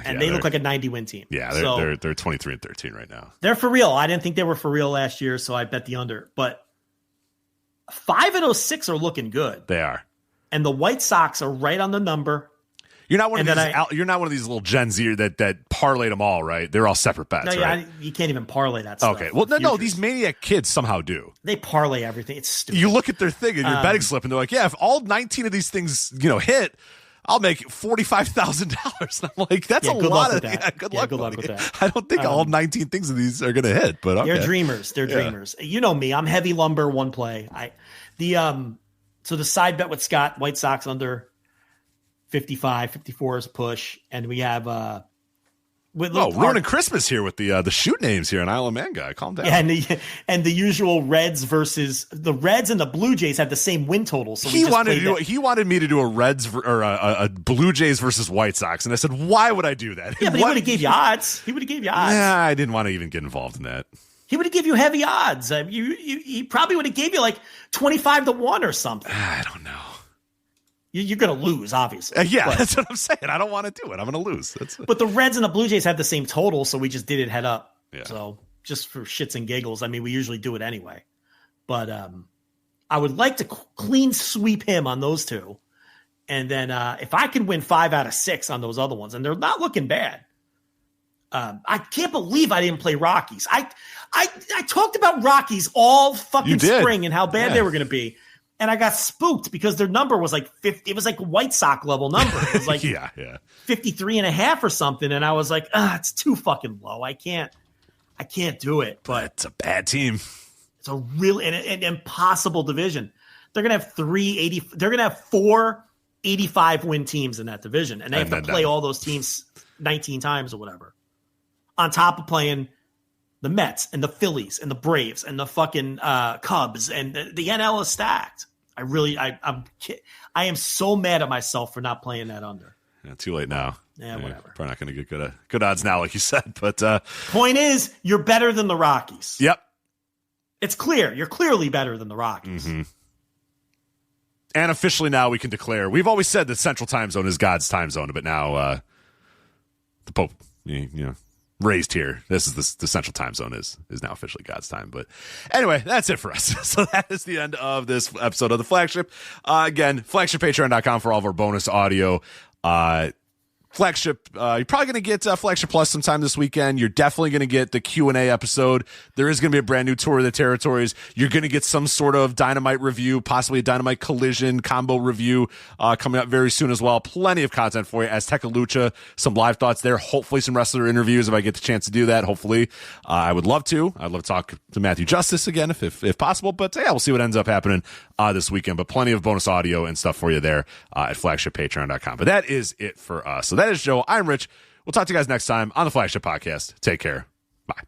And they look like a 90-win team. Yeah, they're 23-13 right now. They're for real. I didn't think they were for real last year, so I bet the under. But 5-6 are looking good. They are. And the White Sox are right on the number. You're not one of these little Gen Z that parlayed them all, right? They're all separate bets, right? You can't even parlay that stuff. Okay. Well, no, these Maniac kids somehow do. They parlay everything. It's stupid. You look at their thing and your betting slip, and they're like, yeah, if all 19 of these things, hit, I'll make $45,000. I'm like, that's a lot of that. Yeah, good luck with that. I don't think all 19 things of these are going to hit, but okay. They're dreamers. They're dreamers. You know me. I'm heavy lumber, one play. So the side bet with Scott, White Sox under 55, 54 is a push, and we have ruining Christmas here with the shoot names here on Isle of Man guy. Calm down. Yeah, and the usual Reds versus the Reds and the Blue Jays had the same win total. So he wanted me to do a Reds or a Blue Jays versus White Sox, and I said, why would I do that? Yeah, but he would have gave you odds. Yeah, I didn't want to even get involved in that. He would have given you heavy odds. He probably would have gave you like 25-1 or something. I don't know. You're going to lose, obviously. That's what I'm saying. I don't want to do it. I'm going to lose. But the Reds and the Blue Jays had the same total, so we just did it head up. Yeah. So just for shits and giggles. I mean, we usually do it anyway. But I would like to clean sweep him on those two. And then if I can win 5 out of 6 on those other ones, and they're not looking bad. I can't believe I didn't play Rockies. I talked about Rockies all fucking spring and how bad they were going to be. And I got spooked because their number was like 50. It was like a White Sox level number. It was like 53.5 or something. And I was like, it's too fucking low. I can't do it. But it's a bad team. It's a really an impossible division. They're gonna have 4 85-win teams in that division, and they have to play all those teams 19 times or whatever. On top of playing the Mets and the Phillies and the Braves and the fucking Cubs, and the NL is stacked. I am so mad at myself for not playing that under. Yeah, too late now. Yeah, whatever. Probably not going to get good odds now, like you said. But point is, you're better than the Rockies. Yep, it's clear. You're clearly better than the Rockies. Mm-hmm. And officially now we can declare. We've always said that Central Time Zone is God's time zone, but now the Pope, raised here. This is the Central Time Zone is now officially God's time. But anyway, that's it for us. So that is the end of this episode of the Flagship. Again, flagshippatreon.com for all of our bonus audio. Flagship, you're probably going to get Flagship Plus sometime this weekend. You're definitely going to get the Q&A episode. There is going to be a brand new tour of the territories. You're going to get some sort of Dynamite review, possibly a Dynamite Collision combo review coming up very soon as well. Plenty of content for you. Azteca Lucha, some live thoughts there. Hopefully some wrestler interviews if I get the chance to do that. Hopefully. I would love to. I'd love to talk to Matthew Justice again if possible. But yeah, we'll see what ends up happening this weekend. But plenty of bonus audio and stuff for you there at flagshippatreon.com. But that is it for us. So that is Joe. I'm Rich. We'll talk to you guys next time on the Flagship Podcast. Take care. Bye.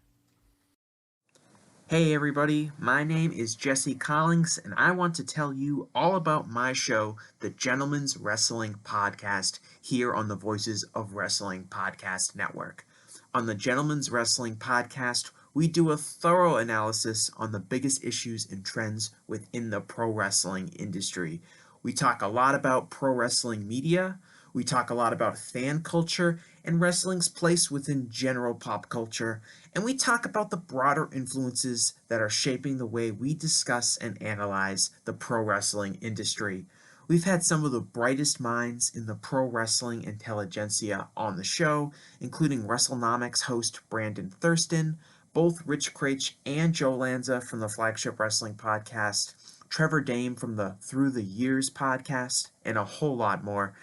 Hey everybody, my name is Jesse Collins, and I want to tell you all about my show, the Gentleman's Wrestling Podcast, here on the Voices of Wrestling Podcast Network. On the Gentleman's Wrestling Podcast, we do a thorough analysis on the biggest issues and trends within the pro wrestling industry. We talk a lot about pro wrestling media. We talk a lot about fan culture and wrestling's place within general pop culture, and we talk about the broader influences that are shaping the way we discuss and analyze the pro wrestling industry. We've had some of the brightest minds in the pro wrestling intelligentsia on the show, including WrestleNomics host Brandon Thurston, both Rich Craich and Joe Lanza from the Flagship Wrestling Podcast, Trevor Dame from the Through the Years podcast, and a whole lot more.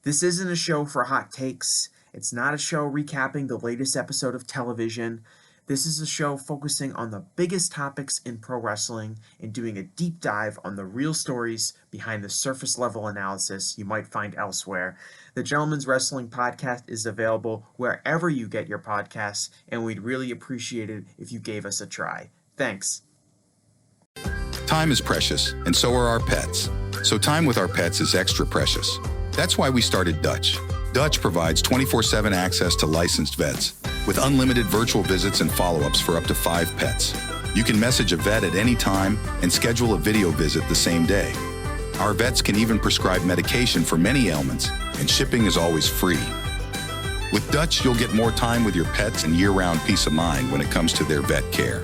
This isn't a show for hot takes. It's not a show recapping the latest episode of television. This is a show focusing on the biggest topics in pro wrestling and doing a deep dive on the real stories behind the surface level analysis you might find elsewhere. The Gentleman's Wrestling Podcast is available wherever you get your podcasts, and we'd really appreciate it if you gave us a try. Thanks. Time is precious, and so are our pets. So time with our pets is extra precious. That's why we started Dutch. Dutch provides 24/7 access to licensed vets with unlimited virtual visits and follow-ups for up to 5 pets. You can message a vet at any time and schedule a video visit the same day. Our vets can even prescribe medication for many ailments, and shipping is always free. With Dutch, you'll get more time with your pets and year-round peace of mind when it comes to their vet care.